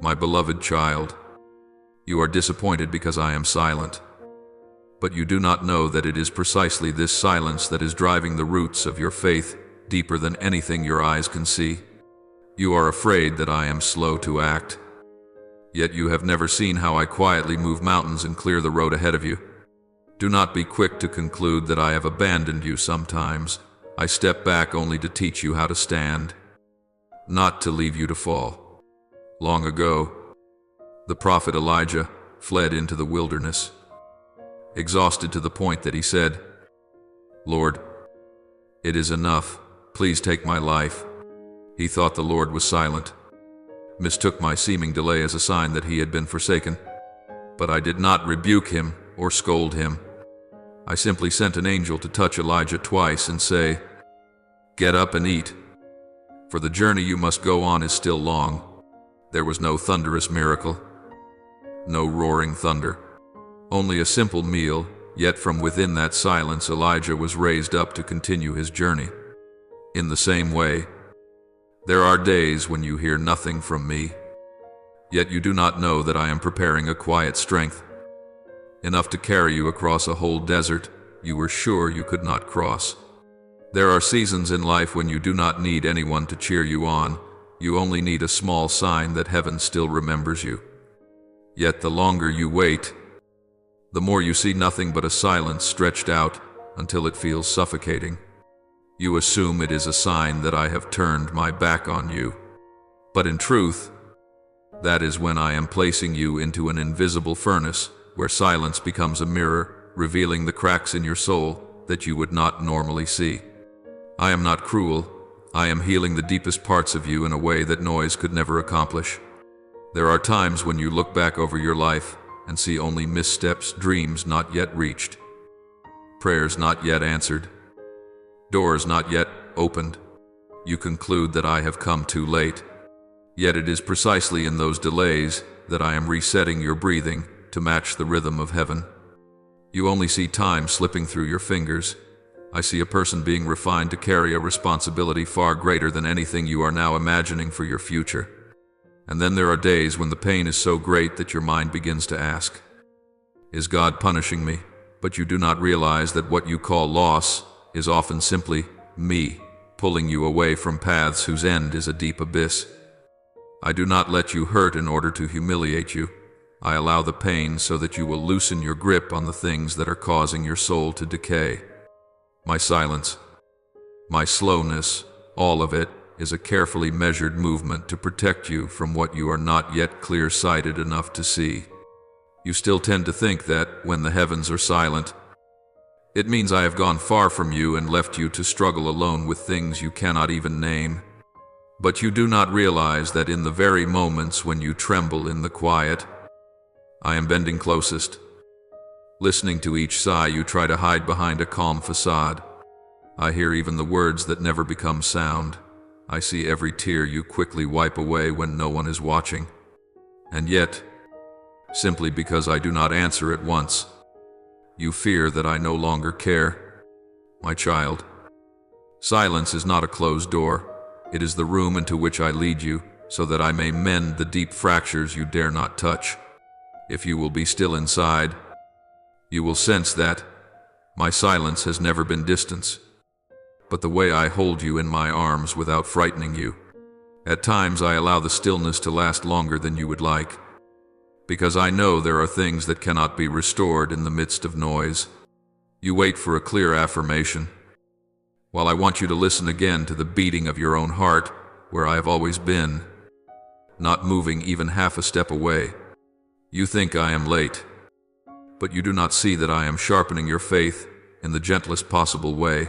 My beloved child, you are disappointed because I am silent. But you do not know that it is precisely this silence that is driving the roots of your faith deeper than anything your eyes can see. You are afraid that I am slow to act. Yet you have never seen how I quietly move mountains and clear the road ahead of you. Do not be quick to conclude that I have abandoned you sometimes. I step back only to teach you how to stand, not to leave you to fall. Long ago, the prophet Elijah fled into the wilderness, exhausted to the point that he said, "Lord, it is enough. Please take my life." He thought the Lord was silent, mistook my seeming delay as a sign that he had been forsaken. But I did not rebuke him or scold him. I simply sent an angel to touch Elijah twice and say, "Get up and eat, for the journey you must go on is still long." There was no thunderous miracle, no roaring thunder, only a simple meal, yet from within that silence Elijah was raised up to continue his journey. In the same way, there are days when you hear nothing from me, yet you do not know that I am preparing a quiet strength, enough to carry you across a whole desert you were sure you could not cross. There are seasons in life when you do not need anyone to cheer you on. You only need a small sign that heaven still remembers you. Yet the longer you wait, the more you see nothing but a silence stretched out until it feels suffocating. You assume it is a sign that I have turned my back on you. But in truth, that is when I am placing you into an invisible furnace where silence becomes a mirror, revealing the cracks in your soul that you would not normally see. I am not cruel. I am healing the deepest parts of you in a way that noise could never accomplish. There are times when you look back over your life and see only missteps, dreams not yet reached, prayers not yet answered, doors not yet opened. You conclude that I have come too late. Yet it is precisely in those delays that I am resetting your breathing to match the rhythm of heaven. You only see time slipping through your fingers. I see a person being refined to carry a responsibility far greater than anything you are now imagining for your future. And then there are days when the pain is so great that your mind begins to ask, "Is God punishing me?" But you do not realize that what you call loss is often simply me pulling you away from paths whose end is a deep abyss. I do not let you hurt in order to humiliate you. I allow the pain so that you will loosen your grip on the things that are causing your soul to decay. My silence, my slowness, all of it is a carefully measured movement to protect you from what you are not yet clear-sighted enough to see. You still tend to think that, when the heavens are silent, it means I have gone far from you and left you to struggle alone with things you cannot even name. But you do not realize that in the very moments when you tremble in the quiet, I am bending closest. Listening to each sigh you try to hide behind a calm facade. I hear even the words that never become sound. I see every tear you quickly wipe away when no one is watching. And yet, simply because I do not answer at once, you fear that I no longer care. My child, silence is not a closed door. It is the room into which I lead you, so that I may mend the deep fractures you dare not touch. If you will be still inside, you will sense that my silence has never been distance, but the way I hold you in my arms without frightening you. At times I allow the stillness to last longer than you would like, because I know there are things that cannot be restored in the midst of noise. You wait for a clear affirmation, while I want you to listen again to the beating of your own heart, where I have always been, not moving even half a step away. You think I am late, but you do not see that I am sharpening your faith in the gentlest possible way.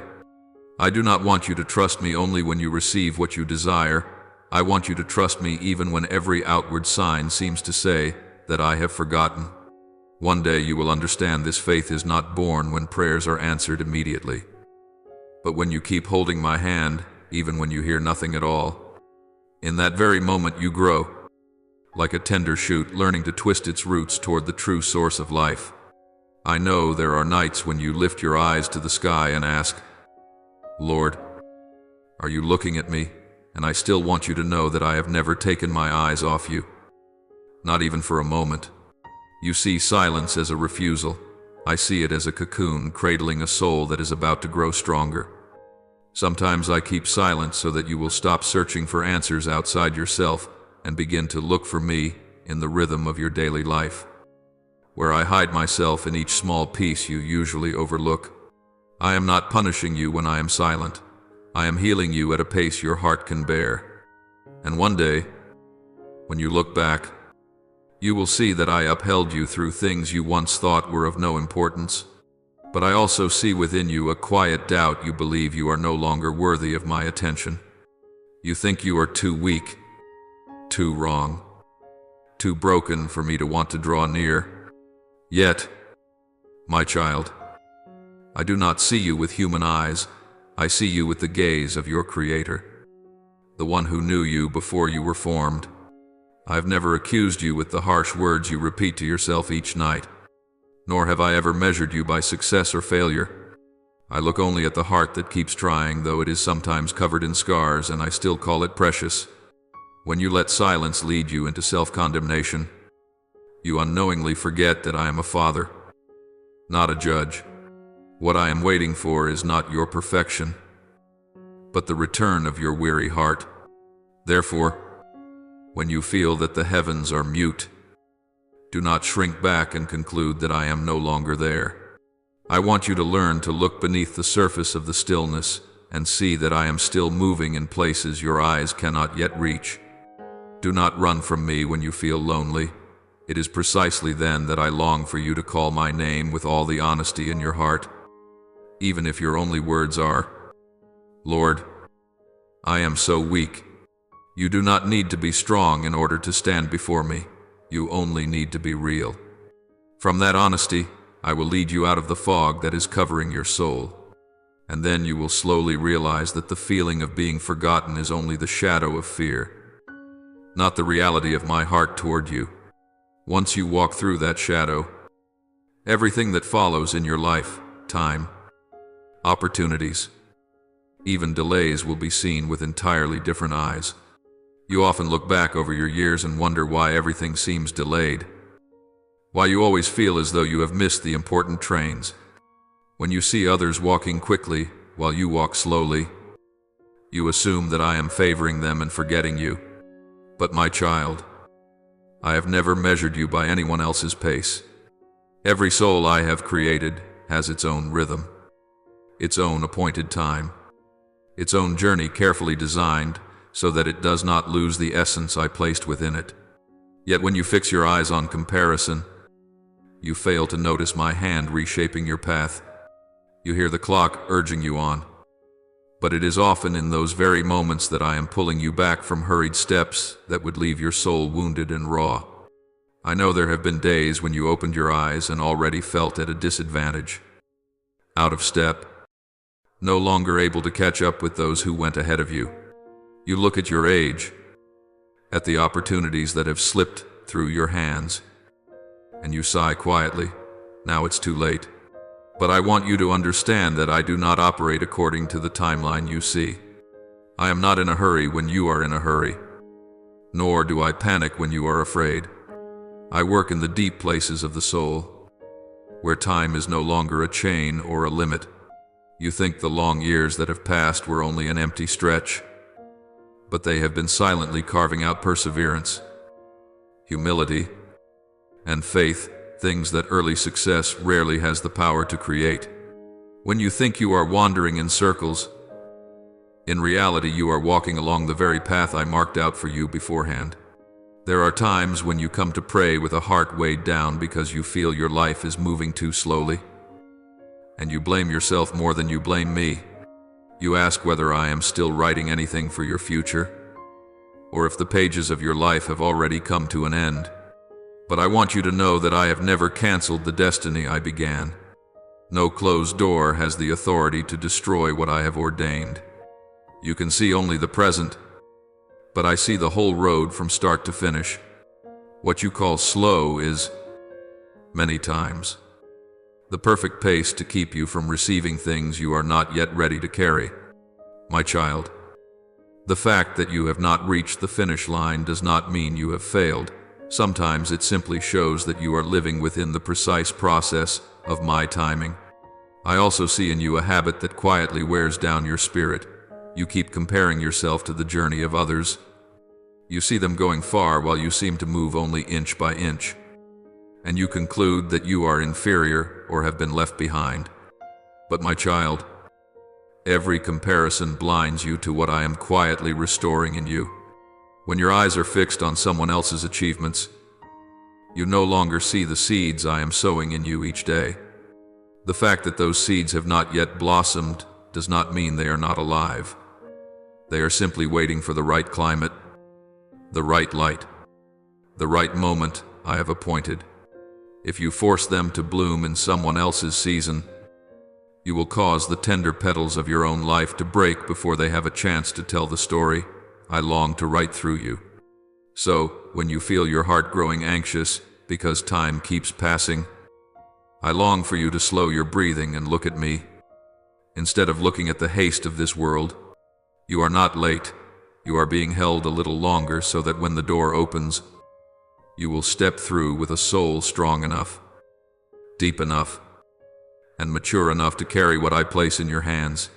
I do not want you to trust me only when you receive what you desire. I want you to trust me even when every outward sign seems to say that I have forgotten. One day you will understand this faith is not born when prayers are answered immediately, but when you keep holding my hand, even when you hear nothing at all. In that very moment you grow, like a tender shoot learning to twist its roots toward the true source of life. I know there are nights when you lift your eyes to the sky and ask, "Lord, are you looking at me?" And I still want you to know that I have never taken my eyes off you. not even for a moment. You see silence as a refusal. I see it as a cocoon cradling a soul that is about to grow stronger. Sometimes I keep silent so that you will stop searching for answers outside yourself and begin to look for me in the rhythm of your daily life, where I hide myself in each small piece you usually overlook. I am not punishing you when I am silent. I am healing you at a pace your heart can bear. And one day, when you look back, you will see that I upheld you through things you once thought were of no importance. But I also see within you a quiet doubt. You believe you are no longer worthy of my attention. You think you are too weak, too wrong, too broken for me to want to draw near. Yet, my child, I do not see you with human eyes. I see you with the gaze of your Creator, the one who knew you before you were formed. I've never accused you with the harsh words you repeat to yourself each night, nor have I ever measured you by success or failure. I look only at the heart that keeps trying, though it is sometimes covered in scars, and I still call it precious. When you let silence lead you into self-condemnation, you unknowingly forget that I am a father, not a judge. What I am waiting for is not your perfection, but the return of your weary heart. Therefore, when you feel that the heavens are mute, do not shrink back and conclude that I am no longer there. I want you to learn to look beneath the surface of the stillness and see that I am still moving in places your eyes cannot yet reach. Do not run from me when you feel lonely. It is precisely then that I long for you to call my name with all the honesty in your heart, even if your only words are, "Lord, I am so weak." You do not need to be strong in order to stand before me. You only need to be real. From that honesty, I will lead you out of the fog that is covering your soul. And then you will slowly realize that the feeling of being forgotten is only the shadow of fear, not the reality of my heart toward you. Once you walk through that shadow, everything that follows in your life, time, opportunities, even delays, will be seen with entirely different eyes. You often look back over your years and wonder why everything seems delayed, why you always feel as though you have missed the important trains. When you see others walking quickly while you walk slowly, you assume that I am favoring them and forgetting you. But my child, I have never measured you by anyone else's pace. Every soul I have created has its own rhythm, its own appointed time, its own journey carefully designed so that it does not lose the essence I placed within it. Yet when you fix your eyes on comparison, you fail to notice my hand reshaping your path. You hear the clock urging you on, but it is often in those very moments that I am pulling you back from hurried steps that would leave your soul wounded and raw. I know there have been days when you opened your eyes and already felt at a disadvantage, out of step, no longer able to catch up with those who went ahead of you. You look at your age, at the opportunities that have slipped through your hands, and you sigh quietly. Now it's too late. But I want you to understand that I do not operate according to the timeline you see. I am not in a hurry when you are in a hurry, nor do I panic when you are afraid. I work in the deep places of the soul, where time is no longer a chain or a limit. You think the long years that have passed were only an empty stretch, but they have been silently carving out perseverance, humility, and faith, things that early success rarely has the power to create. When you think you are wandering in circles, in reality you are walking along the very path I marked out for you beforehand. There are times when you come to pray with a heart weighed down because you feel your life is moving too slowly, and you blame yourself more than you blame me. You ask whether I am still writing anything for your future, or if the pages of your life have already come to an end. But I want you to know that I have never canceled the destiny I began. No closed door has the authority to destroy what I have ordained. You can see only the present, but I see the whole road from start to finish. What you call slow is, many times, the perfect pace to keep you from receiving things you are not yet ready to carry. My child, the fact that you have not reached the finish line does not mean you have failed. Sometimes it simply shows that you are living within the precise process of my timing. I also see in you a habit that quietly wears down your spirit. You keep comparing yourself to the journey of others. You see them going far while you seem to move only inch by inch. And you conclude that you are inferior or have been left behind. But my child, every comparison blinds you to what I am quietly restoring in you. When your eyes are fixed on someone else's achievements, you no longer see the seeds I am sowing in you each day. The fact that those seeds have not yet blossomed does not mean they are not alive. They are simply waiting for the right climate, the right light, the right moment I have appointed. If you force them to bloom in someone else's season, you will cause the tender petals of your own life to break before they have a chance to tell the story I long to write through you. So, when you feel your heart growing anxious because time keeps passing, I long for you to slow your breathing and look at me. Instead of looking at the haste of this world, you are not late. You are being held a little longer so that when the door opens, you will step through with a soul strong enough, deep enough, and mature enough to carry what I place in your hands.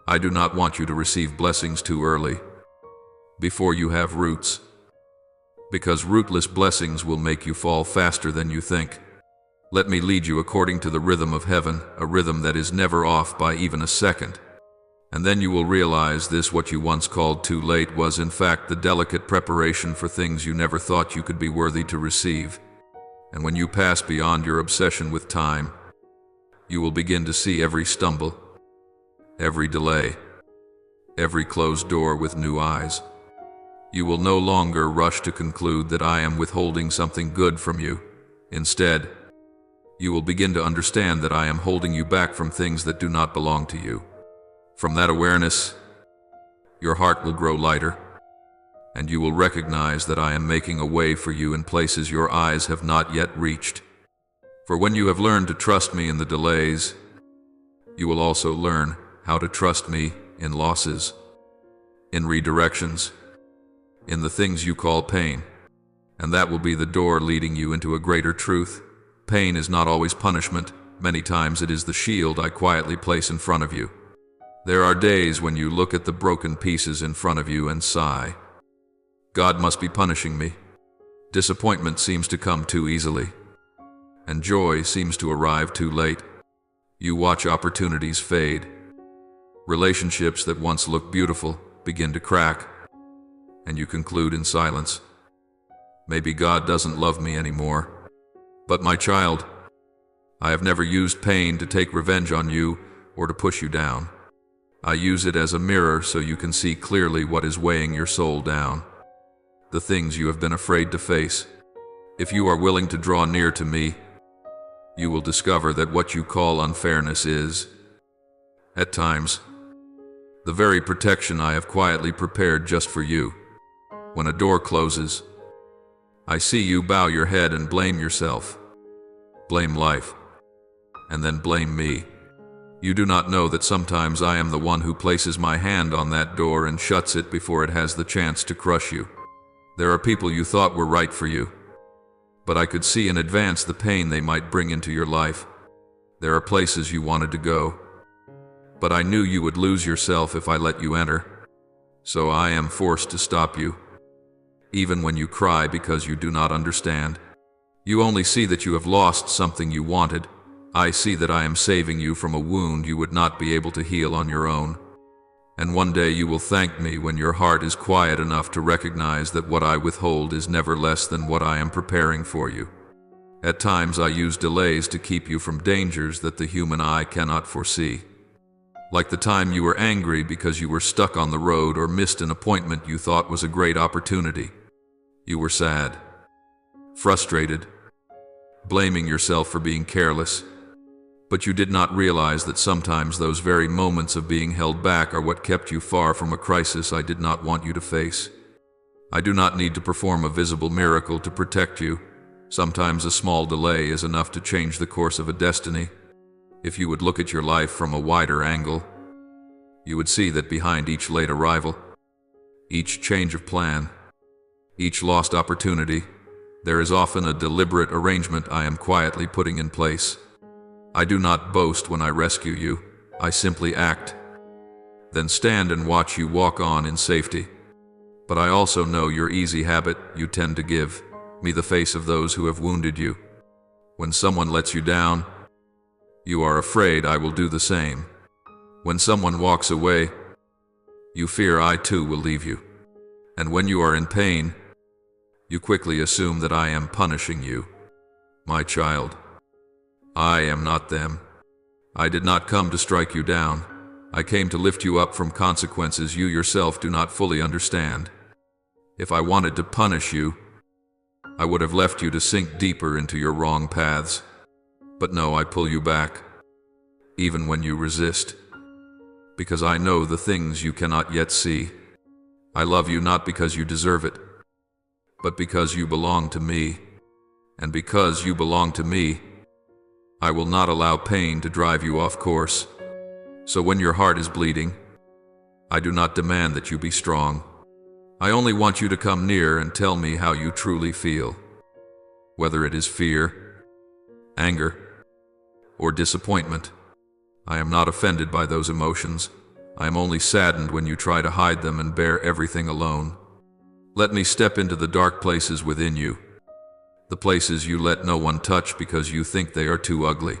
I do not want you to receive blessings too early, before you have roots, because rootless blessings will make you fall faster than you think. Let me lead you according to the rhythm of heaven, a rhythm that is never off by even a second. And then you will realize this: what you once called too late was in fact the delicate preparation for things you never thought you could be worthy to receive. And when you pass beyond your obsession with time, you will begin to see every stumble, every delay, every closed door with new eyes. You will no longer rush to conclude that I am withholding something good from you. Instead, you will begin to understand that I am holding you back from things that do not belong to you. From that awareness, your heart will grow lighter, and you will recognize that I am making a way for you in places your eyes have not yet reached. For when you have learned to trust me in the delays, you will also learn how to trust me in losses, in redirections, in the things you call pain. And that will be the door leading you into a greater truth. Pain is not always punishment. Many times it is the shield I quietly place in front of you. There are days when you look at the broken pieces in front of you and sigh, God must be punishing me. Disappointment seems to come too easily, and joy seems to arrive too late. You watch opportunities fade. Relationships that once looked beautiful begin to crack, and you conclude in silence, maybe God doesn't love me anymore. But my child, I have never used pain to take revenge on you or to push you down. I use it as a mirror so you can see clearly what is weighing your soul down, the things you have been afraid to face. If you are willing to draw near to me, you will discover that what you call unfairness is, at times, the very protection I have quietly prepared just for you. When a door closes, I see you bow your head and blame yourself, blame life, and then blame me. You do not know that sometimes I am the one who places my hand on that door and shuts it before it has the chance to crush you. There are people you thought were right for you, but I could see in advance the pain they might bring into your life. There are places you wanted to go, but I knew you would lose yourself if I let you enter. So I am forced to stop you. Even when you cry because you do not understand, you only see that you have lost something you wanted. I see that I am saving you from a wound you would not be able to heal on your own. And one day you will thank me when your heart is quiet enough to recognize that what I withhold is never less than what I am preparing for you. At times I use delays to keep you from dangers that the human eye cannot foresee. Like the time you were angry because you were stuck on the road or missed an appointment you thought was a great opportunity. You were sad, frustrated, blaming yourself for being careless. But you did not realize that sometimes those very moments of being held back are what kept you far from a crisis I did not want you to face. I do not need to perform a visible miracle to protect you. Sometimes a small delay is enough to change the course of a destiny. If you would look at your life from a wider angle, you would see that behind each late arrival, each change of plan, each lost opportunity, There is often a deliberate arrangement I am quietly putting in place. I do not boast when I rescue you, I simply act. Then stand and watch you walk on in safety. But I also know your easy habit you tend to give me the face of those who have wounded you. When someone lets you down, you are afraid I will do the same. When someone walks away, you fear I too will leave you. And when you are in pain, you quickly assume that I am punishing you. My child, I am not them. I did not come to strike you down. I came to lift you up from consequences you yourself do not fully understand. If I wanted to punish you, I would have left you to sink deeper into your wrong paths. But no, I pull you back, even when you resist, because I know the things you cannot yet see. I love you not because you deserve it, but because you belong to me. And because you belong to me, I will not allow pain to drive you off course. So when your heart is bleeding, I do not demand that you be strong. I only want you to come near and tell me how you truly feel. Whether it is fear, anger, or disappointment, I am not offended by those emotions. I am only saddened when you try to hide them and bear everything alone. Let me step into the dark places within you, the places you let no one touch because you think they are too ugly.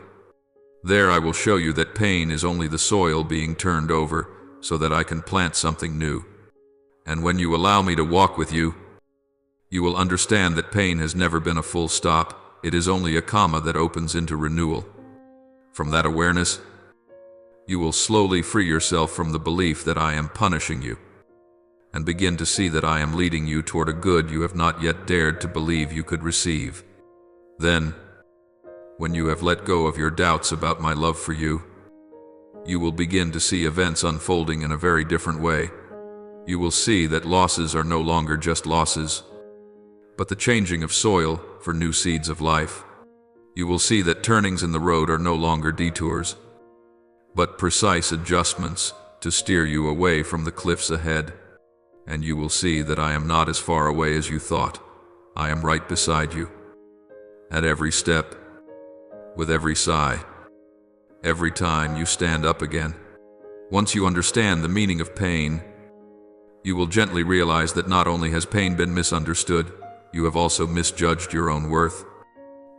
There I will show you that pain is only the soil being turned over so that I can plant something new. And when you allow me to walk with you, you will understand that pain has never been a full stop. It is only a comma that opens into renewal. From that awareness, you will slowly free yourself from the belief that I am punishing you, and begin to see that I am leading you toward a good you have not yet dared to believe you could receive. Then, when you have let go of your doubts about my love for you, you will begin to see events unfolding in a very different way. You will see that losses are no longer just losses, but the changing of soil for new seeds of life. You will see that turnings in the road are no longer detours, but precise adjustments to steer you away from the cliffs ahead. And you will see that I am not as far away as you thought. I am right beside you. At every step, with every sigh, every time you stand up again. Once you understand the meaning of pain, you will gently realize that not only has pain been misunderstood, you have also misjudged your own worth.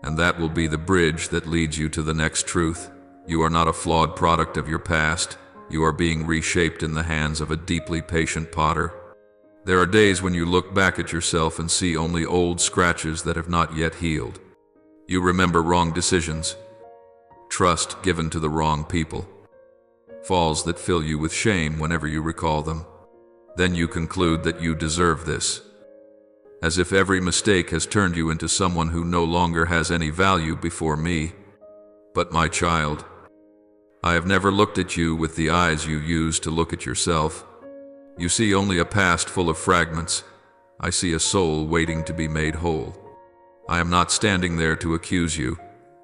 And that will be the bridge that leads you to the next truth. You are not a flawed product of your past. You are being reshaped in the hands of a deeply patient potter. There are days when you look back at yourself and see only old scratches that have not yet healed. You remember wrong decisions, trust given to the wrong people, falls that fill you with shame whenever you recall them. Then you conclude that you deserve this, as if every mistake has turned you into someone who no longer has any value before me. But my child, I have never looked at you with the eyes you use to look at yourself. You see only a past full of fragments. I see a soul waiting to be made whole. I am not standing there to accuse you.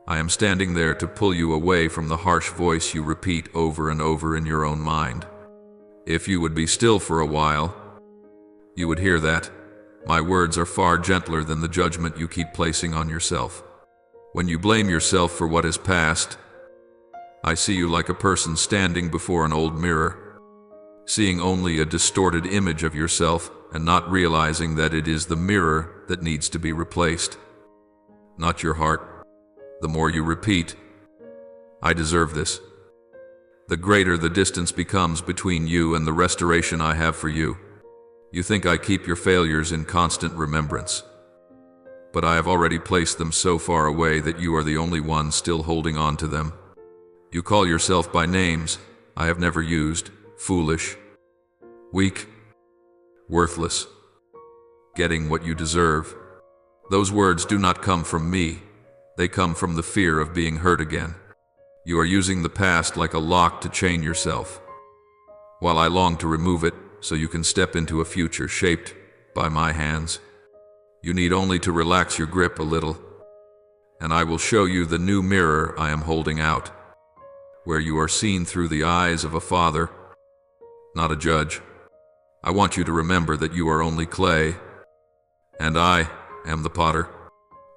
I am standing there to pull you away from the harsh voice you repeat over and over in your own mind. If you would be still for a while, you would hear that my words are far gentler than the judgment you keep placing on yourself. When you blame yourself for what is past, I see you like a person standing before an old mirror, seeing only a distorted image of yourself and not realizing that it is the mirror that needs to be replaced, not your heart. The more you repeat, I deserve this, the greater the distance becomes between you and the restoration I have for you. You think I keep your failures in constant remembrance, but I have already placed them so far away that you are the only one still holding on to them. You call yourself by names I have never used: foolish, weak, worthless, getting what you deserve. Those words do not come from me. They come from the fear of being hurt again. You are using the past like a lock to chain yourself, while I long to remove it so you can step into a future shaped by my hands. You need only to relax your grip a little, and I will show you the new mirror I am holding out, where you are seen through the eyes of a father, not a judge. I want you to remember that you are only clay, and I am the potter.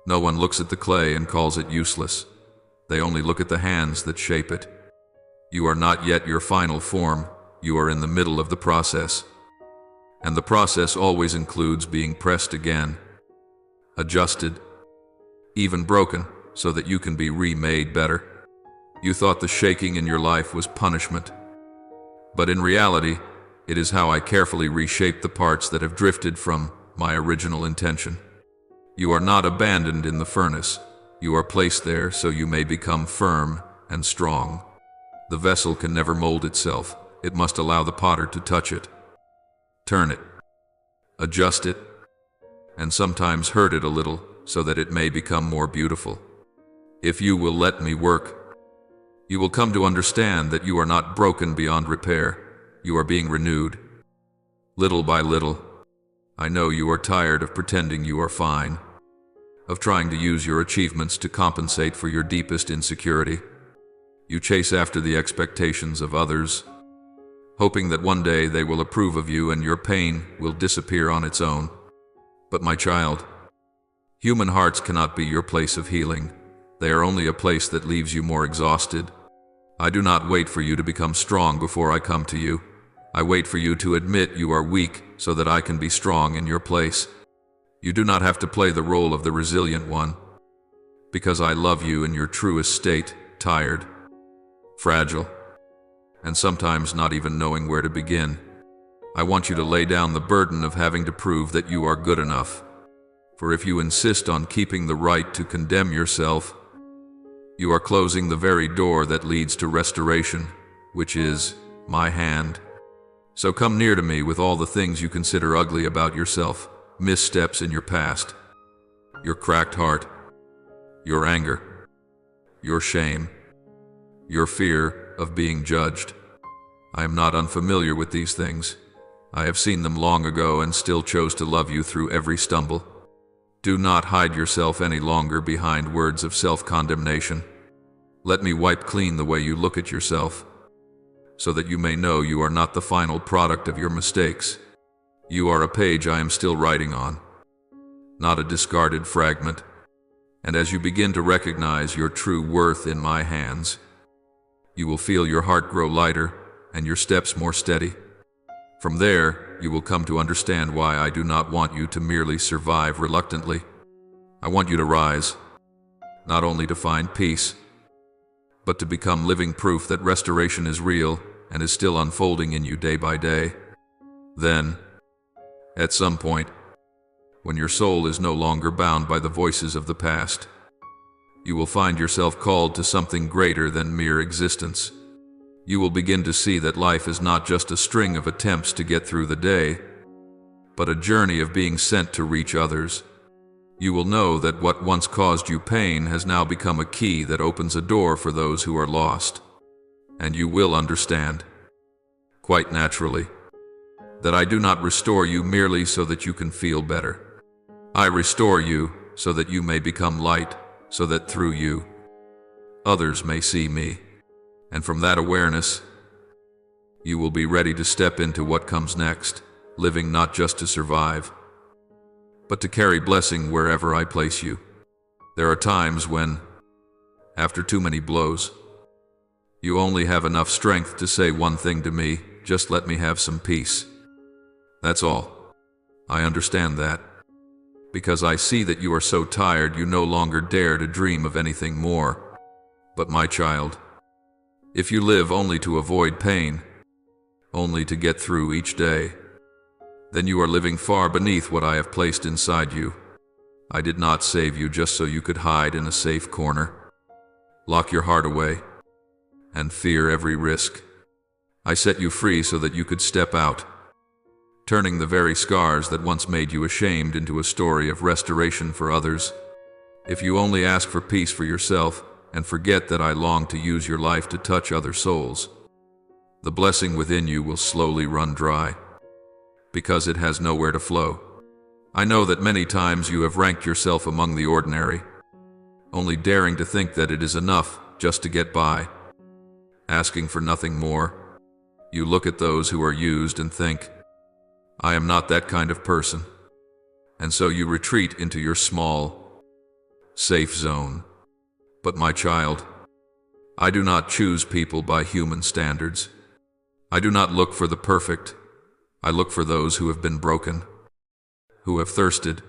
No one looks at the clay and calls it useless. They only look at the hands that shape it. You are not yet your final form. You are in the middle of the process. And the process always includes being pressed again, adjusted, even broken, so that you can be remade better. You thought the shaking in your life was punishment. But in reality, it is how I carefully reshape the parts that have drifted from my original intention. You are not abandoned in the furnace. You are placed there so you may become firm and strong. The vessel can never mold itself. It must allow the potter to touch it, turn it, adjust it, and sometimes hurt it a little so that it may become more beautiful. If you will let me work, you will come to understand that you are not broken beyond repair. You are being renewed. Little by little. I know you are tired of pretending you are fine, of trying to use your achievements to compensate for your deepest insecurity. You chase after the expectations of others, hoping that one day they will approve of you and your pain will disappear on its own. But my child, human hearts cannot be your place of healing. They are only a place that leaves you more exhausted. I do not wait for you to become strong before I come to you. I wait for you to admit you are weak so that I can be strong in your place. You do not have to play the role of the resilient one, because I love you in your truest state, tired, fragile, and sometimes not even knowing where to begin. I want you to lay down the burden of having to prove that you are good enough. For if you insist on keeping the right to condemn yourself, you are closing the very door that leads to restoration, which is my hand. So come near to me with all the things you consider ugly about yourself, missteps in your past, your cracked heart, your anger, your shame, your fear of being judged. I am not unfamiliar with these things. I have seen them long ago and still chose to love you through every stumble. Do not hide yourself any longer behind words of self-condemnation. Let me wipe clean the way you look at yourself, so that you may know you are not the final product of your mistakes. You are a page I am still writing on, not a discarded fragment. And as you begin to recognize your true worth in my hands, you will feel your heart grow lighter and your steps more steady. From there, you will come to understand why I do not want you to merely survive reluctantly. I want you to rise, not only to find peace, but to become living proof that restoration is real and is still unfolding in you day by day. Then, at some point, when your soul is no longer bound by the voices of the past, you will find yourself called to something greater than mere existence. You will begin to see that life is not just a string of attempts to get through the day, but a journey of being sent to reach others. You will know that what once caused you pain has now become a key that opens a door for those who are lost. And you will understand, quite naturally, that I do not restore you merely so that you can feel better. I restore you so that you may become light, so that through you, others may see me. And from that awareness, you will be ready to step into what comes next, living not just to survive, but to carry blessing wherever I place you. There are times when, after too many blows, you only have enough strength to say one thing to me: just let me have some peace. That's all. I understand that, because I see that you are so tired you no longer dare to dream of anything more. But my child, if you live only to avoid pain, only to get through each day, then you are living far beneath what I have placed inside you. I did not save you just so you could hide in a safe corner, lock your heart away, and fear every risk. I set you free so that you could step out, turning the very scars that once made you ashamed into a story of restoration for others. If you only ask for peace for yourself and forget that I long to use your life to touch other souls, the blessing within you will slowly run dry, because it has nowhere to flow. I know that many times you have ranked yourself among the ordinary, only daring to think that it is enough just to get by, asking for nothing more. You look at those who are used and think, I am not that kind of person. And so you retreat into your small, safe zone. But my child, I do not choose people by human standards. I do not look for the perfect. I look for those who have been broken, who have thirsted,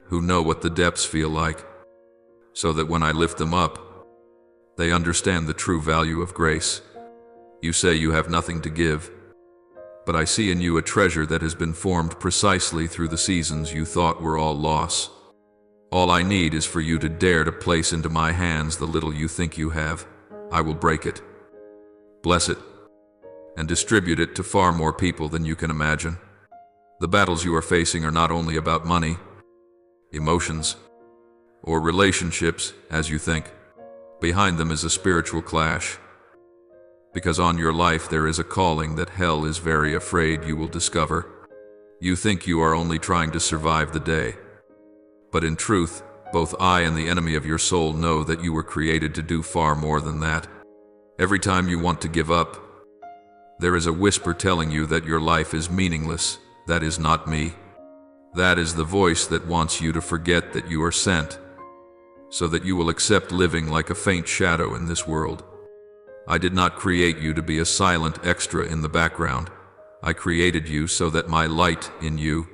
who know what the depths feel like, so that when I lift them up, they understand the true value of grace. You say you have nothing to give, but I see in you a treasure that has been formed precisely through the seasons you thought were all loss. All I need is for you to dare to place into my hands the little you think you have. I will break it, bless it, and distribute it to far more people than you can imagine. The battles you are facing are not only about money, emotions, or relationships, as you think. Behind them is a spiritual clash. Because on your life there is a calling that hell is very afraid you will discover. You think you are only trying to survive the day. But in truth, both I and the enemy of your soul know that you were created to do far more than that. Every time you want to give up, there is a whisper telling you that your life is meaningless. That is not me. That is the voice that wants you to forget that you are sent, so that you will accept living like a faint shadow in this world. I did not create you to be a silent extra in the background. I created you so that my light in you,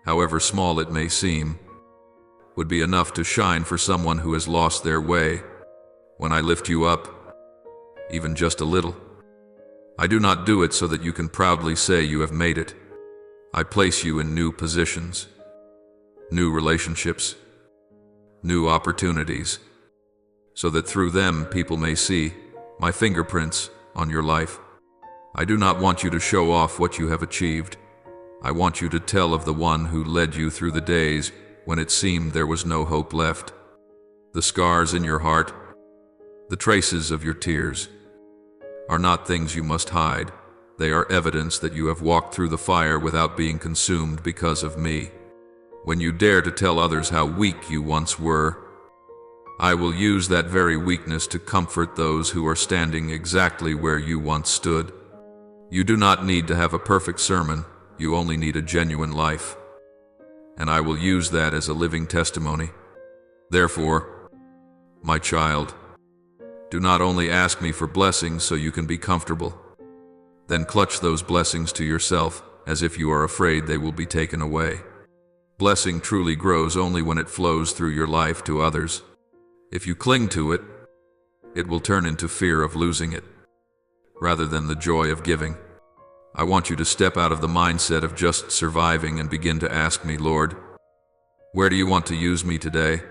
however small it may seem, would be enough to shine for someone who has lost their way. When I lift you up, even just a little, I do not do it so that you can proudly say you have made it. I place you in new positions, new relationships, new opportunities, so that through them people may see my fingerprints on your life. I do not want you to show off what you have achieved. I want you to tell of the one who led you through the days when it seemed there was no hope left. The scars in your heart, the traces of your tears, are not things you must hide. They are evidence that you have walked through the fire without being consumed because of me. When you dare to tell others how weak you once were, I will use that very weakness to comfort those who are standing exactly where you once stood. You do not need to have a perfect sermon, you only need a genuine life. And I will use that as a living testimony. Therefore, my child, do not only ask me for blessings so you can be comfortable, then clutch those blessings to yourself as if you are afraid they will be taken away. Blessing truly grows only when it flows through your life to others. If you cling to it, it will turn into fear of losing it, rather than the joy of giving. I want you to step out of the mindset of just surviving and begin to ask me, Lord, where do you want to use me today?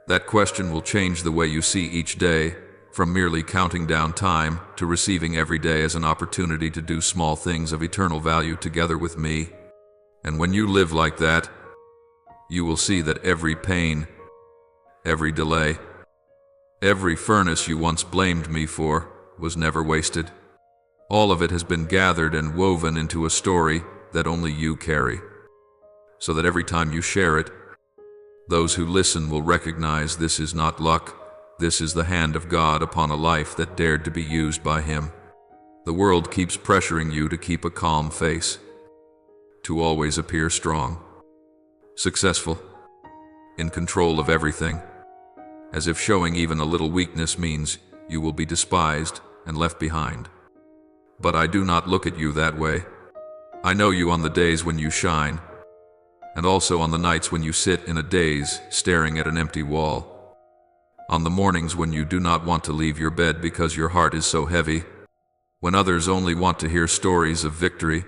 That question will change the way you see each day, from merely counting down time to receiving every day as an opportunity to do small things of eternal value together with me. And when you live like that, you will see that every pain, every delay, every furnace you once blamed me for was never wasted. All of it has been gathered and woven into a story that only you carry, so that every time you share it, those who listen will recognize this is not luck, this is the hand of God upon a life that dared to be used by Him. The world keeps pressuring you to keep a calm face, to always appear strong, successful, in control of everything, as if showing even a little weakness means you will be despised and left behind. But I do not look at you that way. I know you on the days when you shine, and also on the nights when you sit in a daze staring at an empty wall. On the mornings when you do not want to leave your bed because your heart is so heavy, when others only want to hear stories of victory.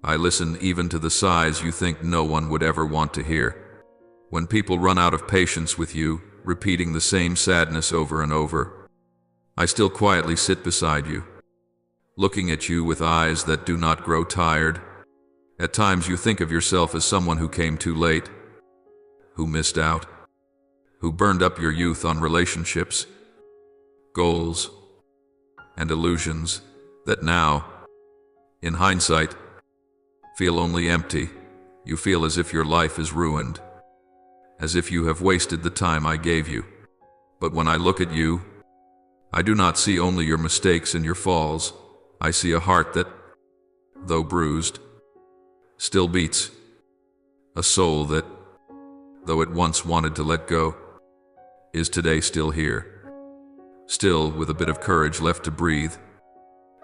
I listen even to the sighs you think no one would ever want to hear. When people run out of patience with you, repeating the same sadness over and over, I still quietly sit beside you, looking at you with eyes that do not grow tired. At times you think of yourself as someone who came too late, who missed out, who burned up your youth on relationships, goals, and illusions that now, in hindsight, feel only empty. You feel as if your life is ruined, as if you have wasted the time I gave you. But when I look at you, I do not see only your mistakes and your falls. I see a heart that, though bruised, still beats. A soul that, though it once wanted to let go, Is today still here? Still with a bit of courage left to breathe,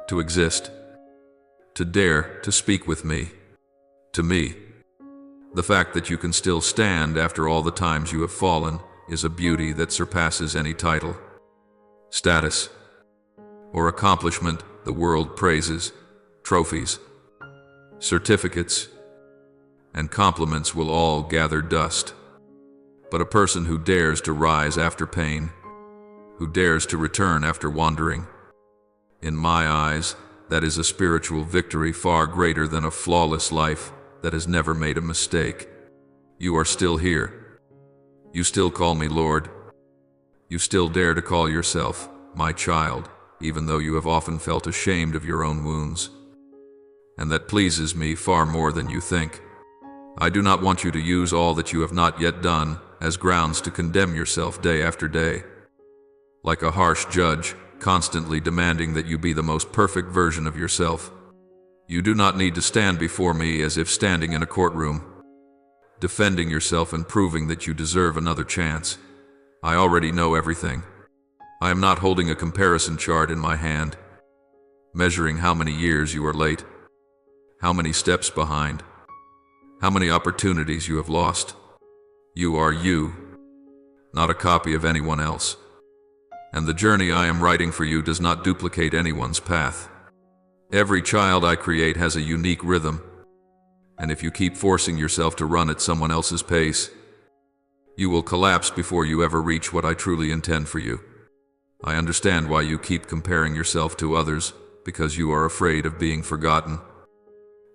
to exist, to dare to speak with me, to me? The fact that you can still stand after all the times you have fallen is a beauty that surpasses any title, status, or accomplishment the world praises. Trophies, certificates, and compliments will all gather dust. But a person who dares to rise after pain, who dares to return after wandering, in my eyes, that is a spiritual victory far greater than a flawless life that has never made a mistake. You are still here. You still call me Lord. You still dare to call yourself my child, even though you have often felt ashamed of your own wounds. And that pleases me far more than you think. I do not want you to use all that you have not yet done as grounds to condemn yourself day after day, like a harsh judge constantly demanding that you be the most perfect version of yourself. You do not need to stand before me as if standing in a courtroom, defending yourself and proving that you deserve another chance. I already know everything. I am not holding a comparison chart in my hand, measuring how many years you are late, how many steps behind, how many opportunities you have lost. You are you, not a copy of anyone else. And the journey I am writing for you does not duplicate anyone's path. Every child I create has a unique rhythm, and if you keep forcing yourself to run at someone else's pace, you will collapse before you ever reach what I truly intend for you. I understand why you keep comparing yourself to others, because you are afraid of being forgotten.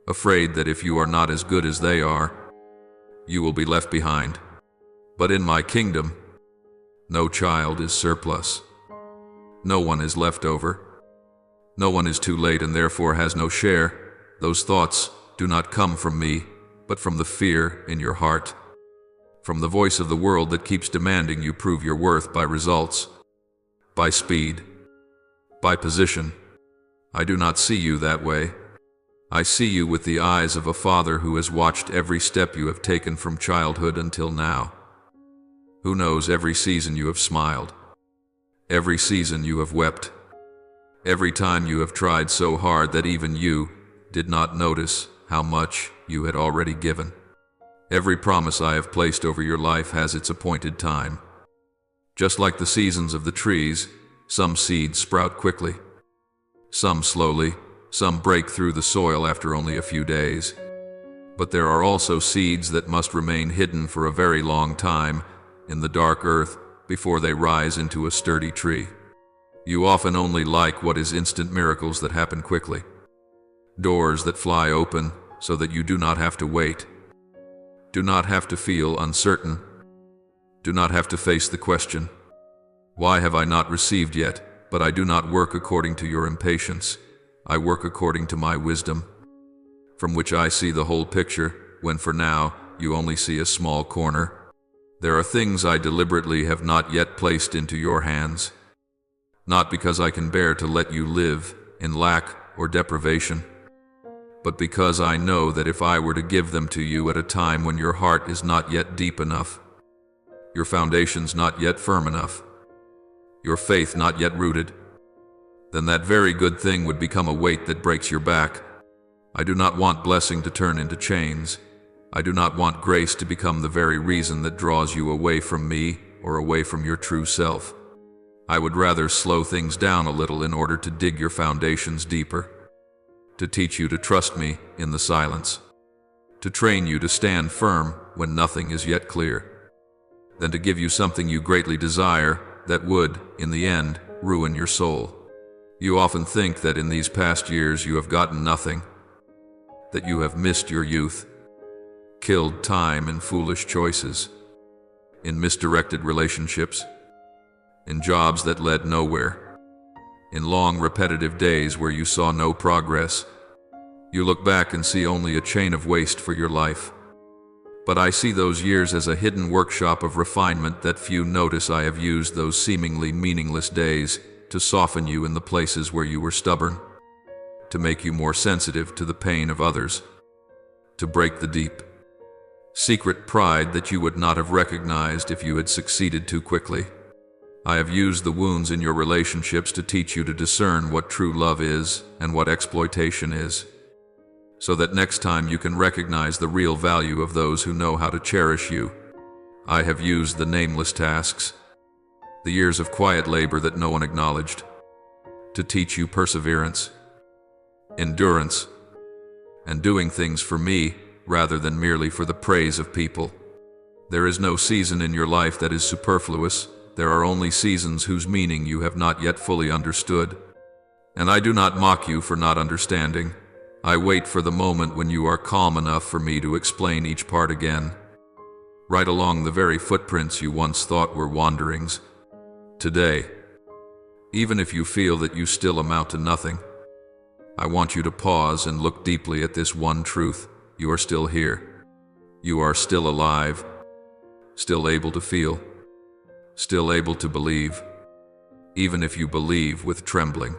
Afraid that if you are not as good as they are, you will be left behind. But in my kingdom, no child is surplus. No one is left over. No one is too late and therefore has no share. Those thoughts do not come from me, but from the fear in your heart, from the voice of the world that keeps demanding you prove your worth by results, by speed, by position. I do not see you that way. I see you with the eyes of a father who has watched every step you have taken from childhood until now, who knows every season you have smiled, every season you have wept, every time you have tried so hard that even you did not notice how much you had already given. Every promise I have placed over your life has its appointed time. Just like the seasons of the trees, some seeds sprout quickly, some slowly, some break through the soil after only a few days. But there are also seeds that must remain hidden for a very long time in the dark earth before they rise into a sturdy tree. You often only like what is instant miracles that happen quickly, doors that fly open so that you do not have to wait, do not have to feel uncertain, do not have to face the question, why have I not received yet? But I do not work according to your impatience. I work according to my wisdom, from which I see the whole picture, when for now you only see a small corner. There are things I deliberately have not yet placed into your hands, not because I can bear to let you live in lack or deprivation, but because I know that if I were to give them to you at a time when your heart is not yet deep enough, your foundations not yet firm enough, your faith not yet rooted, then that very good thing would become a weight that breaks your back. I do not want blessing to turn into chains. I do not want grace to become the very reason that draws you away from me or away from your true self. I would rather slow things down a little in order to dig your foundations deeper, to teach you to trust me in the silence, to train you to stand firm when nothing is yet clear, than to give you something you greatly desire that would, in the end, ruin your soul. You often think that in these past years you have gotten nothing, that you have missed your youth, killed time in foolish choices, in misdirected relationships, in jobs that led nowhere, in long repetitive days where you saw no progress. You look back and see only a chain of waste for your life. But I see those years as a hidden workshop of refinement that few notice. I have used those seemingly meaningless days to soften you in the places where you were stubborn, to make you more sensitive to the pain of others, to break the deep, secret pride that you would not have recognized if you had succeeded too quickly. I have used the wounds in your relationships to teach you to discern what true love is and what exploitation is, so that next time you can recognize the real value of those who know how to cherish you. I have used the nameless tasks, the years of quiet labor that no one acknowledged, to teach you perseverance, endurance, and doing things for me rather than merely for the praise of people. There is no season in your life that is superfluous. There are only seasons whose meaning you have not yet fully understood. And I do not mock you for not understanding. I wait for the moment when you are calm enough for me to explain each part again, right along the very footprints you once thought were wanderings. Today, even if you feel that you still amount to nothing, I want you to pause and look deeply at this one truth. You are still here. You are still alive, still able to feel, still able to believe, even if you believe with trembling.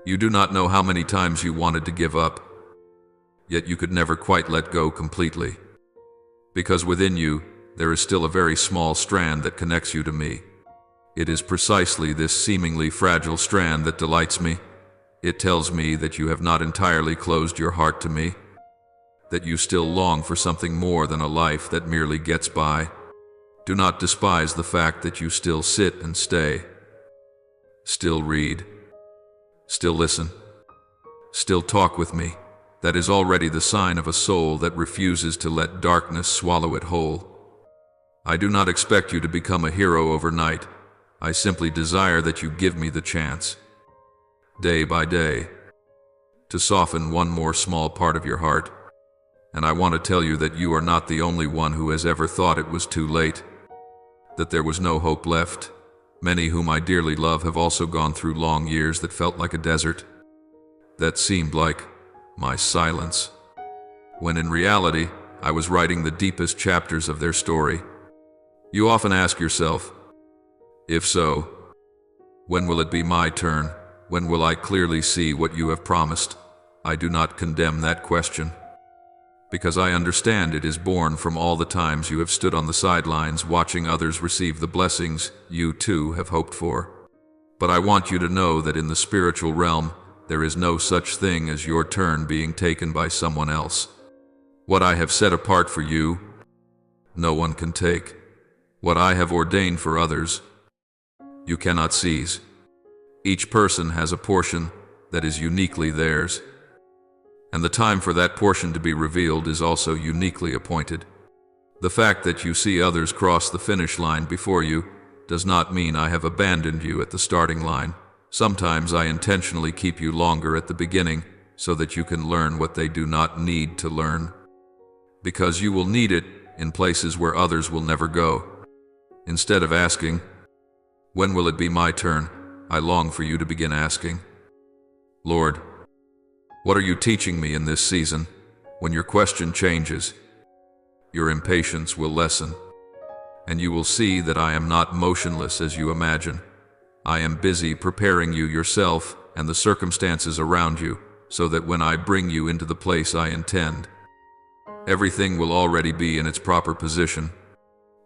You do not know how many times you wanted to give up, yet you could never quite let go completely, because within you there is still a very small strand that connects you to me. It is precisely this seemingly fragile strand that delights me. It tells me that you have not entirely closed your heart to me, that you still long for something more than a life that merely gets by. Do not despise the fact that you still sit and stay, still read, still listen, still talk with me. That is already the sign of a soul that refuses to let darkness swallow it whole. I do not expect you to become a hero overnight. I simply desire that you give me the chance, day by day, to soften one more small part of your heart. And I want to tell you that you are not the only one who has ever thought it was too late, that there was no hope left. Many whom I dearly love have also gone through long years that felt like a desert, that seemed like my silence, when in reality I was writing the deepest chapters of their story. You often ask yourself, if so, when will it be my turn? When will I clearly see what you have promised? I do not condemn that question, because I understand it is born from all the times you have stood on the sidelines watching others receive the blessings you too have hoped for. But I want you to know that in the spiritual realm, there is no such thing as your turn being taken by someone else. What I have set apart for you, no one can take. What I have ordained for others, you cannot seize. Each person has a portion that is uniquely theirs, and the time for that portion to be revealed is also uniquely appointed. The fact that you see others cross the finish line before you does not mean I have abandoned you at the starting line. Sometimes I intentionally keep you longer at the beginning so that you can learn what they do not need to learn, because you will need it in places where others will never go. Instead of asking, when will it be my turn? I long for you to begin asking, Lord, what are you teaching me in this season? When your question changes, your impatience will lessen, and you will see that I am not motionless as you imagine. I am busy preparing you yourself and the circumstances around you, so that when I bring you into the place I intend, everything will already be in its proper position.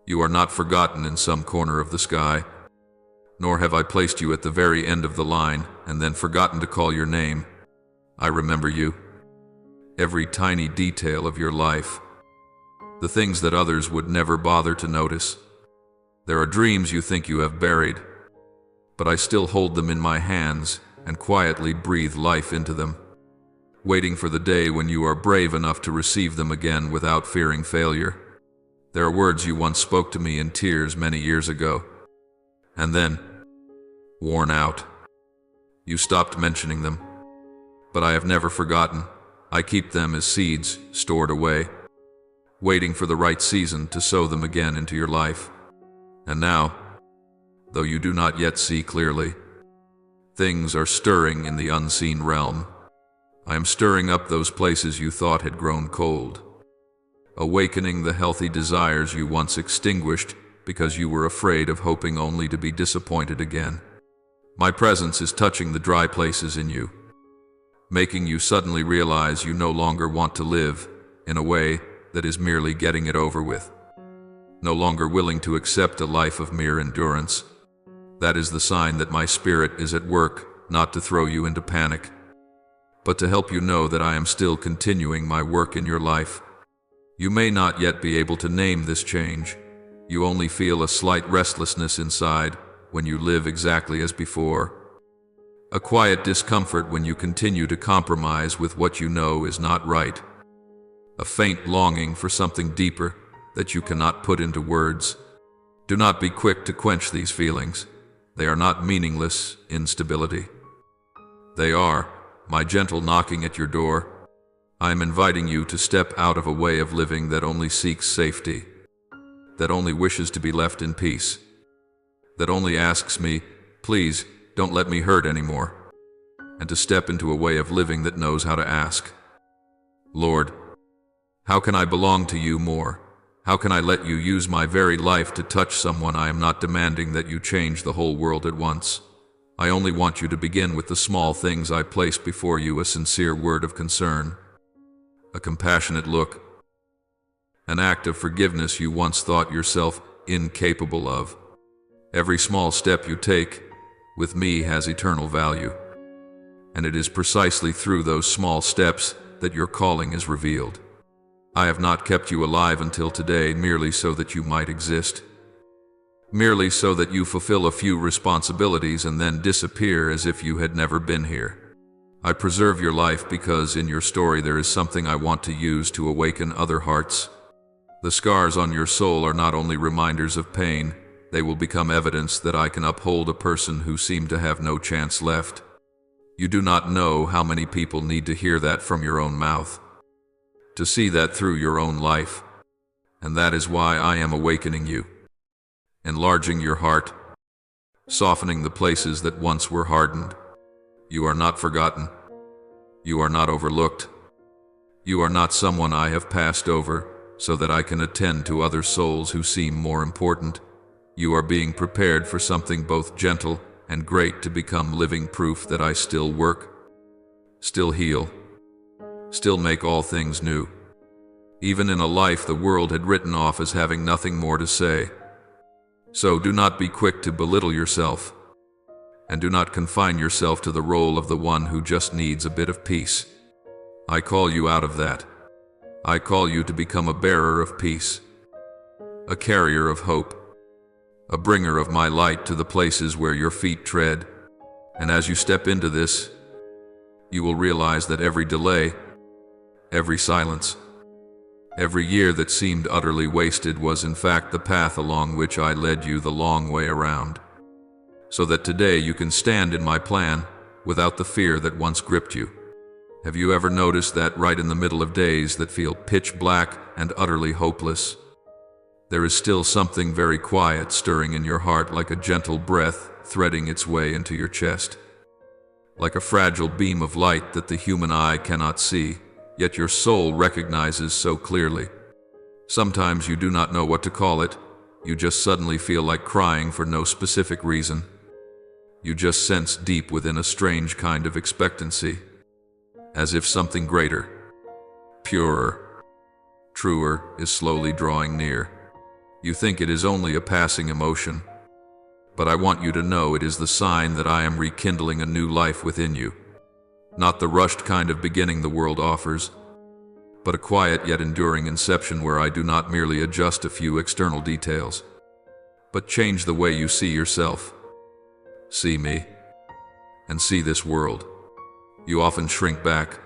You are not forgotten in some corner of the sky, nor have I placed you at the very end of the line and then forgotten to call your name. I remember you, every tiny detail of your life, the things that others would never bother to notice. There are dreams you think you have buried, but I still hold them in my hands and quietly breathe life into them, waiting for the day when you are brave enough to receive them again without fearing failure. There are words you once spoke to me in tears many years ago, and then, worn out, you stopped mentioning them. But I have never forgotten. I keep them as seeds stored away, waiting for the right season to sow them again into your life. And now, though you do not yet see clearly, things are stirring in the unseen realm. I am stirring up those places you thought had grown cold, awakening the healthy desires you once extinguished because you were afraid of hoping only to be disappointed again. My presence is touching the dry places in you, making you suddenly realize you no longer want to live in a way that is merely getting it over with, no longer willing to accept a life of mere endurance, That is the sign that my spirit is at work, not to throw you into panic, but to help you know that I am still continuing my work in your life. You may not yet be able to name this change. You only feel a slight restlessness inside when you live exactly as before. A quiet discomfort when you continue to compromise with what you know is not right. A faint longing for something deeper that you cannot put into words. Do not be quick to quench these feelings. They are not meaningless instability. They are my gentle knocking at your door. I am inviting you to step out of a way of living that only seeks safety, that only wishes to be left in peace, that only asks me, please, don't let me hurt anymore, and to step into a way of living that knows how to ask, Lord, how can I belong to you more? How can I let you use my very life to touch someone? I am not demanding that you change the whole world at once. I only want you to begin with the small things I place before you, a sincere word of concern, a compassionate look, an act of forgiveness you once thought yourself incapable of. Every small step you take with me has eternal value, and it is precisely through those small steps that your calling is revealed. I have not kept you alive until today merely so that you might exist, merely so that you fulfill a few responsibilities and then disappear as if you had never been here. I preserve your life because in your story there is something I want to use to awaken other hearts. The scars on your soul are not only reminders of pain, they will become evidence that I can uphold a person who seemed to have no chance left. You do not know how many people need to hear that from your own mouth, to see that through your own life, and that is why I am awakening you, enlarging your heart, softening the places that once were hardened. You are not forgotten. You are not overlooked. You are not someone I have passed over so that I can attend to other souls who seem more important. You are being prepared for something both gentle and great, to become living proof that I still work, still heal, still make all things new. Even in a life the world had written off as having nothing more to say. So do not be quick to belittle yourself, and do not confine yourself to the role of the one who just needs a bit of peace. I call you out of that. I call you to become a bearer of peace, a carrier of hope, a bringer of my light to the places where your feet tread. And as you step into this, you will realize that every delay, every silence, every year that seemed utterly wasted was in fact the path along which I led you the long way around, so that today you can stand in my plan without the fear that once gripped you. Have you ever noticed that right in the middle of days that feel pitch black and utterly hopeless, there is still something very quiet stirring in your heart, like a gentle breath threading its way into your chest, like a fragile beam of light that the human eye cannot see, yet your soul recognizes so clearly? Sometimes you do not know what to call it. You just suddenly feel like crying for no specific reason. You just sense deep within a strange kind of expectancy, as if something greater, purer, truer is slowly drawing near. You think it is only a passing emotion, but I want you to know it is the sign that I am rekindling a new life within you. Not the rushed kind of beginning the world offers, but a quiet yet enduring inception where I do not merely adjust a few external details, but change the way you see yourself, see me, and see this world. You often shrink back,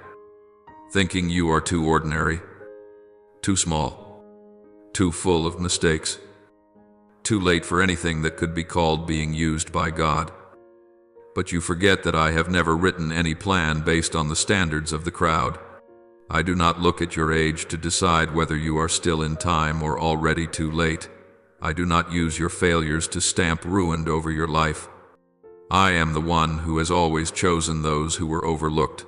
thinking you are too ordinary, too small, too full of mistakes, too late for anything that could be called being used by God. But you forget that I have never written any plan based on the standards of the crowd. I do not look at your age to decide whether you are still in time or already too late. I do not use your failures to stamp ruined over your life. I am the one who has always chosen those who were overlooked,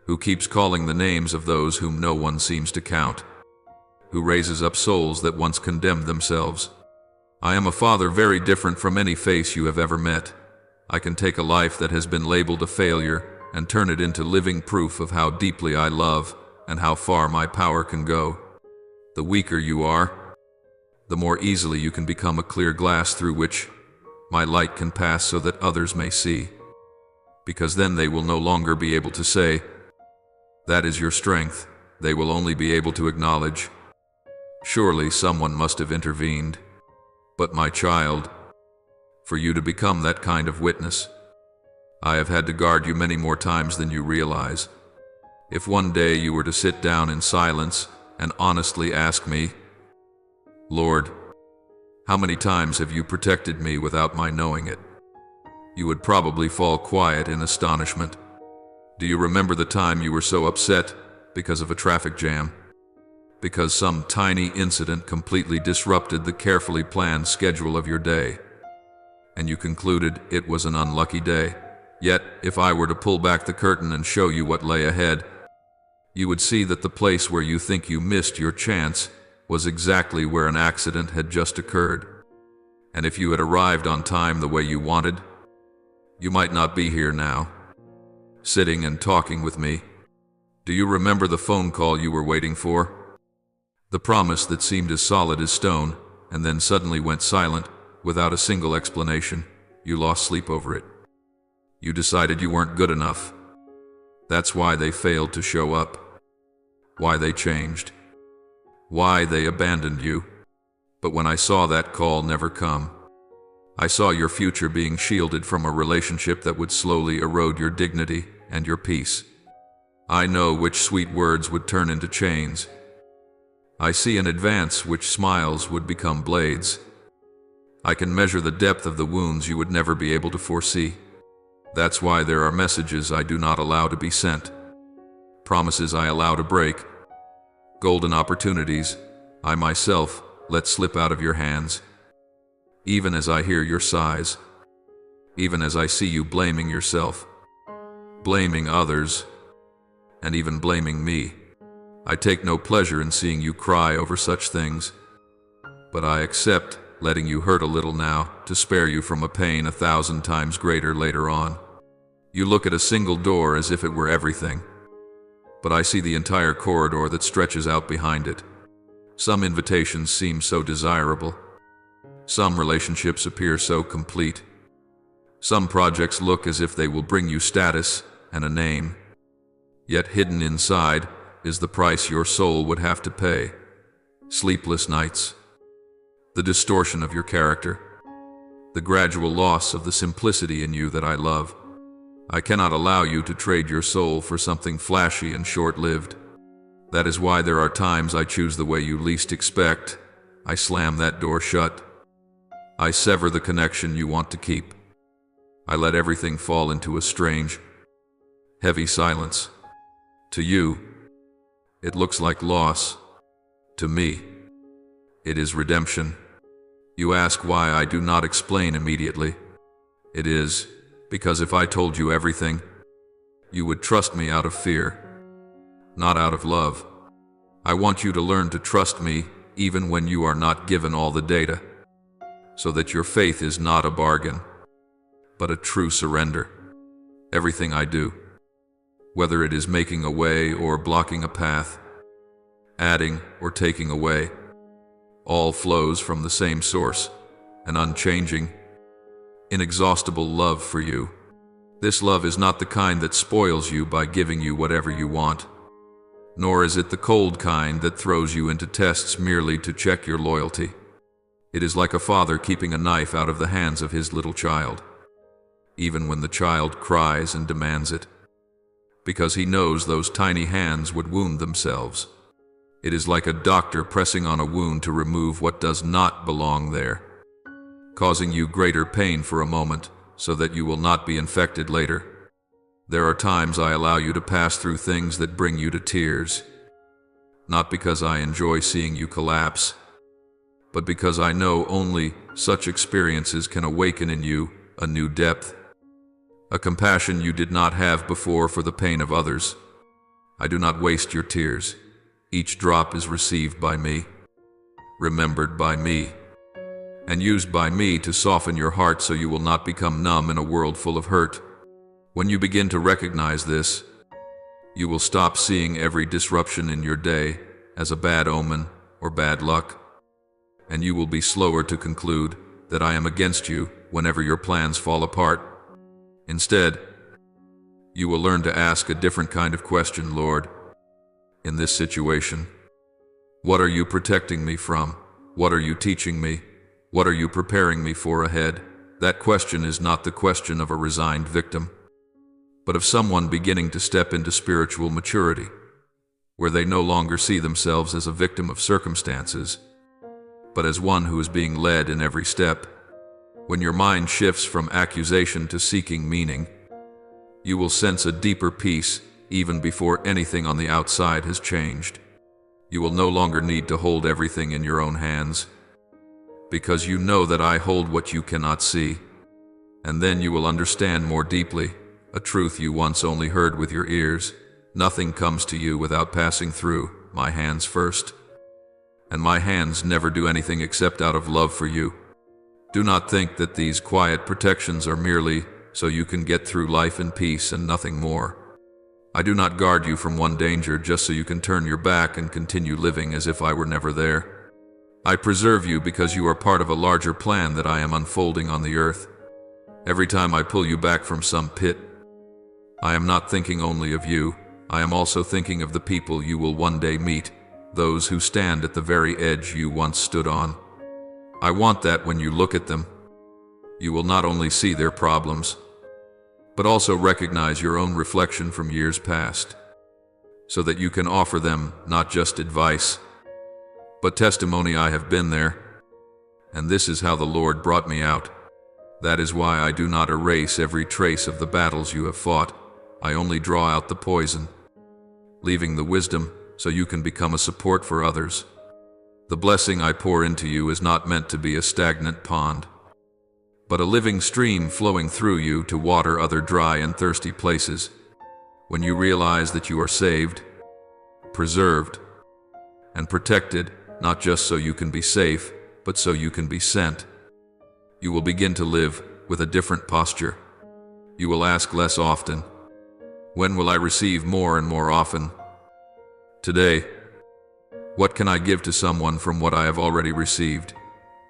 who keeps calling the names of those whom no one seems to count, who raises up souls that once condemned themselves. I am a father very different from any face you have ever met. I can take a life that has been labeled a failure and turn it into living proof of how deeply I love and how far my power can go. The weaker you are, the more easily you can become a clear glass through which My light can pass so that others may see, because then they will no longer be able to say, "That is your strength." They will only be able to acknowledge, "Surely someone must have intervened." But my child, for you to become that kind of witness, I have had to guard you many more times than you realize. If one day you were to sit down in silence and honestly ask me, "Lord, how many times have you protected me without my knowing it?" you would probably fall quiet in astonishment. Do you remember the time you were so upset because of a traffic jam? Because some tiny incident completely disrupted the carefully planned schedule of your day, and you concluded it was an unlucky day. Yet, if I were to pull back the curtain and show you what lay ahead, you would see that the place where you think you missed your chance was exactly where an accident had just occurred. And if you had arrived on time the way you wanted, you might not be here now, sitting and talking with me. Do you remember the phone call you were waiting for? The promise that seemed as solid as stone, and then suddenly went silent, without a single explanation. You lost sleep over it. You decided you weren't good enough. That's why they failed to show up. Why they changed. Why they abandoned you. But when I saw that call never come, I saw your future being shielded from a relationship that would slowly erode your dignity and your peace. I know which sweet words would turn into chains. I see in advance which smiles would become blades. I can measure the depth of the wounds you would never be able to foresee. That's why there are messages I do not allow to be sent, promises I allow to break, golden opportunities I myself let slip out of your hands. Even as I hear your sighs, even as I see you blaming yourself, blaming others, and even blaming me, I take no pleasure in seeing you cry over such things, but I accept letting you hurt a little now to spare you from a pain 1,000 times greater later on. You look at a single door as if it were everything, but I see the entire corridor that stretches out behind it. Some invitations seem so desirable. Some relationships appear so complete. Some projects look as if they will bring you status and a name. Yet hidden inside is the price your soul would have to pay. Sleepless nights, the distortion of your character, the gradual loss of the simplicity in you that I love. I cannot allow you to trade your soul for something flashy and short-lived. That is why there are times I choose the way you least expect. I slam that door shut. I sever the connection you want to keep. I let everything fall into a strange, heavy silence. To you, it looks like loss. To me, it is redemption. You ask why I do not explain immediately. It is because if I told you everything, you would trust me out of fear, not out of love. I want you to learn to trust me even when you are not given all the data, so that your faith is not a bargain, but a true surrender. Everything I do, whether it is making a way or blocking a path, adding or taking away, all flows from the same source, an unchanging, inexhaustible love for you. This love is not the kind that spoils you by giving you whatever you want, nor is it the cold kind that throws you into tests merely to check your loyalty. It is like a father keeping a knife out of the hands of his little child, even when the child cries and demands it, because he knows those tiny hands would wound themselves. It is like a doctor pressing on a wound to remove what does not belong there, causing you greater pain for a moment so that you will not be infected later. There are times I allow you to pass through things that bring you to tears, not because I enjoy seeing you collapse, but because I know only such experiences can awaken in you a new depth, a compassion you did not have before for the pain of others. I do not waste your tears. Each drop is received by me, remembered by me, and used by me to soften your heart so you will not become numb in a world full of hurt. When you begin to recognize this, you will stop seeing every disruption in your day as a bad omen or bad luck, and you will be slower to conclude that I am against you whenever your plans fall apart. Instead, you will learn to ask a different kind of question, Lord. In this situation, what are you protecting me from? What are you teaching me? What are you preparing me for ahead? That question is not the question of a resigned victim, but of someone beginning to step into spiritual maturity, where they no longer see themselves as a victim of circumstances, but as one who is being led in every step. When your mind shifts from accusation to seeking meaning, you will sense a deeper peace even before anything on the outside has changed. You will no longer need to hold everything in your own hands, because you know that I hold what you cannot see. And then you will understand more deeply a truth you once only heard with your ears. Nothing comes to you without passing through my hands first. And my hands never do anything except out of love for you. Do not think that these quiet protections are merely so you can get through life in peace and nothing more. I do not guard you from one danger just so you can turn your back and continue living as if I were never there. I preserve you because you are part of a larger plan that I am unfolding on the earth. Every time I pull you back from some pit, I am not thinking only of you. I am also thinking of the people you will one day meet, those who stand at the very edge you once stood on. I want that when you look at them, you will not only see their problems, but also recognize your own reflection from years past, so that you can offer them not just advice, but testimony. I have been there, and this is how the Lord brought me out. That is why I do not erase every trace of the battles you have fought. I only draw out the poison, leaving the wisdom so you can become a support for others. The blessing I pour into you is not meant to be a stagnant pond, but a living stream flowing through you to water other dry and thirsty places. When you realize that you are saved, preserved, and protected, not just so you can be safe, but so you can be sent, you will begin to live with a different posture. You will ask less often, when will I receive more and more often? Today, what can I give to someone from what I have already received?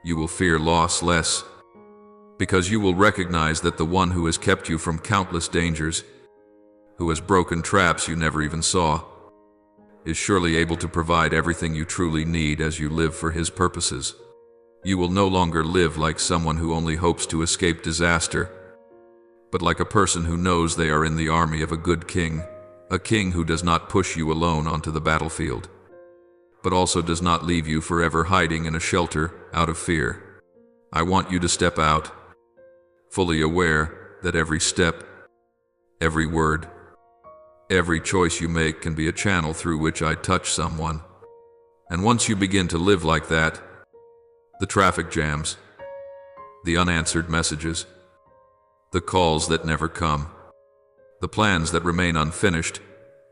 You will fear loss less, because you will recognize that the one who has kept you from countless dangers, who has broken traps you never even saw, is surely able to provide everything you truly need as you live for his purposes. You will no longer live like someone who only hopes to escape disaster, but like a person who knows they are in the army of a good king, a king who does not push you alone onto the battlefield, but also does not leave you forever hiding in a shelter out of fear. I want you to step out, fully aware that every step, every word, every choice you make can be a channel through which I touch someone. And once you begin to live like that, the traffic jams, the unanswered messages, the calls that never come, the plans that remain unfinished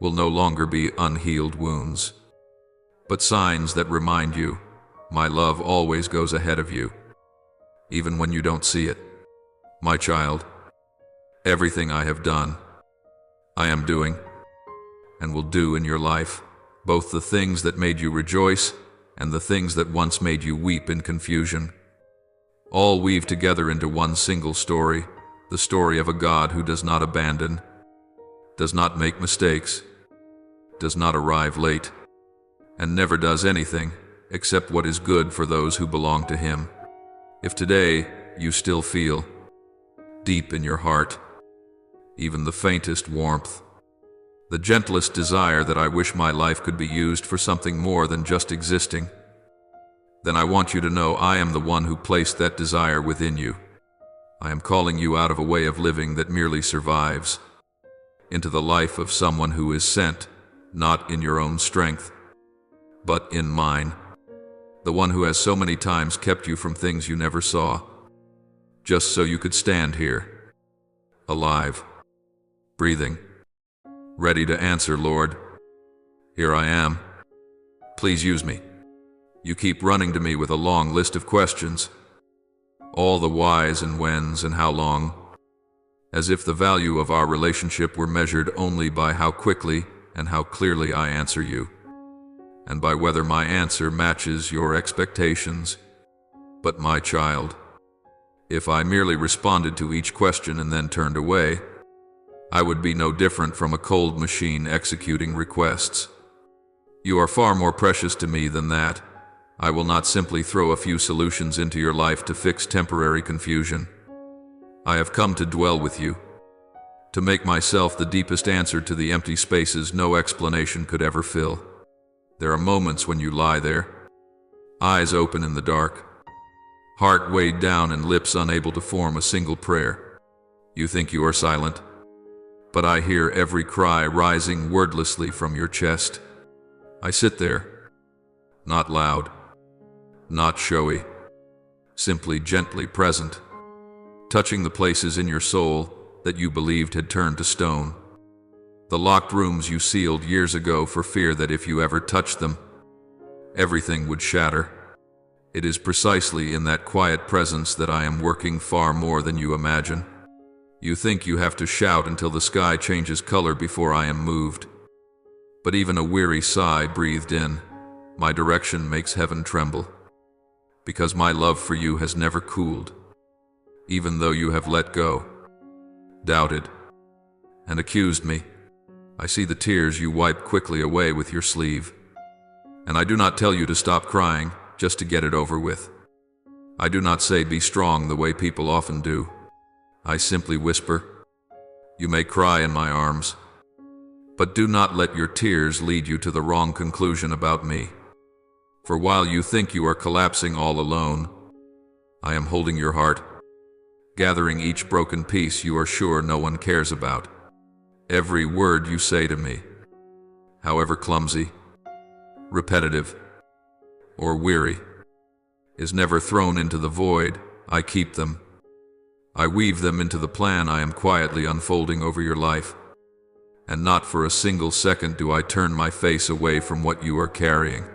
will no longer be unhealed wounds, but signs that remind you, my love always goes ahead of you, even when you don't see it. My child, everything I have done, I am doing, and will do in your life, both the things that made you rejoice and the things that once made you weep in confusion, all weave together into one single story, the story of a God who does not abandon, does not make mistakes, does not arrive late, and never does anything except what is good for those who belong to him. If today you still feel, deep in your heart, even the faintest warmth, the gentlest desire that I wish my life could be used for something more than just existing, then I want you to know I am the one who placed that desire within you. I am calling you out of a way of living that merely survives, into the life of someone who is sent, not in your own strength, but in mine, the one who has so many times kept you from things you never saw, just so you could stand here, alive, breathing, ready to answer, Lord. Here I am. Please use me. You keep running to me with a long list of questions, all the whys and whens and how long, as if the value of our relationship were measured only by how quickly and how clearly I answer you, and by whether my answer matches your expectations. But my child, If I merely responded to each question and then turned away, I would be no different from a cold machine executing requests. You are far more precious to me than that. I will not simply throw a few solutions into your life to fix temporary confusion. I have come to dwell with you, to make myself the deepest answer to the empty spaces no explanation could ever fill. There are moments when you lie there, eyes open in the dark, heart weighed down and lips unable to form a single prayer. You think you are silent, but I hear every cry rising wordlessly from your chest. I sit there, not loud, not showy, simply gently present, touching the places in your soul that you believed had turned to stone. The locked rooms you sealed years ago for fear that if you ever touched them, everything would shatter. It is precisely in that quiet presence that I am working far more than you imagine. You think you have to shout until the sky changes color before I am moved. But even a weary sigh breathed in, my direction makes heaven tremble. Because my love for you has never cooled, even though you have let go, doubted, and accused me. I see the tears you wipe quickly away with your sleeve. And I do not tell you to stop crying, just to get it over with. I do not say be strong the way people often do. I simply whisper, you may cry in my arms, but do not let your tears lead you to the wrong conclusion about me. For while you think you are collapsing all alone, I am holding your heart, gathering each broken piece you are sure no one cares about. Every word you say to me, however clumsy, repetitive, or weary, is never thrown into the void. I keep them. I weave them into the plan I am quietly unfolding over your life. And not for a single second do I turn my face away from what you are carrying.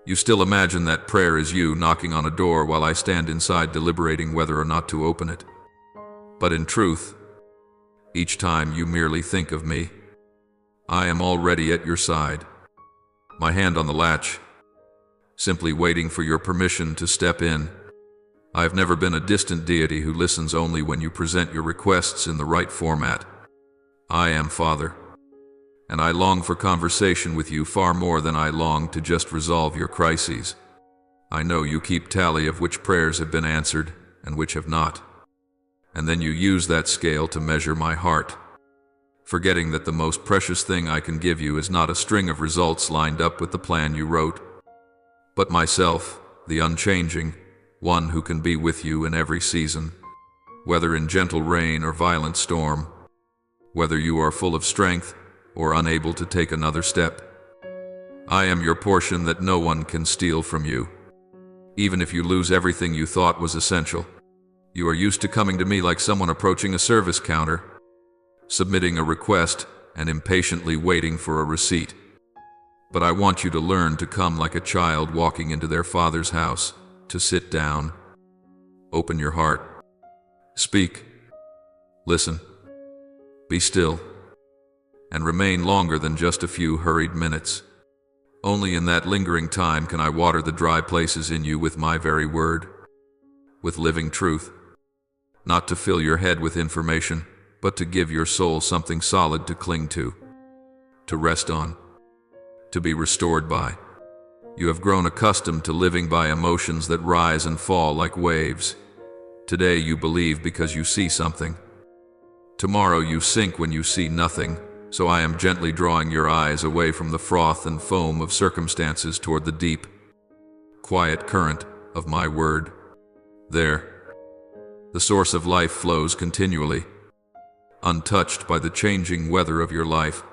You still imagine that prayer is you knocking on a door while I stand inside deliberating whether or not to open it. But in truth, each time you merely think of me, I am already at your side, my hand on the latch, simply waiting for your permission to step in. I have never been a distant deity who listens only when you present your requests in the right format. I am Father, and I long for conversation with you far more than I long to just resolve your crises. I know you keep tally of which prayers have been answered and which have not, and then you use that scale to measure my heart, forgetting that the most precious thing I can give you is not a string of results lined up with the plan you wrote, but myself, the unchanging, one who can be with you in every season, whether in gentle rain or violent storm, whether you are full of strength or unable to take another step. I am your portion that no one can steal from you. Even if you lose everything you thought was essential, you are used to coming to me like someone approaching a service counter, submitting a request and impatiently waiting for a receipt. But I want you to learn to come like a child walking into their father's house, to sit down, open your heart, speak, listen, be still, and remain longer than just a few hurried minutes. Only in that lingering time can I water the dry places in you with my very word, with living truth, not to fill your head with information, but to give your soul something solid to cling to rest on, to be restored by. You have grown accustomed to living by emotions that rise and fall like waves. Today you believe because you see something. Tomorrow you sink when you see nothing, so I am gently drawing your eyes away from the froth and foam of circumstances toward the deep, quiet current of my word. There, the source of life flows continually, untouched by the changing weather of your life.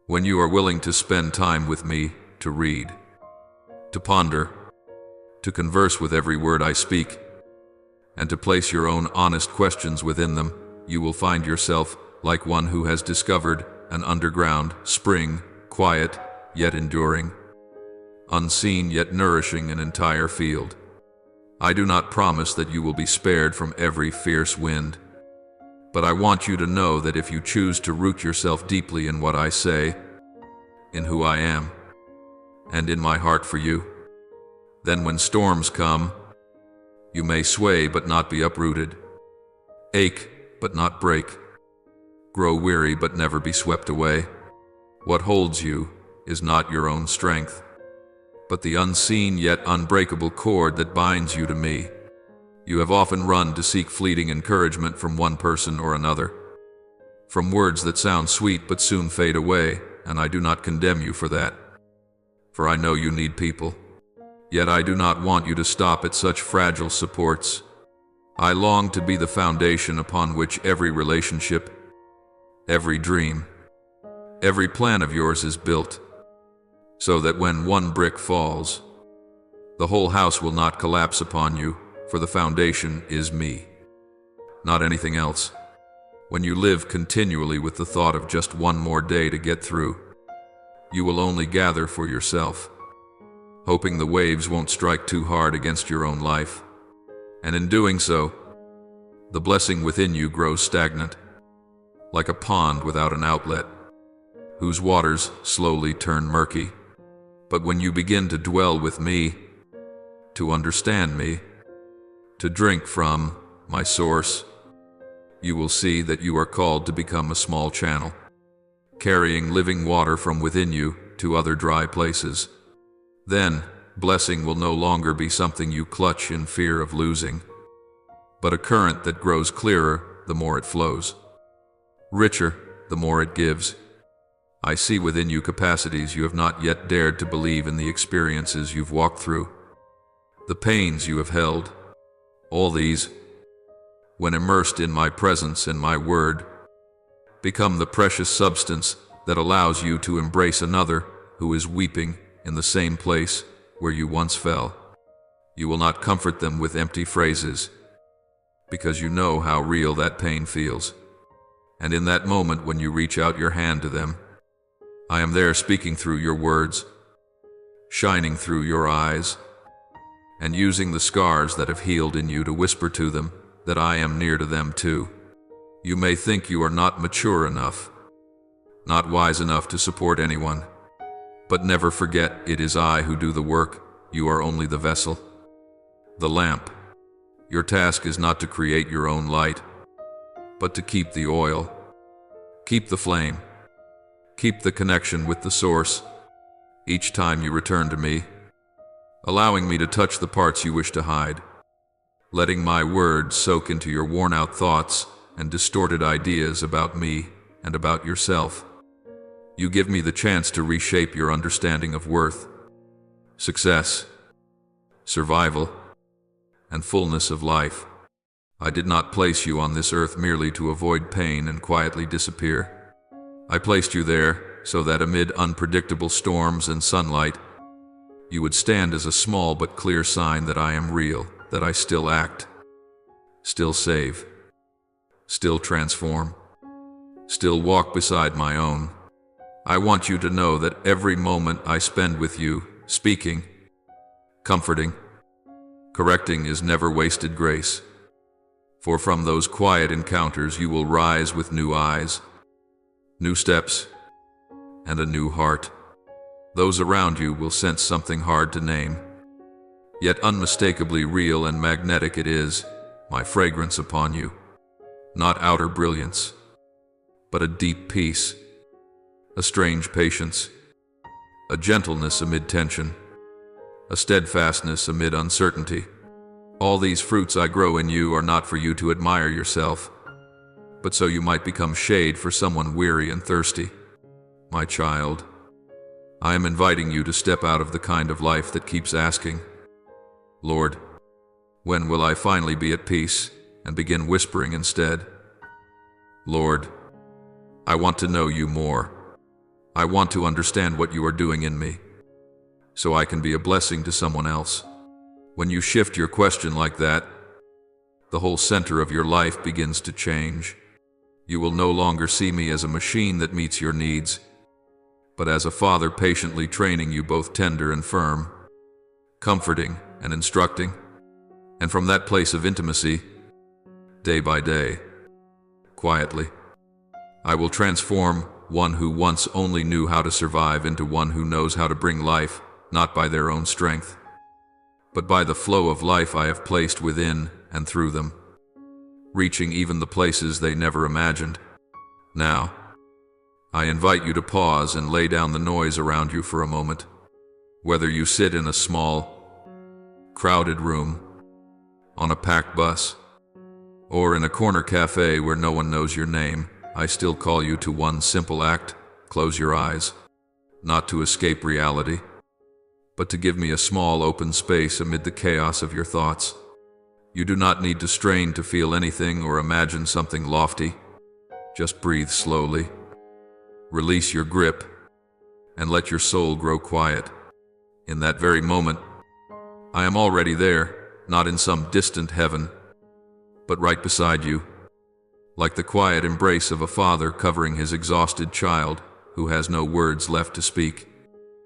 When you are willing to spend time with me, to read, to ponder, to converse with every word I speak, and to place your own honest questions within them, you will find yourself like one who has discovered an underground spring, quiet yet enduring, unseen yet nourishing an entire field. I do not promise that you will be spared from every fierce wind, but I want you to know that if you choose to root yourself deeply in what I say, in who I am, and in my heart for you, then when storms come, You may sway but not be uprooted, ache but not break, grow weary but never be swept away. What holds you is not your own strength, but the unseen yet unbreakable cord that binds you to me. You have often run to seek fleeting encouragement from one person or another, from words that sound sweet but soon fade away, and I do not condemn you for that, for I know you need people. Yet I do not want you to stop at such fragile supports. I long to be the foundation upon which every relationship, every dream, every plan of yours is built, so that when one brick falls, the whole house will not collapse upon you, for the foundation is me, not anything else. When you live continually with the thought of just one more day to get through, you will only gather for yourself, hoping the waves won't strike too hard against your own life. And in doing so, the blessing within you grows stagnant, like a pond without an outlet, whose waters slowly turn murky. But when you begin to dwell with me, to understand me, to drink from my source, you will see that you are called to become a small channel, carrying living water from within you to other dry places. Then, blessing will no longer be something you clutch in fear of losing, but a current that grows clearer the more it flows, richer the more it gives. I see within you capacities you have not yet dared to believe in, the experiences you've walked through, the pains you have held. All these, when immersed in my presence and my word, become the precious substance that allows you to embrace another who is weeping in the same place where you once fell. You will not comfort them with empty phrases, because you know how real that pain feels. And in that moment when you reach out your hand to them, I am there speaking through your words, shining through your eyes, and using the scars that have healed in you to whisper to them that I am near to them too. You may think you are not mature enough, not wise enough to support anyone, but never forget it is I who do the work. You are only the vessel, the lamp. Your task is not to create your own light, but to keep the oil, keep the flame, keep the connection with the source. Each time you return to me, allowing me to touch the parts you wish to hide, letting my words soak into your worn-out thoughts and distorted ideas about me and about yourself, you give me the chance to reshape your understanding of worth, success, survival, and fullness of life. I did not place you on this earth merely to avoid pain and quietly disappear. I placed you there so that amid unpredictable storms and sunlight, you would stand as a small but clear sign that I am real, that I still act, still save, still transform, still walk beside my own. I want you to know that every moment I spend with you, speaking, comforting, correcting, is never wasted grace. For from those quiet encounters you will rise with new eyes, new steps, and a new heart. Those around you will sense something hard to name, yet unmistakably real and magnetic. It is my fragrance upon you, not outer brilliance, but a deep peace, a strange patience, a gentleness amid tension, a steadfastness amid uncertainty. All these fruits I grow in you are not for you to admire yourself, but so you might become shade for someone weary and thirsty. My child, I am inviting you to step out of the kind of life that keeps asking, Lord, when will I finally be at peace, and begin whispering instead, Lord, I want to know you more. I want to understand what you are doing in me, so I can be a blessing to someone else. When you shift your question like that, the whole center of your life begins to change. You will no longer see me as a machine that meets your needs, but as a father patiently training you, both tender and firm, comforting and instructing. And from that place of intimacy, day by day, quietly, I will transform one who once only knew how to survive into one who knows how to bring life, not by their own strength, but by the flow of life I have placed within and through them, reaching even the places they never imagined. Now, I invite you to pause and lay down the noise around you for a moment. Whether you sit in a small, crowded room, on a packed bus, or in a corner cafe where no one knows your name, I still call you to one simple act: close your eyes, not to escape reality, but to give me a small open space amid the chaos of your thoughts. You do not need to strain to feel anything or imagine something lofty. Just breathe slowly, release your grip, and let your soul grow quiet. In that very moment, I am already there, not in some distant heaven, but right beside you, like the quiet embrace of a father covering his exhausted child who has no words left to speak.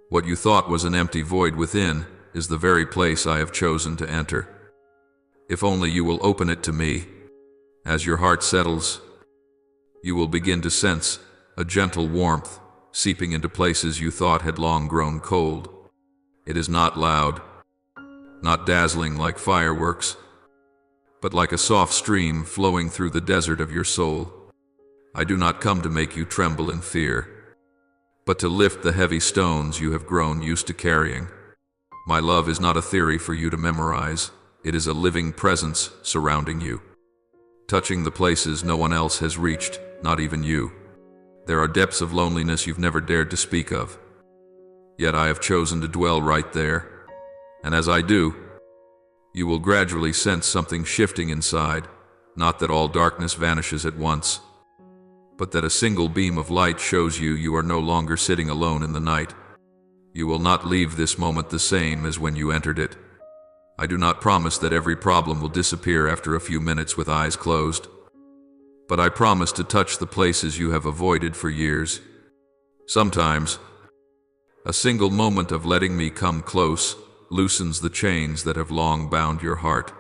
What you thought was an empty void within is the very place I have chosen to enter. If only you will open it to me. As your heart settles, you will begin to sense a gentle warmth seeping into places you thought had long grown cold. It is not loud, not dazzling like fireworks, but like a soft stream flowing through the desert of your soul. I do not come to make you tremble in fear, but to lift the heavy stones you have grown used to carrying. My love is not a theory for you to memorize. It is a living presence surrounding you, touching the places no one else has reached, not even you. There are depths of loneliness you've never dared to speak of, yet I have chosen to dwell right there. And as I do, you will gradually sense something shifting inside, not that all darkness vanishes at once, but that a single beam of light shows you are no longer sitting alone in the night. You will not leave this moment the same as when you entered it. I do not promise that every problem will disappear after a few minutes with eyes closed, but I promise to touch the places you have avoided for years. Sometimes, a single moment of letting me come close loosens the chains that have long bound your heart.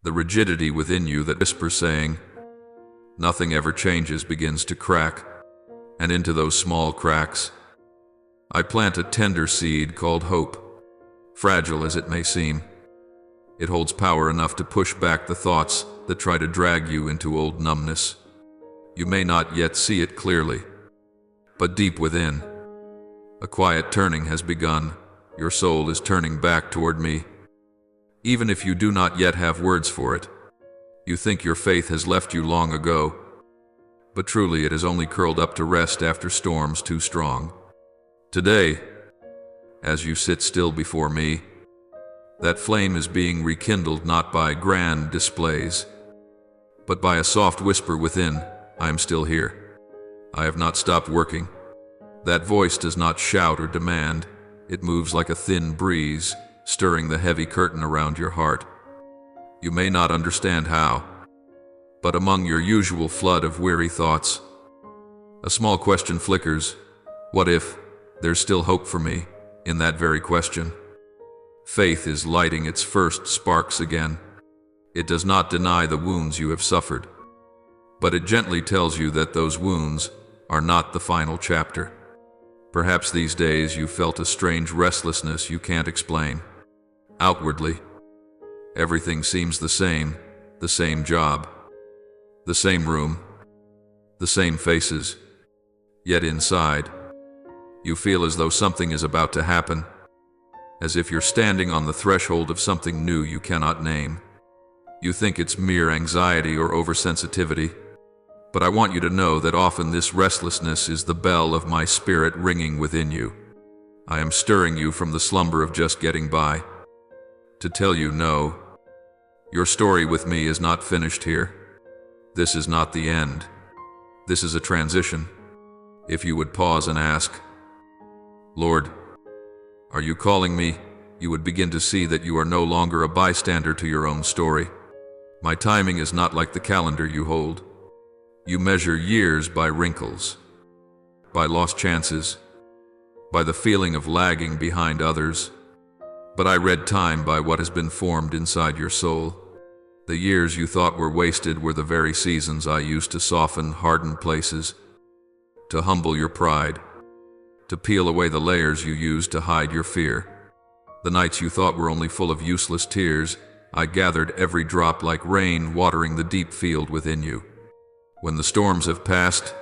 The rigidity within you that whispers saying, "Nothing ever changes," begins to crack, and into those small cracks, I plant a tender seed called hope. Fragile as it may seem, it holds power enough to push back the thoughts that try to drag you into old numbness. You may not yet see it clearly, but deep within, a quiet turning has begun. Your soul is turning back toward me. Even if you do not yet have words for it, you think your faith has left you long ago, but truly it has only curled up to rest after storms too strong. Today, as you sit still before me, that flame is being rekindled not by grand displays, but by a soft whisper within. I am still here. I have not stopped working. That voice does not shout or demand. It moves like a thin breeze, stirring the heavy curtain around your heart. You may not understand how, but among your usual flood of weary thoughts, a small question flickers. What if there's still hope for me in that very question? Faith is lighting its first sparks again. It does not deny the wounds you have suffered, but it gently tells you that those wounds are not the final chapter. Perhaps these days you felt a strange restlessness you can't explain. Outwardly, everything seems the same job, the same room, the same faces. Yet inside, you feel as though something is about to happen, as if you're standing on the threshold of something new you cannot name. You think it's mere anxiety or oversensitivity, but I want you to know that often this restlessness is the bell of my spirit ringing within you. I am stirring you from the slumber of just getting by, to tell you no, your story with me is not finished here. This is not the end. This is a transition. If you would pause and ask, "Lord, are you calling me?" you would begin to see that you are no longer a bystander to your own story. My timing is not like the calendar you hold. You measure years by wrinkles, by lost chances, by the feeling of lagging behind others. But I read time by what has been formed inside your soul. The years you thought were wasted were the very seasons I used to soften hardened places, to humble your pride, to peel away the layers you used to hide your fear. The nights you thought were only full of useless tears, I gathered every drop like rain watering the deep field within you. When the storms have passed,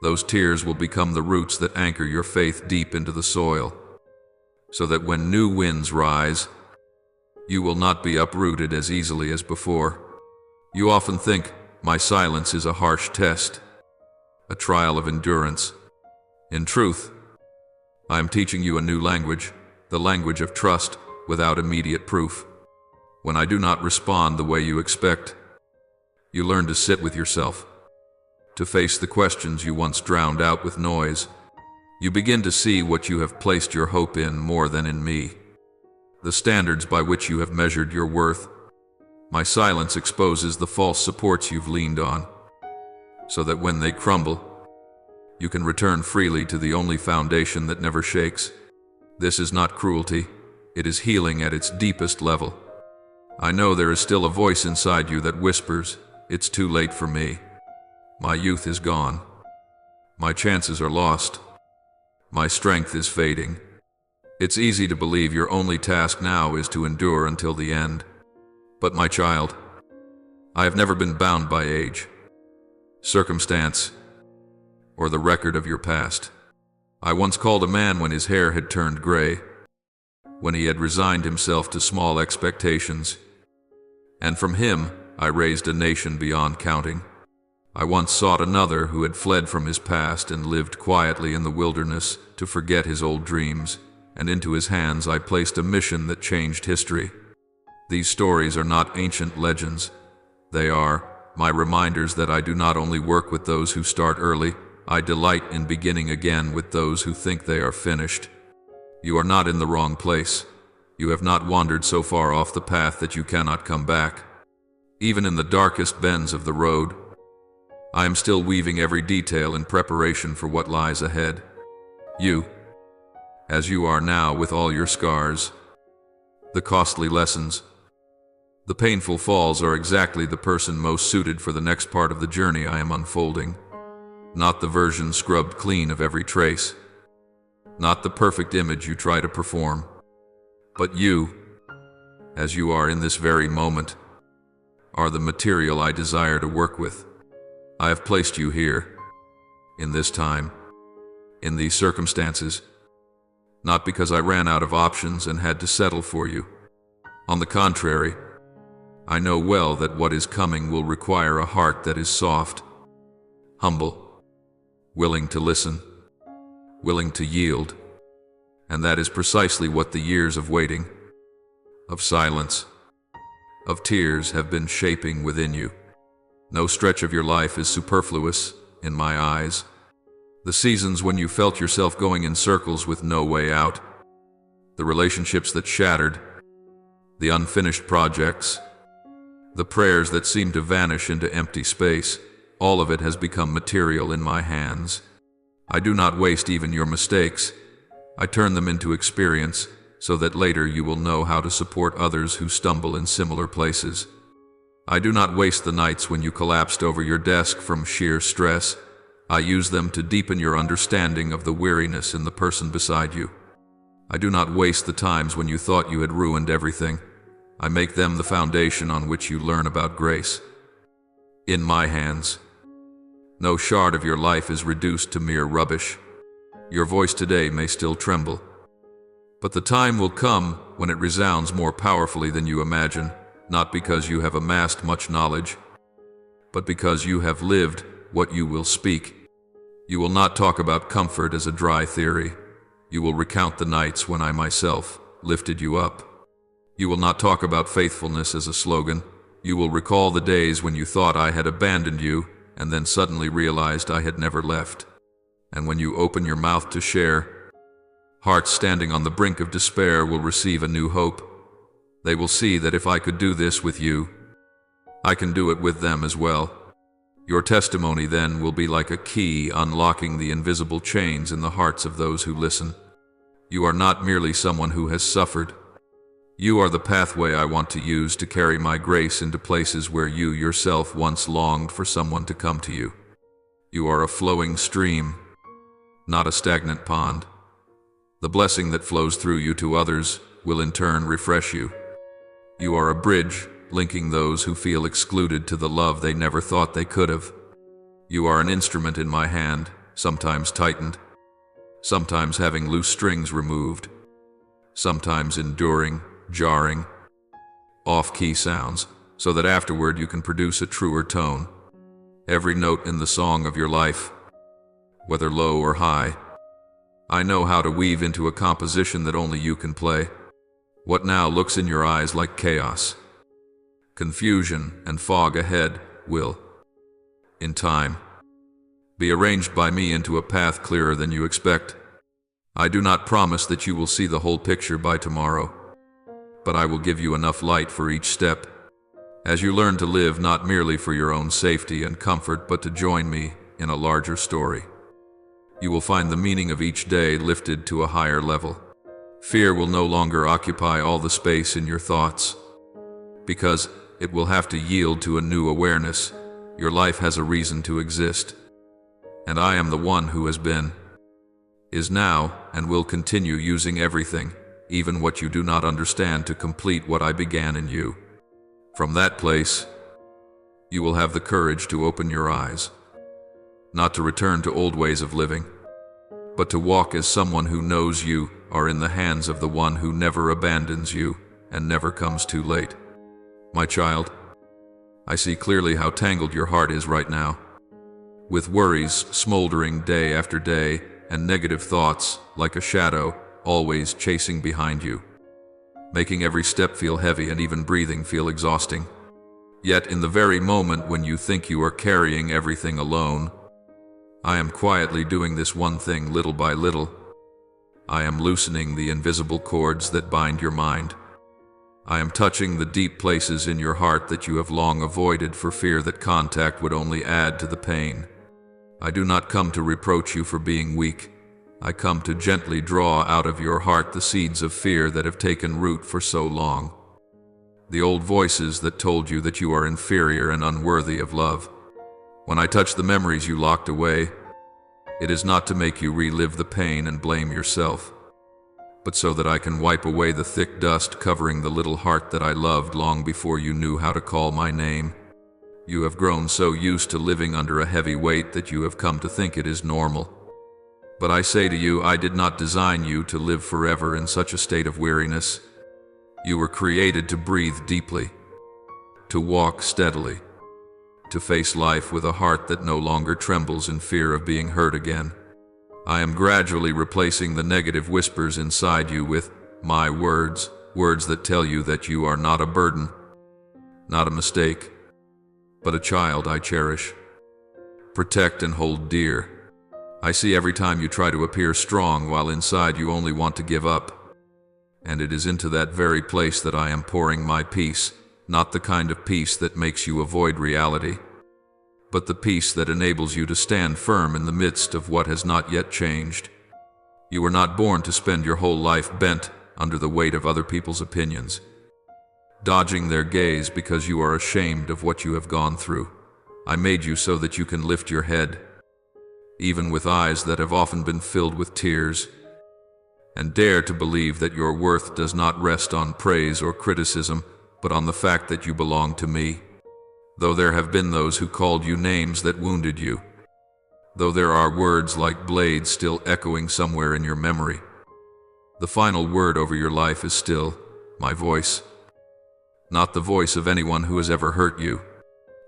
those tears will become the roots that anchor your faith deep into the soil, so that when new winds rise, you will not be uprooted as easily as before. You often think, my silence is a harsh test, a trial of endurance. In truth, I am teaching you a new language, the language of trust without immediate proof. When I do not respond the way you expect, you learn to sit with yourself, to face the questions you once drowned out with noise. You begin to see what you have placed your hope in more than in me, the standards by which you have measured your worth. My silence exposes the false supports you've leaned on, so that when they crumble, you can return freely to the only foundation that never shakes. This is not cruelty, it is healing at its deepest level. I know there is still a voice inside you that whispers, it's too late for me. My youth is gone. My chances are lost. My strength is fading. It's easy to believe your only task now is to endure until the end. But my child, I have never been bound by age, circumstance, or the record of your past. I once called a man when his hair had turned gray, when he had resigned himself to small expectations, and from him I raised a nation beyond counting. I once sought another who had fled from his past and lived quietly in the wilderness to forget his old dreams, and into his hands I placed a mission that changed history. These stories are not ancient legends. They are my reminders that I do not only work with those who start early, I delight in beginning again with those who think they are finished. You are not in the wrong place. You have not wandered so far off the path that you cannot come back. Even in the darkest bends of the road, I am still weaving every detail in preparation for what lies ahead. You, as you are now with all your scars, the costly lessons, the painful falls are exactly the person most suited for the next part of the journey I am unfolding. Not the version scrubbed clean of every trace, not the perfect image you try to perform, but you, as you are in this very moment, are the material I desire to work with. I have placed you here, in this time, in these circumstances, not because I ran out of options and had to settle for you. On the contrary, I know well that what is coming will require a heart that is soft, humble, willing to listen, willing to yield, and that is precisely what the years of waiting, of silence, of tears have been shaping within you. No stretch of your life is superfluous, in my eyes. The seasons when you felt yourself going in circles with no way out, the relationships that shattered, the unfinished projects, the prayers that seemed to vanish into empty space, all of it has become material in my hands. I do not waste even your mistakes. I turn them into experience, so that later you will know how to support others who stumble in similar places. I do not waste the nights when you collapsed over your desk from sheer stress. I use them to deepen your understanding of the weariness in the person beside you. I do not waste the times when you thought you had ruined everything. I make them the foundation on which you learn about grace. In my hands, no shard of your life is reduced to mere rubbish. Your voice today may still tremble, but the time will come when it resounds more powerfully than you imagine, not because you have amassed much knowledge, but because you have lived what you will speak. You will not talk about comfort as a dry theory. You will recount the nights when I myself lifted you up. You will not talk about faithfulness as a slogan. You will recall the days when you thought I had abandoned you and then suddenly realized I had never left. And when you open your mouth to share, hearts standing on the brink of despair will receive a new hope. They will see that if I could do this with you, I can do it with them as well. Your testimony then will be like a key unlocking the invisible chains in the hearts of those who listen. You are not merely someone who has suffered. You are the pathway I want to use to carry my grace into places where you yourself once longed for someone to come to you. You are a flowing stream, not a stagnant pond. The blessing that flows through you to others will in turn refresh you. You are a bridge, linking those who feel excluded to the love they never thought they could have. You are an instrument in my hand, sometimes tightened, sometimes having loose strings removed, sometimes enduring, jarring, off-key sounds, so that afterward you can produce a truer tone. Every note in the song of your life, whether low or high, I know how to weave into a composition that only you can play. What now looks in your eyes like chaos, confusion, and fog ahead will, in time, be arranged by me into a path clearer than you expect. I do not promise that you will see the whole picture by tomorrow, but I will give you enough light for each step, as you learn to live not merely for your own safety and comfort, but to join me in a larger story. You will find the meaning of each day lifted to a higher level. Fear will no longer occupy all the space in your thoughts, because it will have to yield to a new awareness. Your life has a reason to exist, and I am the one who has been, is now, and will continue using everything, even what you do not understand, to complete what I began in you. From that place, you will have the courage to open your eyes, not to return to old ways of living, but to walk as someone who knows you are in the hands of the one who never abandons you and never comes too late. My child, I see clearly how tangled your heart is right now, with worries smoldering day after day and negative thoughts like a shadow always chasing behind you, making every step feel heavy and even breathing feel exhausting. Yet in the very moment when you think you are carrying everything alone, I am quietly doing this one thing little by little. I am loosening the invisible cords that bind your mind. I am touching the deep places in your heart that you have long avoided for fear that contact would only add to the pain. I do not come to reproach you for being weak. I come to gently draw out of your heart the seeds of fear that have taken root for so long. The old voices that told you that you are inferior and unworthy of love. When I touch the memories you locked away, it is not to make you relive the pain and blame yourself, but so that I can wipe away the thick dust covering the little heart that I loved long before you knew how to call my name. You have grown so used to living under a heavy weight that you have come to think it is normal. But I say to you, I did not design you to live forever in such a state of weariness. You were created to breathe deeply, to walk steadily, to face life with a heart that no longer trembles in fear of being hurt again. I am gradually replacing the negative whispers inside you with my words, words that tell you that you are not a burden, not a mistake, but a child I cherish, protect and hold dear. I see every time you try to appear strong while inside you only want to give up. And it is into that very place that I am pouring my peace, not the kind of peace that makes you avoid reality, but the peace that enables you to stand firm in the midst of what has not yet changed. You were not born to spend your whole life bent under the weight of other people's opinions, dodging their gaze because you are ashamed of what you have gone through. I made you so that you can lift your head, even with eyes that have often been filled with tears, and dare to believe that your worth does not rest on praise or criticism, but on the fact that you belong to me. Though there have been those who called you names that wounded you, though there are words like blades still echoing somewhere in your memory, the final word over your life is still my voice, not the voice of anyone who has ever hurt you.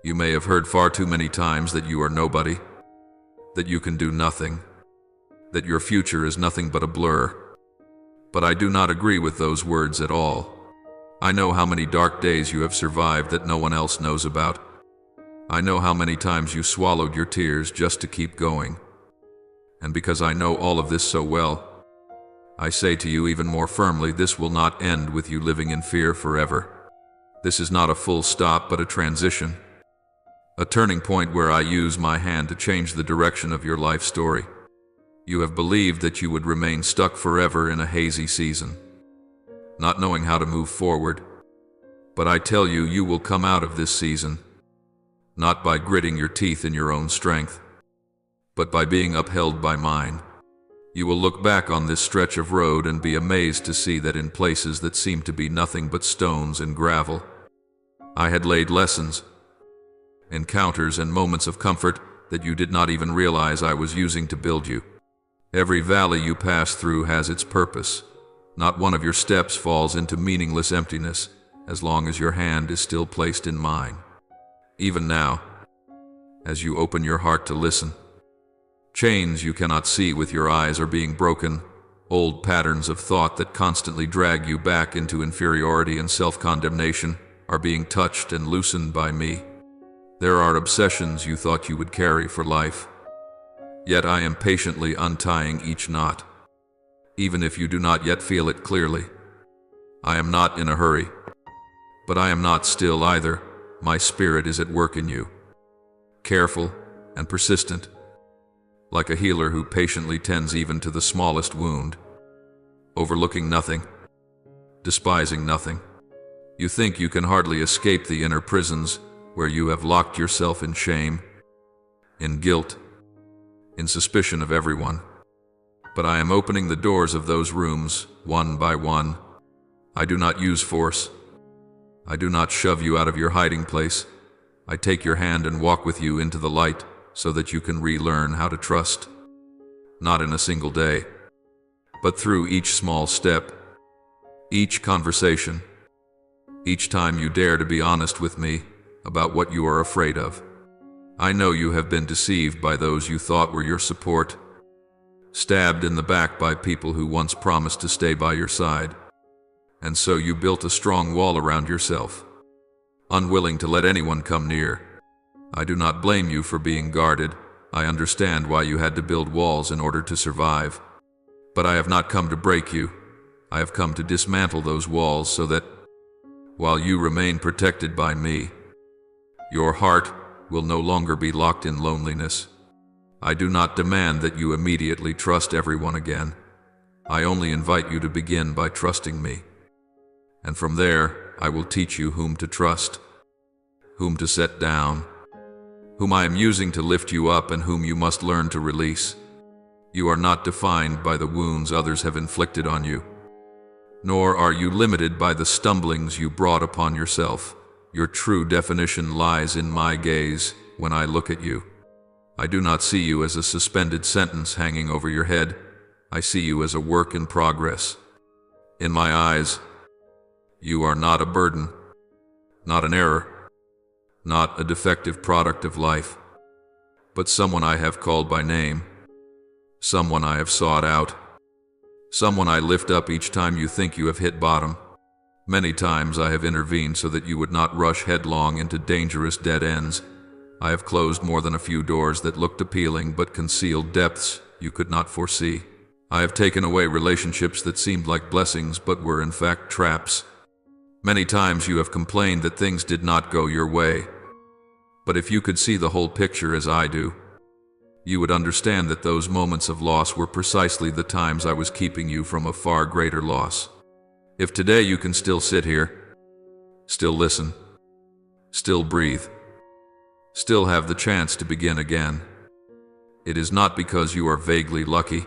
You may have heard far too many times that you are nobody, that you can do nothing, that your future is nothing but a blur. But I do not agree with those words at all. I know how many dark days you have survived that no one else knows about. I know how many times you swallowed your tears just to keep going. And because I know all of this so well, I say to you even more firmly, this will not end with you living in fear forever. This is not a full stop, but a transition. A turning point where I use my hand to change the direction of your life story. You have believed that you would remain stuck forever in a hazy season, not knowing how to move forward. But I tell you, you will come out of this season, not by gritting your teeth in your own strength, but by being upheld by mine. You will look back on this stretch of road and be amazed to see that in places that seemed to be nothing but stones and gravel, I had laid lessons, encounters, and moments of comfort that you did not even realize I was using to build you. Every valley you pass through has its purpose. Not one of your steps falls into meaningless emptiness as long as your hand is still placed in mine. Even now, as you open your heart to listen, chains you cannot see with your eyes are being broken. Old patterns of thought that constantly drag you back into inferiority and self-condemnation are being touched and loosened by me. There are obsessions you thought you would carry for life, yet I am patiently untying each knot, even if you do not yet feel it clearly. I am not in a hurry, but I am not still either. My spirit is at work in you, careful and persistent, like a healer who patiently tends even to the smallest wound, overlooking nothing, despising nothing. You think you can hardly escape the inner prisons where you have locked yourself in shame, in guilt, in suspicion of everyone. But I am opening the doors of those rooms, one by one. I do not use force. I do not shove you out of your hiding place. I take your hand and walk with you into the light so that you can relearn how to trust. Not in a single day, but through each small step, each conversation, each time you dare to be honest with me about what you are afraid of. I know you have been deceived by those you thought were your support, stabbed in the back by people who once promised to stay by your side, and so you built a strong wall around yourself, unwilling to let anyone come near. I do not blame you for being guarded. I understand why you had to build walls in order to survive. But I have not come to break you. I have come to dismantle those walls so that, while you remain protected by me, your heart will no longer be locked in loneliness. I do not demand that you immediately trust everyone again. I only invite you to begin by trusting me. And from there, I will teach you whom to trust, whom to set down, whom I am using to lift you up, and whom you must learn to release. You are not defined by the wounds others have inflicted on you, nor are you limited by the stumblings you brought upon yourself. Your true definition lies in my gaze when I look at you. I do not see you as a suspended sentence hanging over your head. I see you as a work in progress. In my eyes, you are not a burden, not an error, not a defective product of life, but someone I have called by name, someone I have sought out, someone I lift up each time you think you have hit bottom. Many times I have intervened so that you would not rush headlong into dangerous dead ends. I have closed more than a few doors that looked appealing but concealed depths you could not foresee. I have taken away relationships that seemed like blessings but were in fact traps. Many times you have complained that things did not go your way. But if you could see the whole picture as I do, you would understand that those moments of loss were precisely the times I was keeping you from a far greater loss. If today you can still sit here, still listen, still breathe, still have the chance to begin again, it is not because you are vaguely lucky,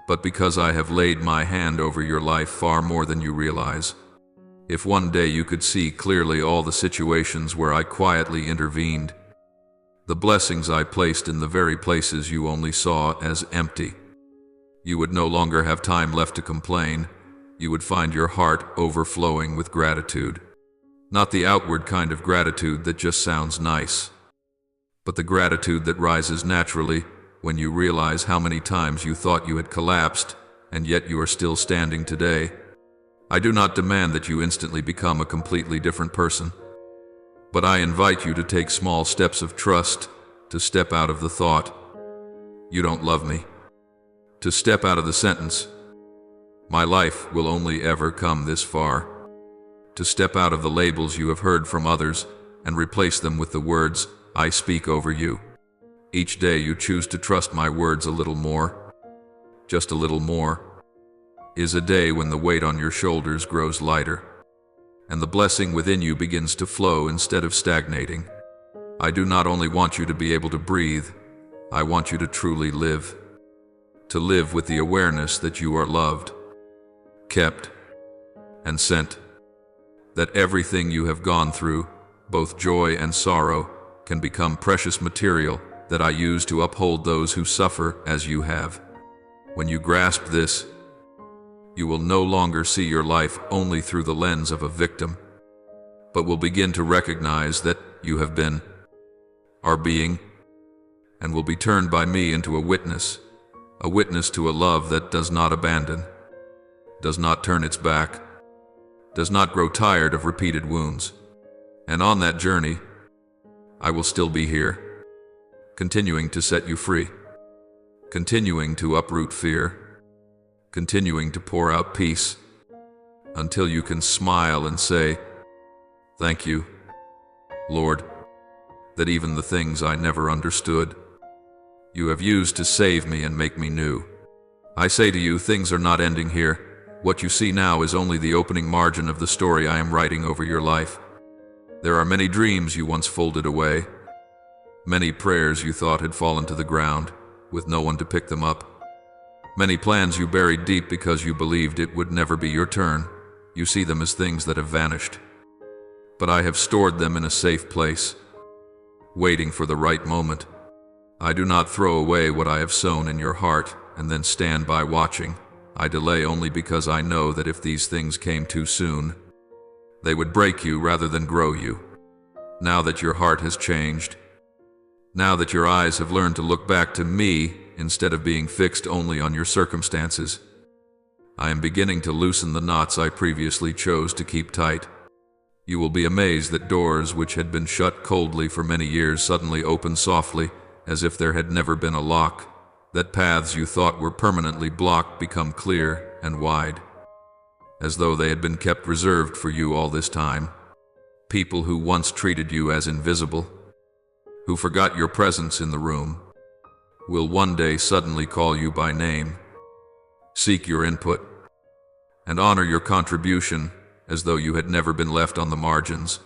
but because I have laid my hand over your life far more than you realize. If one day you could see clearly all the situations where I quietly intervened, the blessings I placed in the very places you only saw as empty, you would no longer have time left to complain. You would find your heart overflowing with gratitude. Not the outward kind of gratitude that just sounds nice, but the gratitude that rises naturally when you realize how many times you thought you had collapsed, and yet you are still standing today. I do not demand that you instantly become a completely different person, but I invite you to take small steps of trust, to step out of the thought, "You don't love me," to step out of the sentence, "My life will only ever come this far," to step out of the labels you have heard from others and replace them with the words, "I speak over you." Each day you choose to trust my words a little more, just a little more, is a day when the weight on your shoulders grows lighter, and the blessing within you begins to flow instead of stagnating. I do not only want you to be able to breathe, I want you to truly live. to live with the awareness that you are loved, kept, and sent, that everything you have gone through, both joy and sorrow, can become precious material that I use to uphold those who suffer as you have. When you grasp this, you will no longer see your life only through the lens of a victim, but will begin to recognize that you have been, are being, and will be turned by me into a witness to a love that does not abandon, does not turn its back, does not grow tired of repeated wounds. And on that journey, I will still be here, continuing to set you free, continuing to uproot fear, continuing to pour out peace, until you can smile and say, "Thank you, Lord, that even the things I never understood, you have used to save me and make me new." I say to you, things are not ending here. What you see now is only the opening margin of the story I am writing over your life. There are many dreams you once folded away, many prayers you thought had fallen to the ground, with no one to pick them up, many plans you buried deep because you believed it would never be your turn. You see them as things that have vanished. But I have stored them in a safe place, waiting for the right moment. I do not throw away what I have sown in your heart and then stand by watching. I delay only because I know that if these things came too soon, they would break you rather than grow you. Now that your heart has changed, now that your eyes have learned to look back to me instead of being fixed only on your circumstances, I am beginning to loosen the knots I previously chose to keep tight. You will be amazed that doors which had been shut coldly for many years suddenly open softly, as if there had never been a lock, that paths you thought were permanently blocked become clear and wide, as though they had been kept reserved for you all this time. People who once treated you as invisible, who forgot your presence in the room, will one day suddenly call you by name, seek your input, and honor your contribution as though you had never been left on the margins.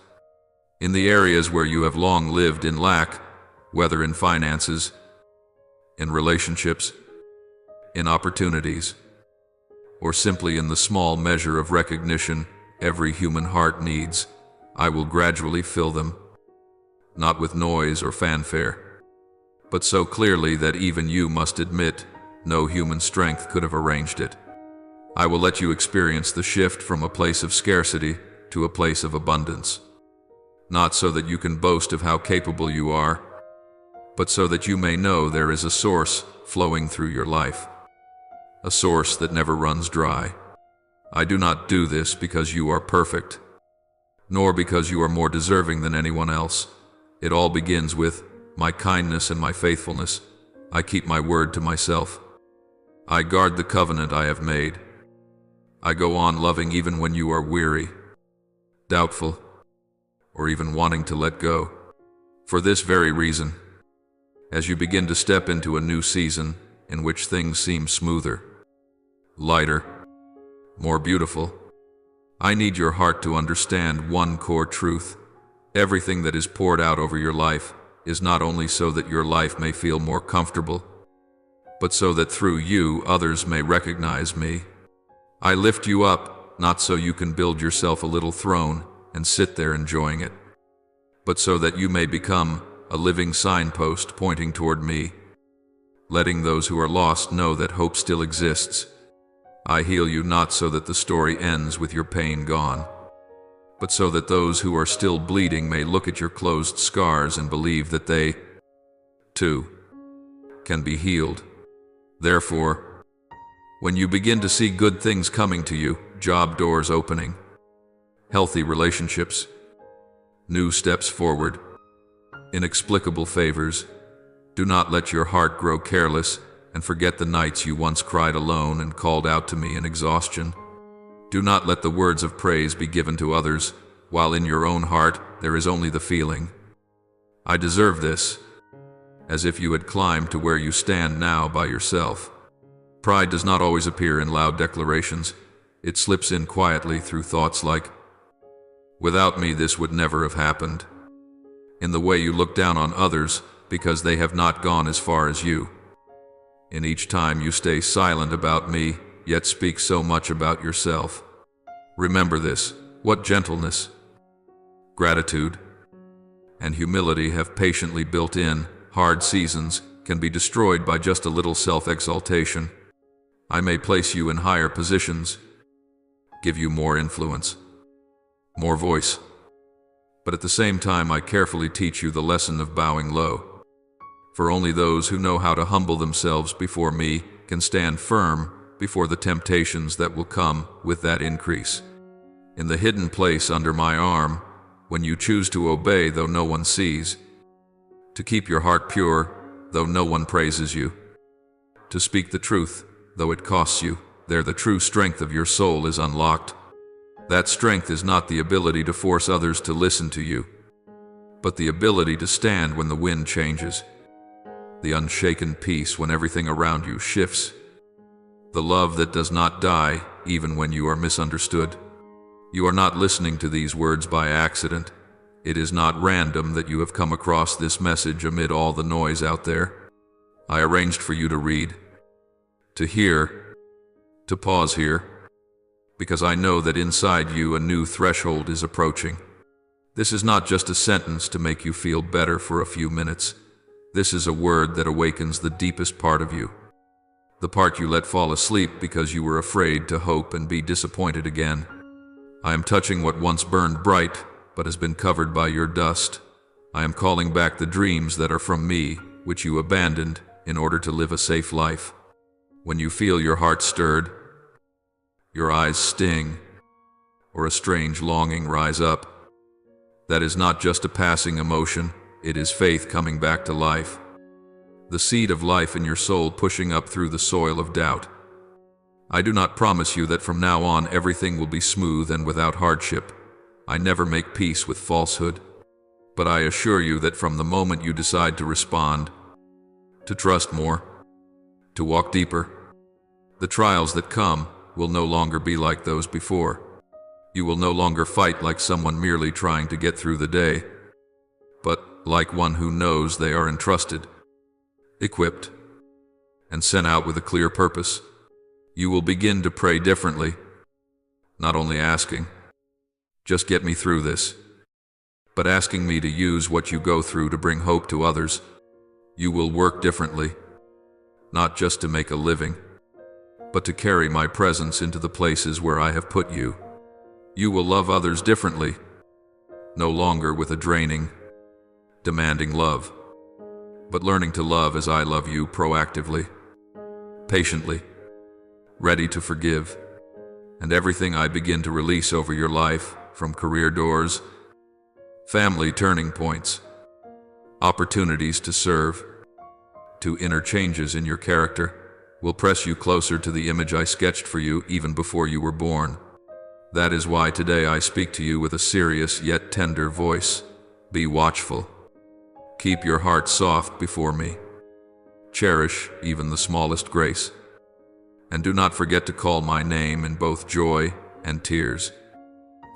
In the areas where you have long lived in lack, whether in finances, in relationships, in opportunities, or simply in the small measure of recognition every human heart needs, I will gradually fill them, not with noise or fanfare, but so clearly that even you must admit no human strength could have arranged it. I will let you experience the shift from a place of scarcity to a place of abundance, not so that you can boast of how capable you are, but so that you may know there is a source flowing through your life, a source that never runs dry. I do not do this because you are perfect, nor because you are more deserving than anyone else. It all begins with my kindness and my faithfulness. I keep my word to myself. I guard the covenant I have made. I go on loving even when you are weary, doubtful, or even wanting to let go. For this very reason, as you begin to step into a new season in which things seem smoother, lighter, more beautiful, I need your heart to understand one core truth. Everything that is poured out over your life is not only so that your life may feel more comfortable, but so that through you others may recognize me. I lift you up, not so you can build yourself a little throne and sit there enjoying it, but so that you may become a living signpost pointing toward me, letting those who are lost know that hope still exists. I heal you not so that the story ends with your pain gone, but so that those who are still bleeding may look at your closed scars and believe that they, too, can be healed. Therefore, when you begin to see good things coming to you, job doors opening, healthy relationships, new steps forward, inexplicable favors, do not let your heart grow careless and forget the nights you once cried alone and called out to me in exhaustion. Do not let the words of praise be given to others, while in your own heart there is only the feeling, I deserve this, as if you had climbed to where you stand now by yourself. Pride does not always appear in loud declarations. It slips in quietly through thoughts like, without me this would never have happened. In the way you look down on others because they have not gone as far as you. In each time you stay silent about me, yet speak so much about yourself. Remember this: what gentleness, gratitude, and humility have patiently built in hard seasons can be destroyed by just a little self-exaltation. I may place you in higher positions, give you more influence, more voice, but at the same time I carefully teach you the lesson of bowing low. For only those who know how to humble themselves before me can stand firm before the temptations that will come with that increase. In the hidden place under my arm, when you choose to obey though no one sees, to keep your heart pure though no one praises you, to speak the truth though it costs you, there the true strength of your soul is unlocked. That strength is not the ability to force others to listen to you, but the ability to stand when the wind changes, the unshaken peace when everything around you shifts, the love that does not die even when you are misunderstood. You are not listening to these words by accident. It is not random that you have come across this message amid all the noise out there. I arranged for you to read, to hear, to pause here, because I know that inside you a new threshold is approaching. This is not just a sentence to make you feel better for a few minutes. This is a word that awakens the deepest part of you, the part you let fall asleep because you were afraid to hope and be disappointed again. I am touching what once burned bright, but has been covered by your dust. I am calling back the dreams that are from me, which you abandoned in order to live a safe life. When you feel your heart stirred, your eyes sting, or a strange longing rise up, that is not just a passing emotion, it is faith coming back to life. The seed of life in your soul pushing up through the soil of doubt. I do not promise you that from now on everything will be smooth and without hardship. I never make peace with falsehood. But I assure you that from the moment you decide to respond, to trust more, to walk deeper, the trials that come will no longer be like those before. You will no longer fight like someone merely trying to get through the day, but like one who knows they are entrusted, equipped, and sent out with a clear purpose. You will begin to pray differently, not only asking, "Just get me through this," but asking me to use what you go through to bring hope to others. You will work differently, not just to make a living, but to carry my presence into the places where I have put you. You will love others differently, no longer with a draining, demanding love, but learning to love as I love you proactively, patiently, ready to forgive. And everything I begin to release over your life, from career doors, family turning points, opportunities to serve, to inner changes in your character, will press you closer to the image I sketched for you even before you were born. That is why today I speak to you with a serious yet tender voice. Be watchful. Keep your heart soft before me. Cherish even the smallest grace. And do not forget to call my name in both joy and tears.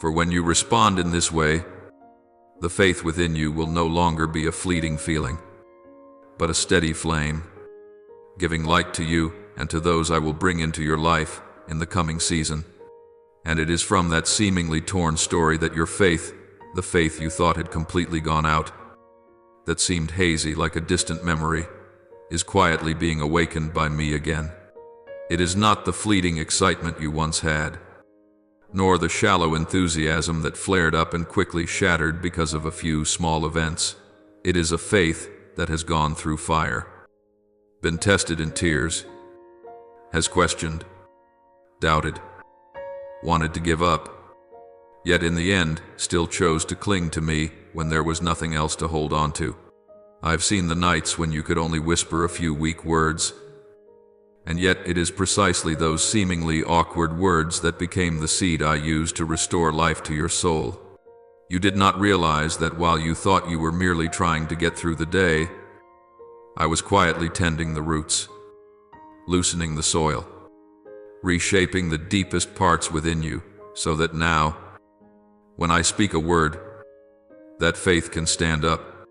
For when you respond in this way, the faith within you will no longer be a fleeting feeling, but a steady flame, giving light to you and to those I will bring into your life in the coming season. And it is from that seemingly torn story that your faith, the faith you thought had completely gone out, that seemed hazy like a distant memory, is quietly being awakened by me again. It is not the fleeting excitement you once had, nor the shallow enthusiasm that flared up and quickly shattered because of a few small events. It is a faith that has gone through fire, been tested in tears, has questioned, doubted, wanted to give up, yet in the end still chose to cling to me when there was nothing else to hold on to. I've seen the nights when you could only whisper a few weak words, and yet it is precisely those seemingly awkward words that became the seed I used to restore life to your soul. You did not realize that while you thought you were merely trying to get through the day, I was quietly tending the roots, loosening the soil, reshaping the deepest parts within you, so that now, when I speak a word, that faith can stand up,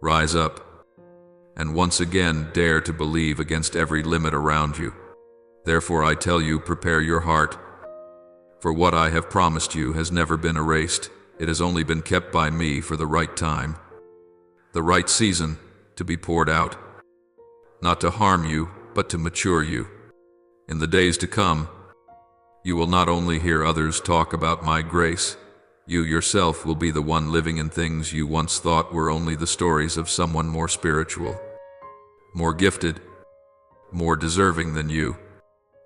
rise up, and once again dare to believe against every limit around you. Therefore I tell you, prepare your heart, for what I have promised you has never been erased. It has only been kept by me for the right time, the right season to be poured out, not to harm you, but to mature you. In the days to come, you will not only hear others talk about my grace, you yourself will be the one living in things you once thought were only the stories of someone more spiritual, more gifted, more deserving than you.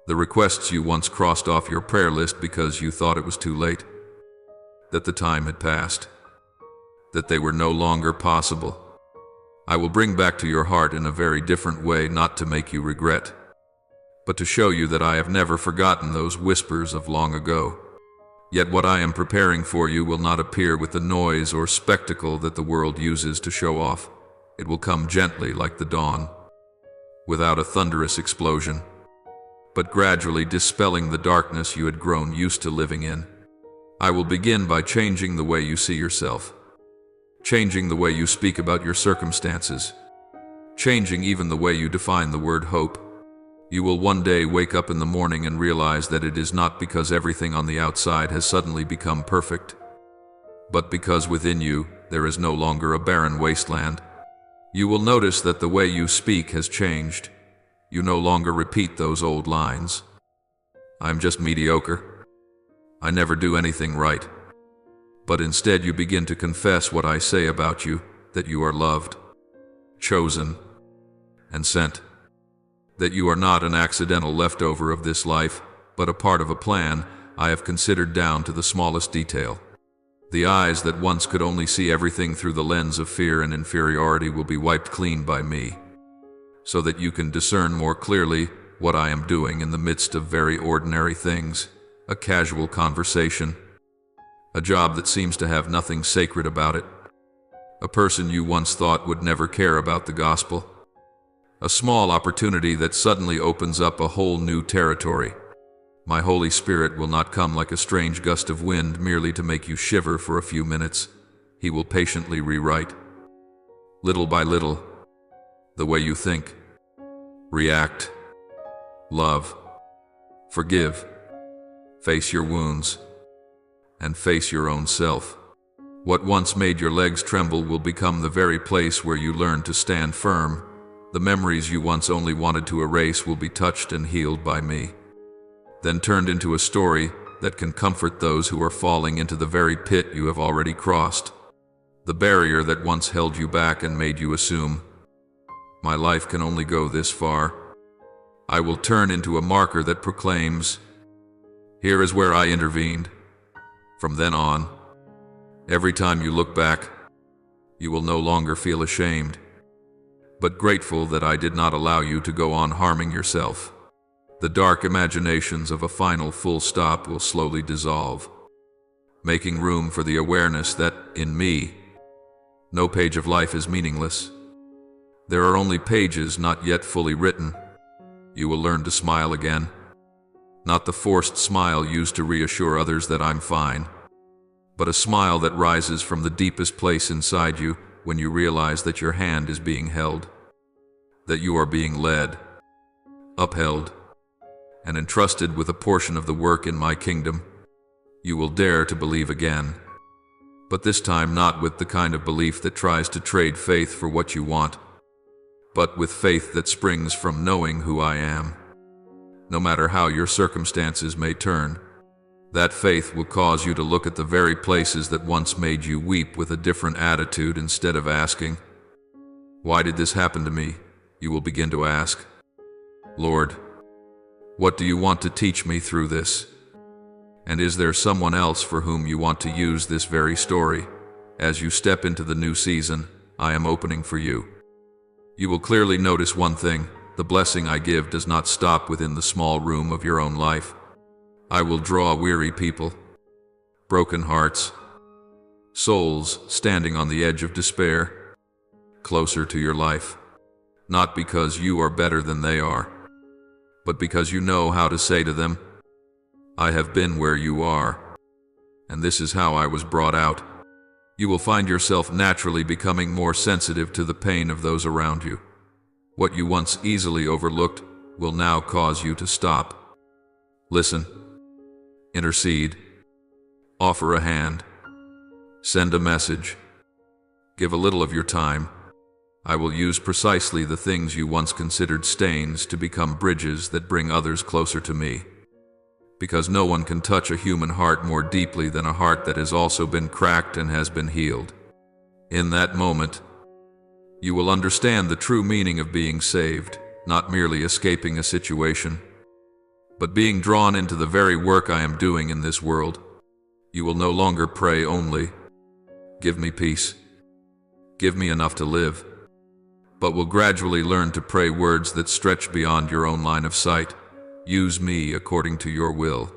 The requests you once crossed off your prayer list because you thought it was too late, that the time had passed, that they were no longer possible, I will bring back to your heart in a very different way, not to make you regret, but to show you that I have never forgotten those whispers of long ago. Yet what I am preparing for you will not appear with the noise or spectacle that the world uses to show off. It will come gently like the dawn, without a thunderous explosion, but gradually dispelling the darkness you had grown used to living in. I will begin by changing the way you see yourself, changing the way you speak about your circumstances, changing even the way you define the word hope. You will one day wake up in the morning and realize that it is not because everything on the outside has suddenly become perfect, but because within you there is no longer a barren wasteland. You will notice that the way you speak has changed. You no longer repeat those old lines. I'm just mediocre. I never do anything right. But instead you begin to confess what I say about you, that you are loved, chosen, and sent. That you are not an accidental leftover of this life, but a part of a plan I have considered down to the smallest detail. The eyes that once could only see everything through the lens of fear and inferiority will be wiped clean by me, so that you can discern more clearly what I am doing in the midst of very ordinary things, a casual conversation, a job that seems to have nothing sacred about it, a person you once thought would never care about the gospel, a small opportunity that suddenly opens up a whole new territory. My Holy Spirit will not come like a strange gust of wind merely to make you shiver for a few minutes. He will patiently rewrite, little by little, the way you think, react, love, forgive, face your wounds, and face your own self. What once made your legs tremble will become the very place where you learn to stand firm. The memories you once only wanted to erase will be touched and healed by me, then turned into a story that can comfort those who are falling into the very pit you have already crossed. The barrier that once held you back and made you assume, my life can only go this far, I will turn into a marker that proclaims, here is where I intervened. From then on, every time you look back, you will no longer feel ashamed, but grateful that I did not allow you to go on harming yourself. The dark imaginations of a final full stop will slowly dissolve, making room for the awareness that, in me, no page of life is meaningless. There are only pages not yet fully written. You will learn to smile again, not the forced smile used to reassure others that I'm fine, but a smile that rises from the deepest place inside you when you realize that your hand is being held, that you are being led, upheld, and entrusted with a portion of the work in my kingdom. You will dare to believe again, but this time not with the kind of belief that tries to trade faith for what you want, but with faith that springs from knowing who I am. No matter how your circumstances may turn, that faith will cause you to look at the very places that once made you weep with a different attitude. Instead of asking, why did this happen to me? You will begin to ask, Lord, what do you want to teach me through this? And is there someone else for whom you want to use this very story? As you step into the new season I am opening for you, you will clearly notice one thing: the blessing I give does not stop within the small room of your own life. I will draw weary people, broken hearts, souls standing on the edge of despair, closer to your life, not because you are better than they are, but because you know how to say to them, I have been where you are, and this is how I was brought out. You will find yourself naturally becoming more sensitive to the pain of those around you. What you once easily overlooked will now cause you to stop. Listen, intercede, offer a hand, send a message, give a little of your time. I will use precisely the things you once considered stains to become bridges that bring others closer to me. Because no one can touch a human heart more deeply than a heart that has also been cracked and has been healed. In that moment, you will understand the true meaning of being saved, not merely escaping a situation, but being drawn into the very work I am doing in this world. You will no longer pray only, "Give me peace, give me enough to live," but will gradually learn to pray words that stretch beyond your own line of sight. "Use me according to your will.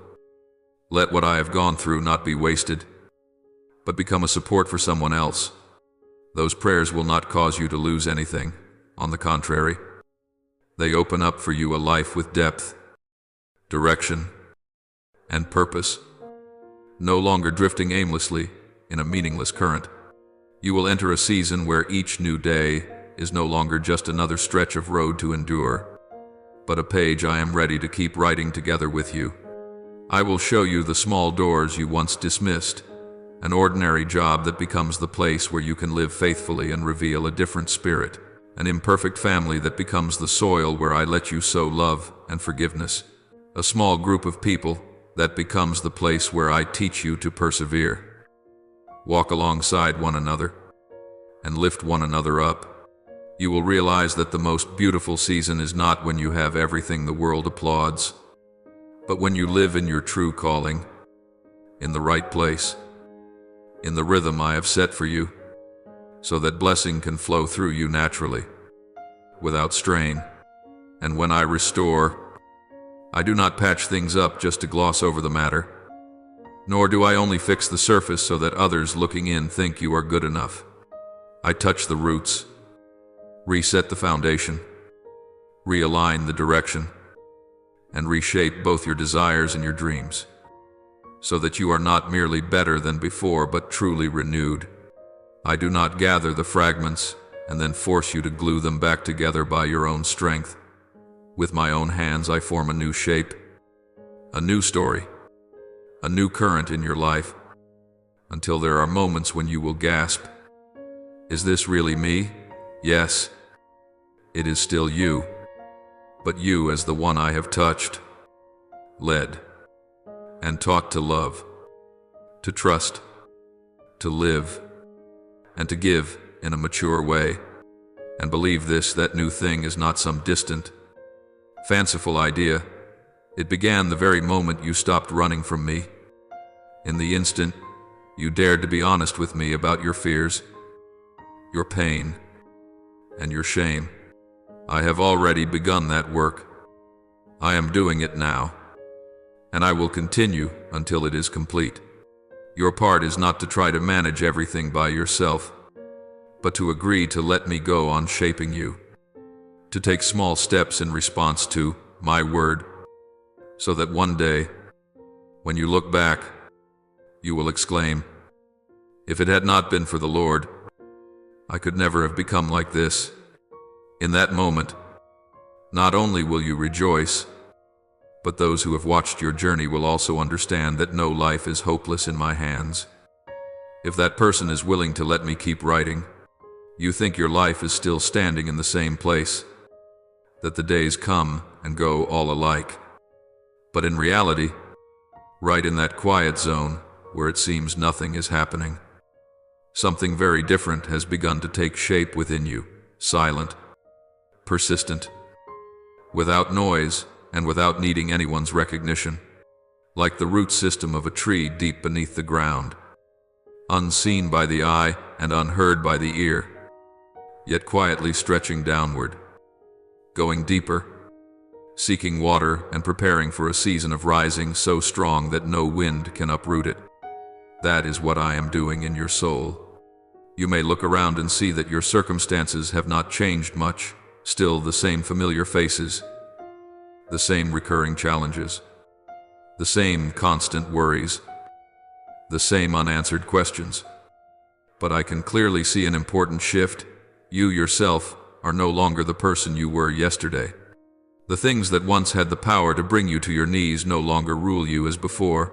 Let what I have gone through not be wasted, but become a support for someone else." Those prayers will not cause you to lose anything. On the contrary, they open up for you a life with depth, direction, and purpose. No longer drifting aimlessly in a meaningless current, you will enter a season where each new day is no longer just another stretch of road to endure, but a page I am ready to keep writing together with you. I will show you the small doors you once dismissed, an ordinary job that becomes the place where you can live faithfully and reveal a different spirit, an imperfect family that becomes the soil where I let you sow love and forgiveness, a small group of people that becomes the place where I teach you to persevere. Walk alongside one another and lift one another up. You will realize that the most beautiful season is not when you have everything the world applauds, but when you live in your true calling, in the right place, in the rhythm I have set for you, so that blessing can flow through you naturally, without strain. And when I restore, I do not patch things up just to gloss over the matter, nor do I only fix the surface so that others looking in think you are good enough. I touch the roots, reset the foundation, realign the direction, and reshape both your desires and your dreams, so that you are not merely better than before, but truly renewed. I do not gather the fragments and then force you to glue them back together by your own strength. With my own hands, I form a new shape, a new story, a new current in your life, until there are moments when you will gasp, "Is this really me?" Yes, it is still you, but you as the one I have touched, led, and taught to love, to trust, to live, and to give in a mature way. And believe this, that new thing is not some distant, fanciful idea. It began the very moment you stopped running from me. In the instant you dared to be honest with me about your fears, your pain, and your shame. I have already begun that work. I am doing it now, and I will continue until it is complete. Your part is not to try to manage everything by yourself, but to agree to let me go on shaping you, to take small steps in response to my word, so that one day, when you look back, you will exclaim, "If it had not been for the Lord, I could never have become like this." In that moment, not only will you rejoice, but those who have watched your journey will also understand that no life is hopeless in my hands. If that person is willing to let me keep writing, you think your life is still standing in the same place, that the days come and go all alike. But in reality, right in that quiet zone where it seems nothing is happening, something very different has begun to take shape within you, silent, persistent, without noise and without needing anyone's recognition, like the root system of a tree deep beneath the ground, unseen by the eye and unheard by the ear, yet quietly stretching downward, going deeper, seeking water and preparing for a season of rising so strong that no wind can uproot it. That is what I am doing in your soul. You may look around and see that your circumstances have not changed much, still the same familiar faces, the same recurring challenges, the same constant worries, the same unanswered questions. But I can clearly see an important shift. You yourself are no longer the person you were yesterday. The things that once had the power to bring you to your knees no longer rule you as before.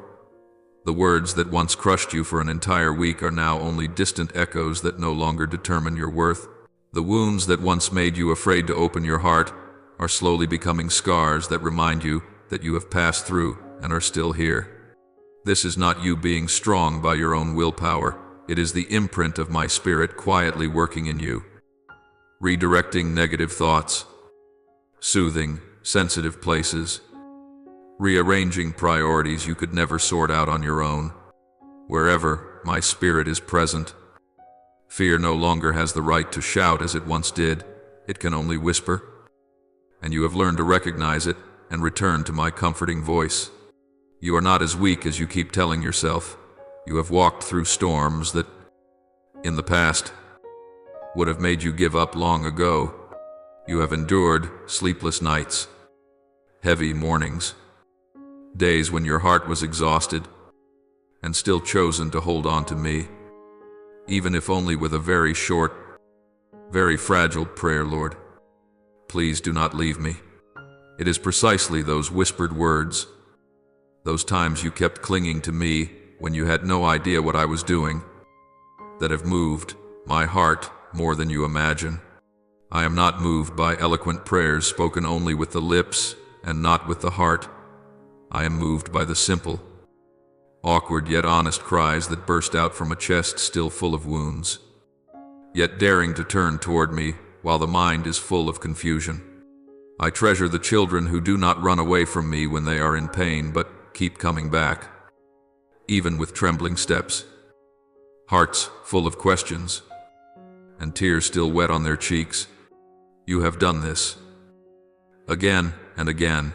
The words that once crushed you for an entire week are now only distant echoes that no longer determine your worth. The wounds that once made you afraid to open your heart are slowly becoming scars that remind you that you have passed through and are still here. This is not you being strong by your own willpower. It is the imprint of my spirit quietly working in you, redirecting negative thoughts, soothing sensitive places, rearranging priorities you could never sort out on your own. Wherever my spirit is present, fear no longer has the right to shout as it once did. It can only whisper, and you have learned to recognize it and return to my comforting voice. You are not as weak as you keep telling yourself. You have walked through storms that, in the past, would have made you give up long ago. You have endured sleepless nights, heavy mornings, days when your heart was exhausted, and still chosen to hold on to me, even if only with a very short, very fragile prayer. Lord, please do not leave me. It is precisely those whispered words, those times you kept clinging to me when you had no idea what I was doing, that have moved my heart more than you imagine. I am not moved by eloquent prayers spoken only with the lips and not with the heart. I am moved by the simple, awkward yet honest cries that burst out from a chest still full of wounds, yet daring to turn toward me while the mind is full of confusion. I treasure the children who do not run away from me when they are in pain, but keep coming back, even with trembling steps, hearts full of questions, and tears still wet on their cheeks. You have done this again and again,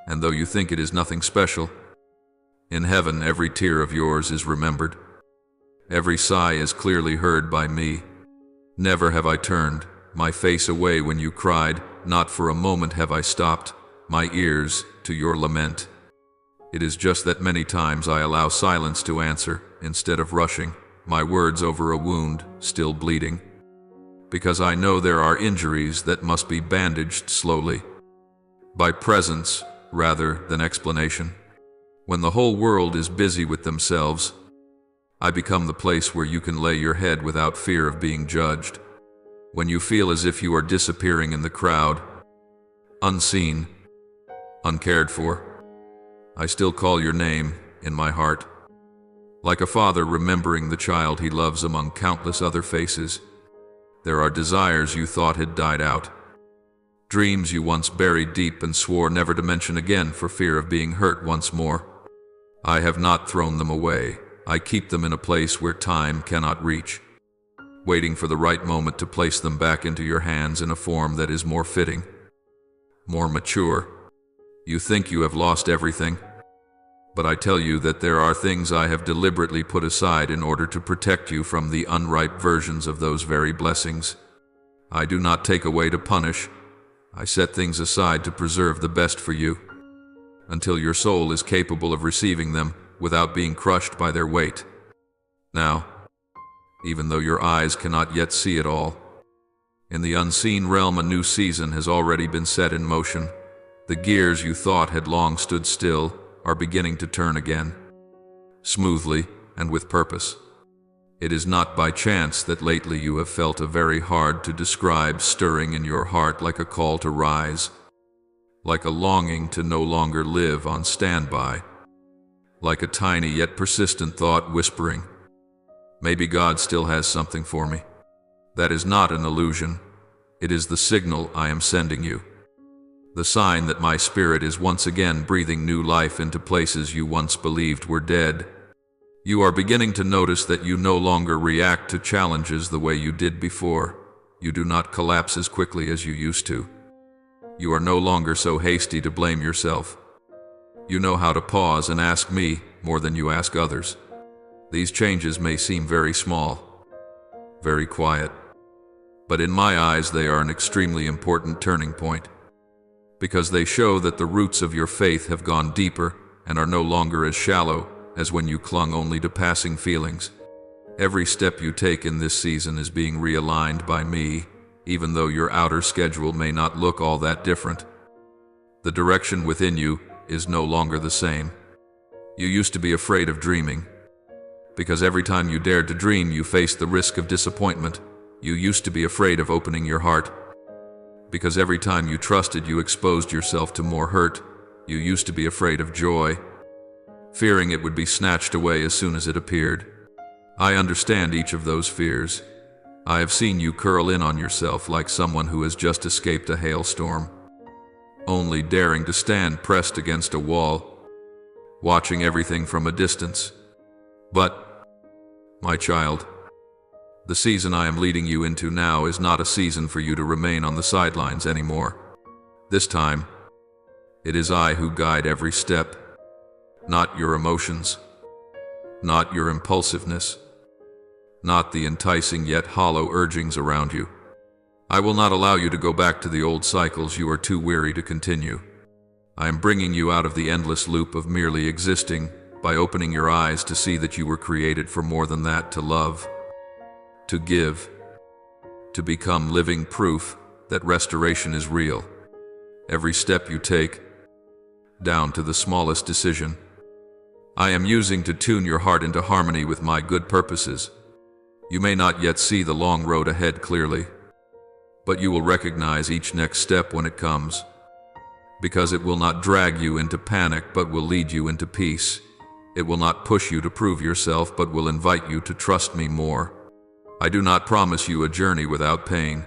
and though you think it is nothing special, in heaven every tear of yours is remembered. Every sigh is clearly heard by me. Never have I turned my face away when you cried, not for a moment have I stopped my ears to your lament. It is just that many times I allow silence to answer instead of rushing my words over a wound still bleeding, because I know there are injuries that must be bandaged slowly, by presence rather than explanation. When the whole world is busy with themselves, I become the place where you can lay your head without fear of being judged. When you feel as if you are disappearing in the crowd, unseen, uncared for, I still call your name in my heart, like a father remembering the child he loves among countless other faces. There are desires you thought had died out, dreams you once buried deep and swore never to mention again for fear of being hurt once more. I have not thrown them away. I keep them in a place where time cannot reach, waiting for the right moment to place them back into your hands in a form that is more fitting, more mature. You think you have lost everything, but I tell you that there are things I have deliberately put aside in order to protect you from the unripe versions of those very blessings. I do not take away to punish. I set things aside to preserve the best for you, until your soul is capable of receiving them without being crushed by their weight. Now, even though your eyes cannot yet see it all, in the unseen realm a new season has already been set in motion. The gears you thought had long stood still are beginning to turn again, smoothly and with purpose. It is not by chance that lately you have felt a very hard to describe stirring in your heart, like a call to rise, like a longing to no longer live on standby, like a tiny yet persistent thought whispering, maybe God still has something for me. That is not an illusion. It is the signal I am sending you, the sign that my spirit is once again breathing new life into places you once believed were dead. You are beginning to notice that you no longer react to challenges the way you did before. You do not collapse as quickly as you used to. You are no longer so hasty to blame yourself. You know how to pause and ask me more than you ask others. These changes may seem very small, very quiet, but in my eyes they are an extremely important turning point, because they show that the roots of your faith have gone deeper and are no longer as shallow as when you clung only to passing feelings. Every step you take in this season is being realigned by me, even though your outer schedule may not look all that different. The direction within you is no longer the same. You used to be afraid of dreaming, because every time you dared to dream, you faced the risk of disappointment. You used to be afraid of opening your heart, because every time you trusted, you exposed yourself to more hurt. You used to be afraid of joy, fearing it would be snatched away as soon as it appeared. I understand each of those fears. I have seen you curl in on yourself like someone who has just escaped a hailstorm, only daring to stand pressed against a wall, watching everything from a distance. But, my child, the season I am leading you into now is not a season for you to remain on the sidelines anymore. This time, it is I who guide every step, not your emotions, not your impulsiveness, not the enticing yet hollow urgings around you. I will not allow you to go back to the old cycles you are too weary to continue. I am bringing you out of the endless loop of merely existing by opening your eyes to see that you were created for more than that, to love, to give, to become living proof that restoration is real. Every step you take, down to the smallest decision, I am using to tune your heart into harmony with my good purposes. You may not yet see the long road ahead clearly, but you will recognize each next step when it comes, because it will not drag you into panic but will lead you into peace. It will not push you to prove yourself but will invite you to trust me more. I do not promise you a journey without pain,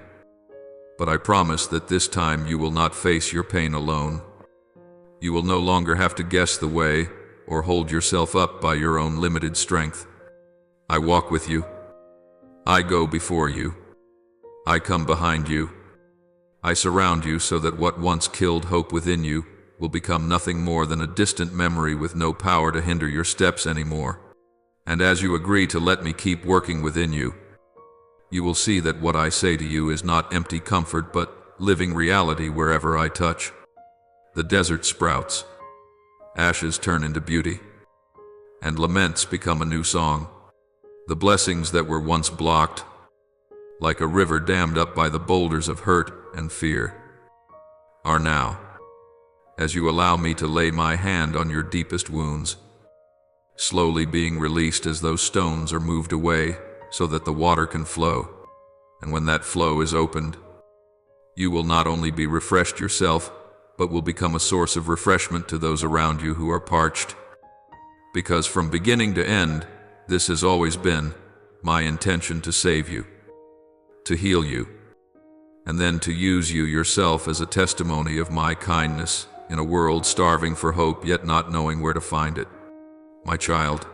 but I promise that this time you will not face your pain alone. You will no longer have to guess the way or hold yourself up by your own limited strength. I walk with you. I go before you. I come behind you. I surround you so that what once killed hope within you will become nothing more than a distant memory with no power to hinder your steps anymore. And as you agree to let me keep working within you, you will see that what I say to you is not empty comfort but living reality wherever I touch. The desert sprouts, ashes turn into beauty, and laments become a new song. The blessings that were once blocked, like a river dammed up by the boulders of hurt and fear, are now, as you allow me to lay my hand on your deepest wounds, slowly being released as those stones are moved away so that the water can flow. And when that flow is opened, you will not only be refreshed yourself, but will become a source of refreshment to those around you who are parched. Because from beginning to end, this has always been my intention: to save you, to heal you, and then to use you yourself as a testimony of my kindness in a world starving for hope yet not knowing where to find it. My child,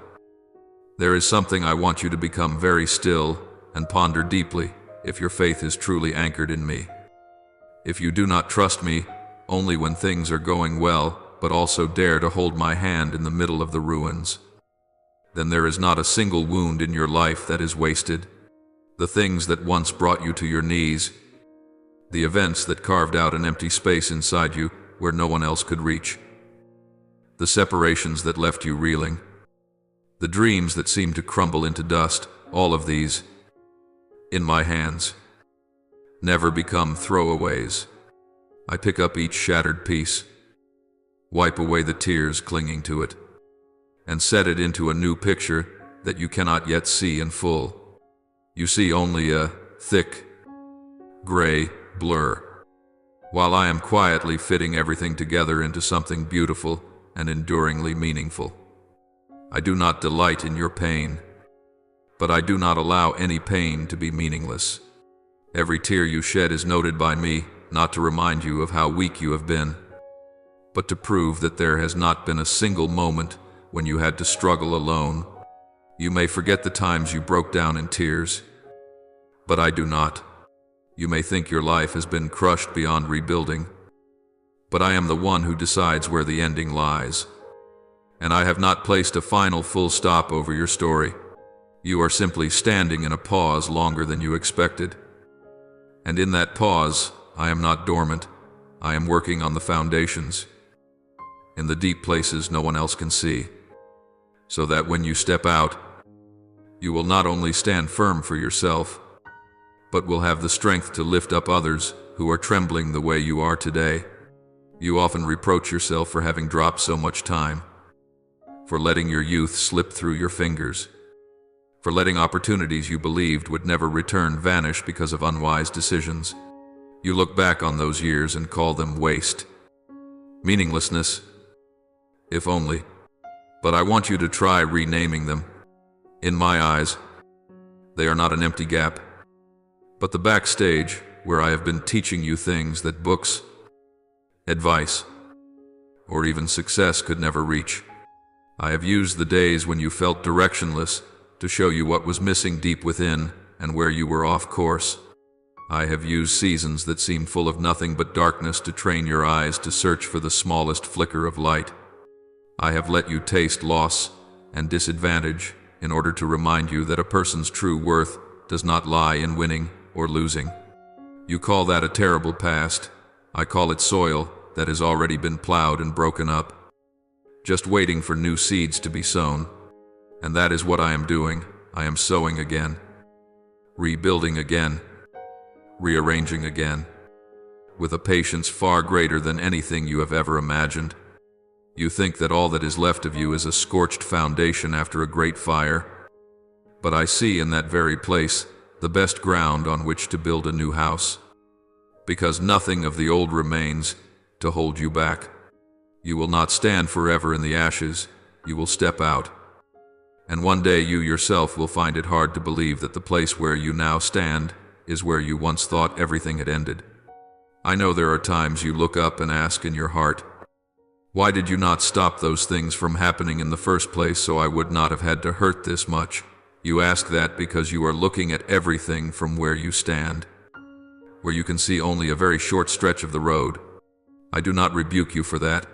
there is something I want you to become very still and ponder deeply if your faith is truly anchored in me. If you do not trust me only when things are going well, but also dare to hold my hand in the middle of the ruins, then there is not a single wound in your life that is wasted. The things that once brought you to your knees, the events that carved out an empty space inside you where no one else could reach, the separations that left you reeling, the dreams that seemed to crumble into dust, all of these, in my hands, never become throwaways. I pick up each shattered piece, wipe away the tears clinging to it, and set it into a new picture that you cannot yet see in full. You see only a thick, gray blur, while I am quietly fitting everything together into something beautiful and enduringly meaningful. I do not delight in your pain, but I do not allow any pain to be meaningless. Every tear you shed is noted by me, not to remind you of how weak you have been, but to prove that there has not been a single moment when you had to struggle alone. You may forget the times you broke down in tears, but I do not. You may think your life has been crushed beyond rebuilding, but I am the one who decides where the ending lies. And I have not placed a final full stop over your story. You are simply standing in a pause longer than you expected. And in that pause, I am not dormant. I am working on the foundations, in the deep places no one else can see, so that when you step out, you will not only stand firm for yourself, but will have the strength to lift up others who are trembling the way you are today. You often reproach yourself for having dropped so much time, for letting your youth slip through your fingers, for letting opportunities you believed would never return vanish because of unwise decisions. You look back on those years and call them waste, meaninglessness, if only. But I want you to try renaming them. In my eyes, they are not an empty gap, but the backstage where I have been teaching you things that books, advice, or even success could never reach. I have used the days when you felt directionless to show you what was missing deep within and where you were off course. I have used seasons that seemed full of nothing but darkness to train your eyes to search for the smallest flicker of light. I have let you taste loss and disadvantage in order to remind you that a person's true worth does not lie in winning or losing. You call that a terrible past. I call it soil that has already been plowed and broken up, just waiting for new seeds to be sown. And that is what I am doing. I am sowing again, rebuilding again, rearranging again, with a patience far greater than anything you have ever imagined. You think that all that is left of you is a scorched foundation after a great fire, but I see in that very place the best ground on which to build a new house, because nothing of the old remains to hold you back. You will not stand forever in the ashes. You will step out, and one day you yourself will find it hard to believe that the place where you now stand is where you once thought everything had ended. I know there are times you look up and ask in your heart, why did you not stop those things from happening in the first place so I would not have had to hurt this much? You ask that because you are looking at everything from where you stand, where you can see only a very short stretch of the road. I do not rebuke you for that.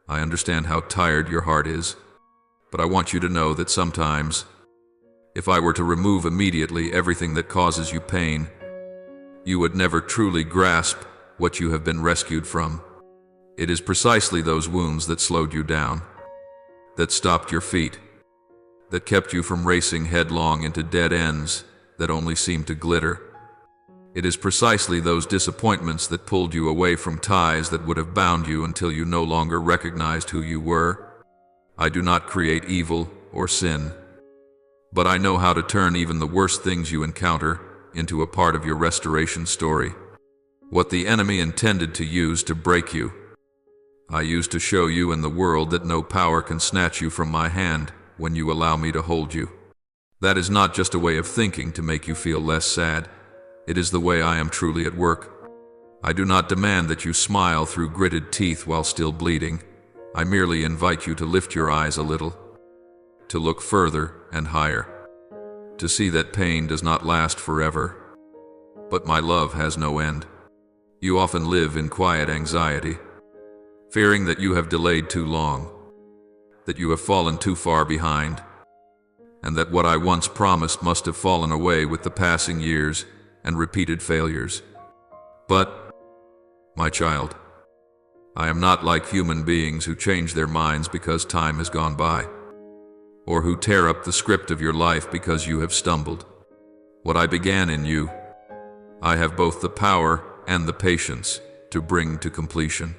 I understand how tired your heart is, but I want you to know that sometimes, if I were to remove immediately everything that causes you pain, you would never truly grasp what you have been rescued from. It is precisely those wounds that slowed you down, that stopped your feet, that kept you from racing headlong into dead ends that only seemed to glitter. It is precisely those disappointments that pulled you away from ties that would have bound you until you no longer recognized who you were. I do not create evil or sin, but I know how to turn even the worst things you encounter into a part of your restoration story. What the enemy intended to use to break you, I use to show you in the world that no power can snatch you from my hand when you allow me to hold you. That is not just a way of thinking to make you feel less sad. It is the way I am truly at work. I do not demand that you smile through gritted teeth while still bleeding. I merely invite you to lift your eyes a little, to look further and higher, to see that pain does not last forever, but my love has no end. You often live in quiet anxiety, fearing that you have delayed too long, that you have fallen too far behind, and that what I once promised must have fallen away with the passing years and repeated failures. But, my child, I am not like human beings who change their minds because time has gone by, or who tear up the script of your life because you have stumbled. What I began in you, I have both the power and the patience to bring to completion.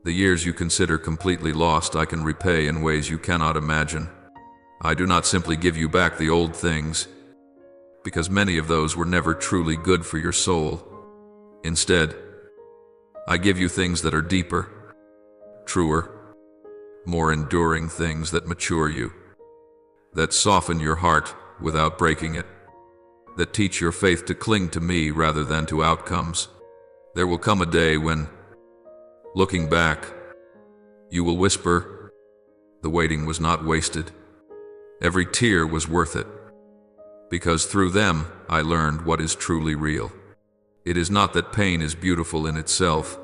The years you consider completely lost I can repay in ways you cannot imagine. I do not simply give you back the old things, because many of those were never truly good for your soul. Instead, I give you things that are deeper, truer, more enduring things that mature you, that soften your heart without breaking it, that teach your faith to cling to me rather than to outcomes. There will come a day when, looking back, you will whisper, the waiting was not wasted. Every tear was worth it, because through them I learned what is truly real. It is not that pain is beautiful in itself,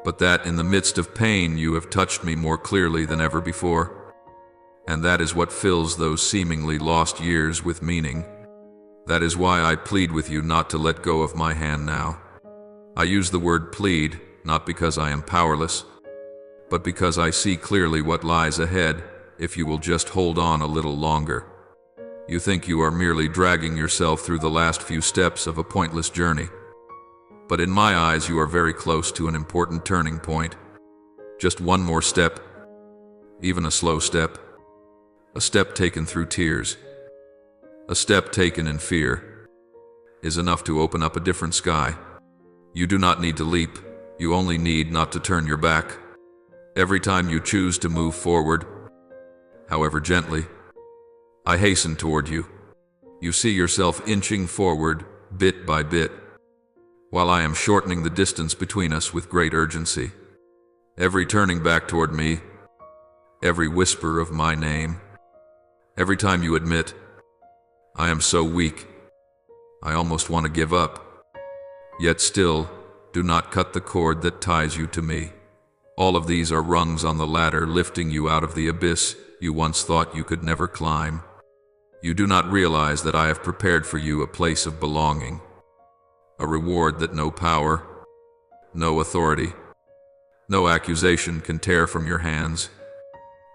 but that in the midst of pain you have touched me more clearly than ever before. And that is what fills those seemingly lost years with meaning. That is why I plead with you not to let go of my hand now. I use the word plead, not because I am powerless, but because I see clearly what lies ahead if you will just hold on a little longer. You think you are merely dragging yourself through the last few steps of a pointless journey. But in my eyes, you are very close to an important turning point. Just one more step, even a slow step, a step taken through tears, a step taken in fear, is enough to open up a different sky. You do not need to leap, you only need not to turn your back. Every time you choose to move forward, however gently, I hasten toward you. You see yourself inching forward, bit by bit, while I am shortening the distance between us with great urgency. Every turning back toward me, every whisper of my name, every time you admit, I am so weak, I almost want to give up. Yet still, do not cut the cord that ties you to me. All of these are rungs on the ladder lifting you out of the abyss you once thought you could never climb. You do not realize that I have prepared for you a place of belonging, a reward that no power, no authority, no accusation can tear from your hands.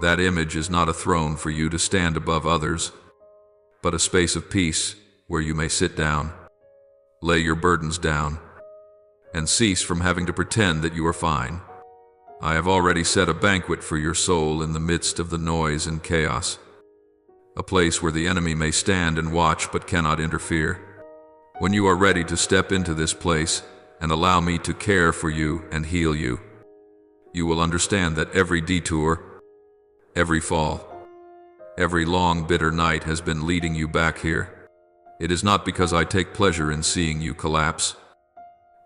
That image is not a throne for you to stand above others, but a space of peace where you may sit down, lay your burdens down, and cease from having to pretend that you are fine. I have already set a banquet for your soul in the midst of the noise and chaos, a place where the enemy may stand and watch but cannot interfere. When you are ready to step into this place and allow me to care for you and heal you, you will understand that every detour, every fall, every long bitter night has been leading you back here. It is not because I take pleasure in seeing you collapse,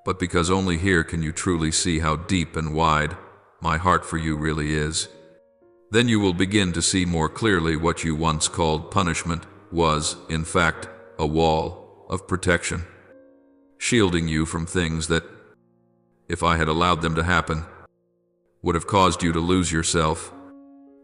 but because only here can you truly see how deep and wide my heart for you really is. Then you will begin to see more clearly what you once called punishment was, in fact, a wall of protection, shielding you from things that, if I had allowed them to happen, would have caused you to lose yourself.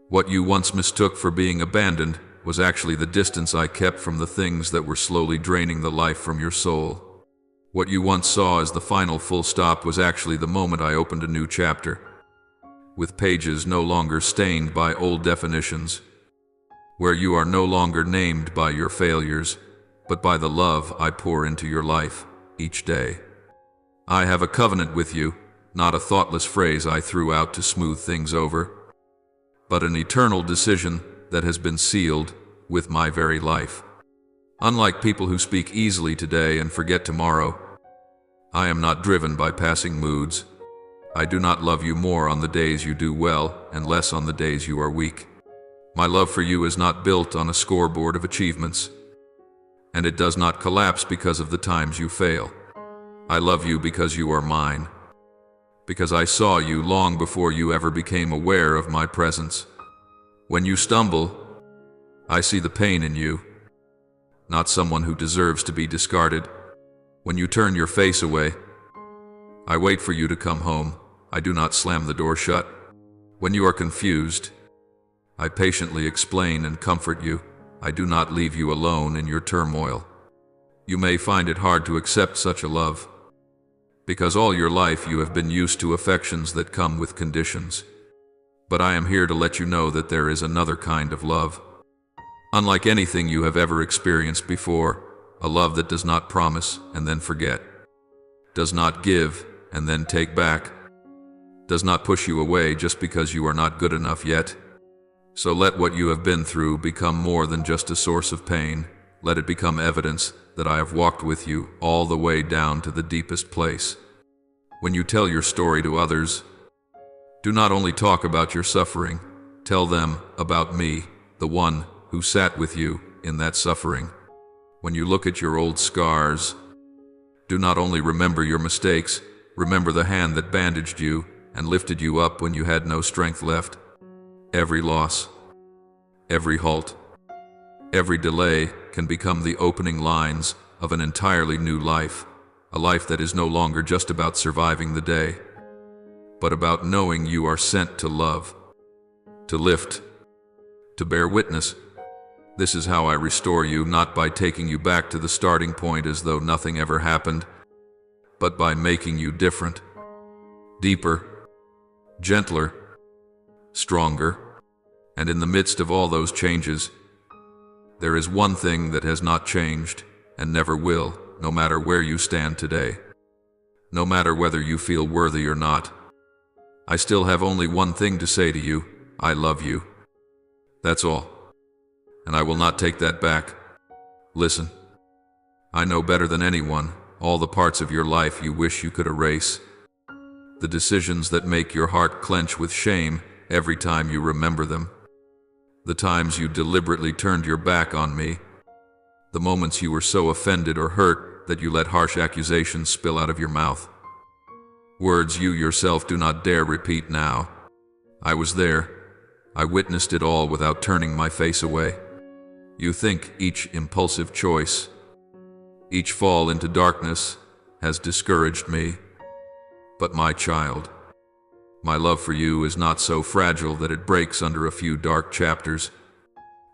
What you once mistook for being abandoned was actually the distance I kept from the things that were slowly draining the life from your soul. What you once saw as the final full stop was actually the moment I opened a new chapter, with pages no longer stained by old definitions, where you are no longer named by your failures, but by the love I pour into your life each day. I have a covenant with you, not a thoughtless phrase I threw out to smooth things over, but an eternal decision that has been sealed with my very life. Unlike people who speak easily today and forget tomorrow, I am not driven by passing moods. I do not love you more on the days you do well and less on the days you are weak. My love for you is not built on a scoreboard of achievements, and it does not collapse because of the times you fail. I love you because you are mine, because I saw you long before you ever became aware of my presence. When you stumble, I see the pain in you, not someone who deserves to be discarded. When you turn your face away, I wait for you to come home. I do not slam the door shut. When you are confused, I patiently explain and comfort you. I do not leave you alone in your turmoil. You may find it hard to accept such a love, because all your life you have been used to affections that come with conditions. But I am here to let you know that there is another kind of love, unlike anything you have ever experienced before, a love that does not promise and then forget, does not give and then take back, does not push you away just because you are not good enough yet. So let what you have been through become more than just a source of pain. Let it become evidence that I have walked with you all the way down to the deepest place. When you tell your story to others, do not only talk about your suffering, tell them about me, the one who sat with you in that suffering. When you look at your old scars, do not only remember your mistakes, remember the hand that bandaged you and lifted you up when you had no strength left. Every loss, every halt, every delay can become the opening lines of an entirely new life, a life that is no longer just about surviving the day, but about knowing you are sent to love, to lift, to bear witness. This is how I restore you, not by taking you back to the starting point as though nothing ever happened, but by making you different, deeper, gentler, stronger. And in the midst of all those changes, There is one thing that has not changed, and never will, no matter where you stand today. No matter whether you feel worthy or not. I still have only one thing to say to you: I love you. That's all. And I will not take that back. Listen. I know better than anyone all the parts of your life you wish you could erase. The decisions that make your heart clench with shame every time you remember them. The times you deliberately turned your back on me. The moments you were so offended or hurt that you let harsh accusations spill out of your mouth. Words you yourself do not dare repeat now. I was there. I witnessed it all without turning my face away. You think each impulsive choice, each fall into darkness, has discouraged me. But my child, my love for you is not so fragile that it breaks under a few dark chapters.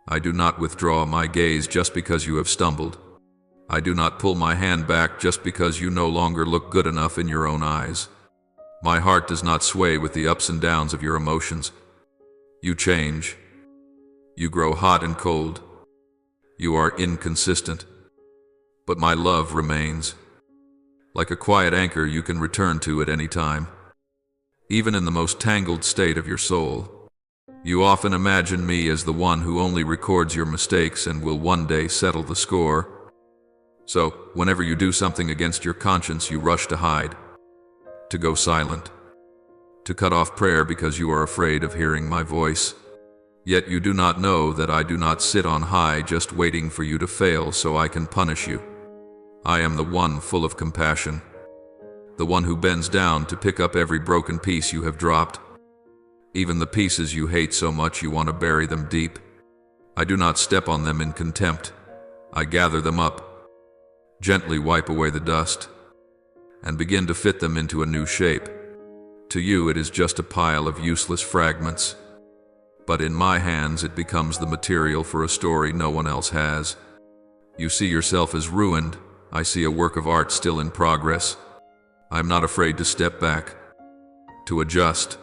I do not withdraw my gaze just because you have stumbled. I do not pull my hand back just because you no longer look good enough in your own eyes. My heart does not sway with the ups and downs of your emotions. You change. You grow hot and cold. You are inconsistent. But my love remains. Like a quiet anchor you can return to at any time. Even in the most tangled state of your soul. You often imagine me as the one who only records your mistakes and will one day settle the score. So, whenever you do something against your conscience, you rush to hide, to go silent, to cut off prayer because you are afraid of hearing my voice. Yet you do not know that I do not sit on high just waiting for you to fail so I can punish you. I am the one full of compassion, the one who bends down to pick up every broken piece you have dropped, even the pieces you hate so much you want to bury them deep. I do not step on them in contempt. I gather them up, gently wipe away the dust, and begin to fit them into a new shape. To you it is just a pile of useless fragments, but in my hands it becomes the material for a story no one else has. You see yourself as ruined. I see a work of art still in progress. I am not afraid to step back, to adjust,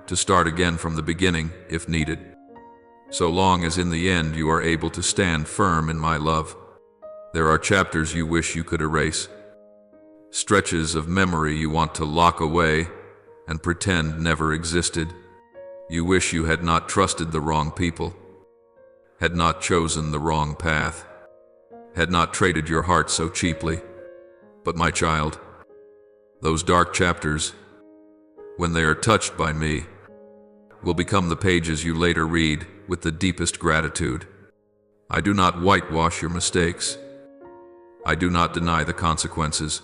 to start again from the beginning if needed, so long as in the end you are able to stand firm in my love. There are chapters you wish you could erase, stretches of memory you want to lock away and pretend never existed. You wish you had not trusted the wrong people, had not chosen the wrong path, had not traded your heart so cheaply. But my child, those dark chapters, when they are touched by me, will become the pages you later read with the deepest gratitude. I do not whitewash your mistakes. I do not deny the consequences.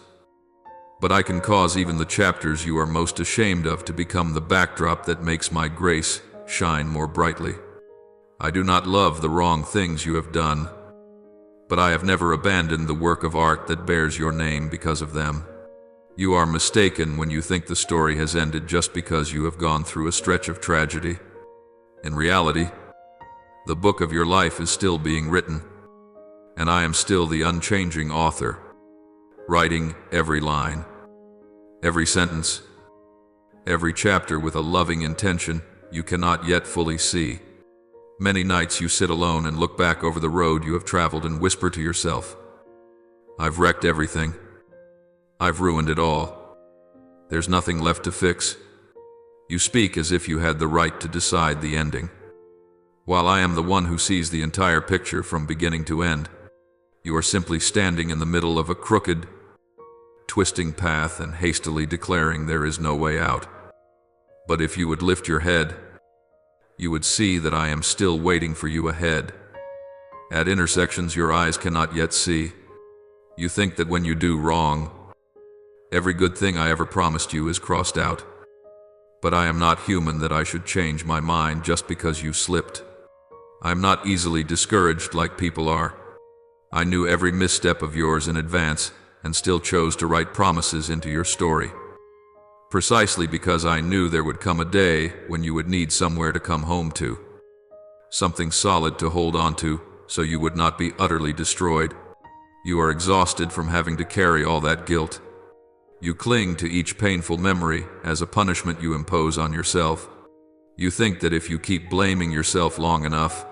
But I can cause even the chapters you are most ashamed of to become the backdrop that makes my grace shine more brightly. I do not love the wrong things you have done, but I have never abandoned the work of art that bears your name because of them. You are mistaken when you think the story has ended just because you have gone through a stretch of tragedy. In reality, the book of your life is still being written, and I am still the unchanging author, writing every line, every sentence, every chapter with a loving intention you cannot yet fully see. Many nights you sit alone and look back over the road you have traveled and whisper to yourself, "I've wrecked everything. I've ruined it all. There's nothing left to fix." You speak as if you had the right to decide the ending, while I am the one who sees the entire picture from beginning to end. You are simply standing in the middle of a crooked, twisting path and hastily declaring there is no way out. But if you would lift your head, you would see that I am still waiting for you ahead, at intersections your eyes cannot yet see. You think that when you do wrong, every good thing I ever promised you is crossed out. But I am not human that I should change my mind just because you slipped. I am not easily discouraged like people are. I knew every misstep of yours in advance and still chose to write promises into your story. Precisely because I knew there would come a day when you would need somewhere to come home to. Something solid to hold on to so you would not be utterly destroyed. You are exhausted from having to carry all that guilt. You cling to each painful memory as a punishment you impose on yourself. You think that if you keep blaming yourself long enough,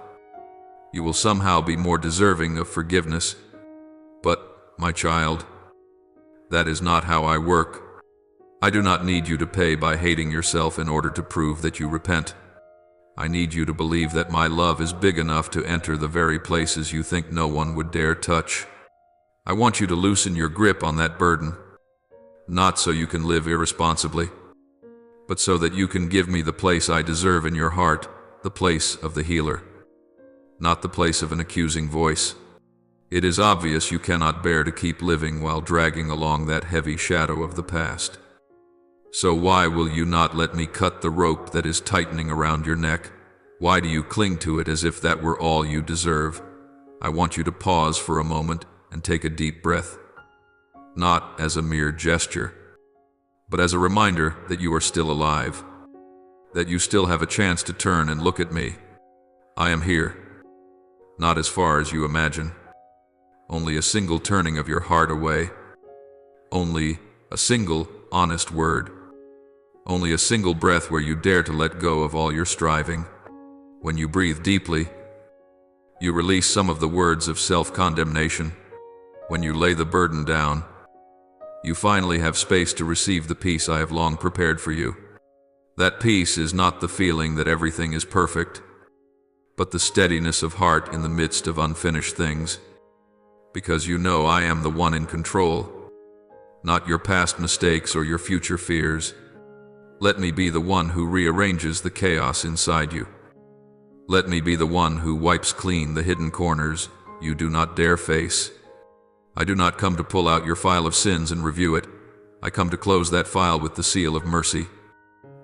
You will somehow be more deserving of forgiveness. But, my child, that is not how I work. I do not need you to pay by hating yourself in order to prove that you repent. I need you to believe that my love is big enough to enter the very places you think no one would dare touch. I want you to loosen your grip on that burden, not so you can live irresponsibly, but so that you can give me the place I deserve in your heart, the place of the healer, not the place of an accusing voice. It is obvious you cannot bear to keep living while dragging along that heavy shadow of the past. So why will you not let me cut the rope that is tightening around your neck? Why do you cling to it as if that were all you deserve? I want you to pause for a moment and take a deep breath, not as a mere gesture, but as a reminder that you are still alive, that you still have a chance to turn and look at me. I am here, not as far as you imagine. Only a single turning of your heart away. Only a single honest word. Only a single breath where you dare to let go of all your striving. When you breathe deeply, you release some of the words of self-condemnation. When you lay the burden down, you finally have space to receive the peace I have long prepared for you. That peace is not the feeling that everything is perfect, but the steadiness of heart in the midst of unfinished things. Because you know I am the one in control, not your past mistakes or your future fears. Let me be the one who rearranges the chaos inside you. Let me be the one who wipes clean the hidden corners you do not dare face. I do not come to pull out your file of sins and review it. I come to close that file with the seal of mercy.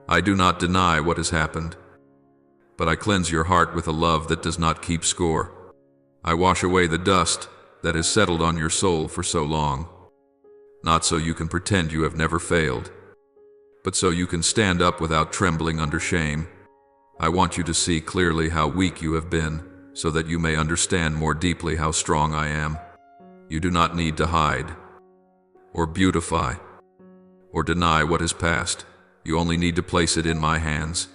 I do not deny what has happened, but I cleanse your heart with a love that does not keep score. I wash away the dust that has settled on your soul for so long, not so you can pretend you have never failed, but so you can stand up without trembling under shame. I want you to see clearly how weak you have been, so that you may understand more deeply how strong I am. You do not need to hide, or beautify, or deny what is past. You only need to place it in my hands,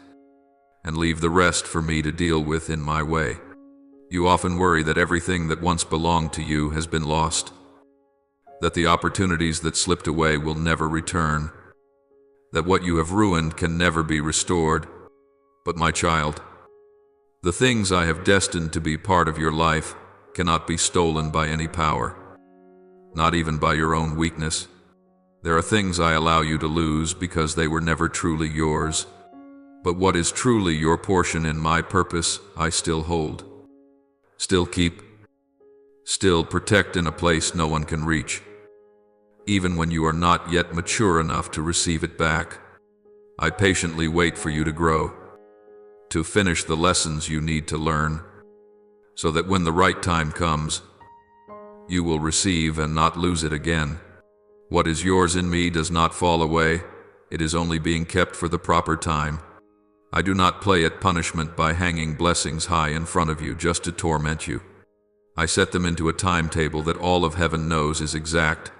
and leave the rest for me to deal with in my way. You often worry that everything that once belonged to you has been lost, that the opportunities that slipped away will never return, that what you have ruined can never be restored. But my child, the things I have destined to be part of your life cannot be stolen by any power, not even by your own weakness. There are things I allow you to lose because they were never truly yours, but what is truly your portion in my purpose I still hold, still keep, still protect in a place no one can reach. Even when you are not yet mature enough to receive it back, I patiently wait for you to grow, to finish the lessons you need to learn, so that when the right time comes, you will receive and not lose it again. What is yours in me does not fall away. It is only being kept for the proper time. I do not play at punishment by hanging blessings high in front of you just to torment you. I set them into a timetable that all of heaven knows is exact,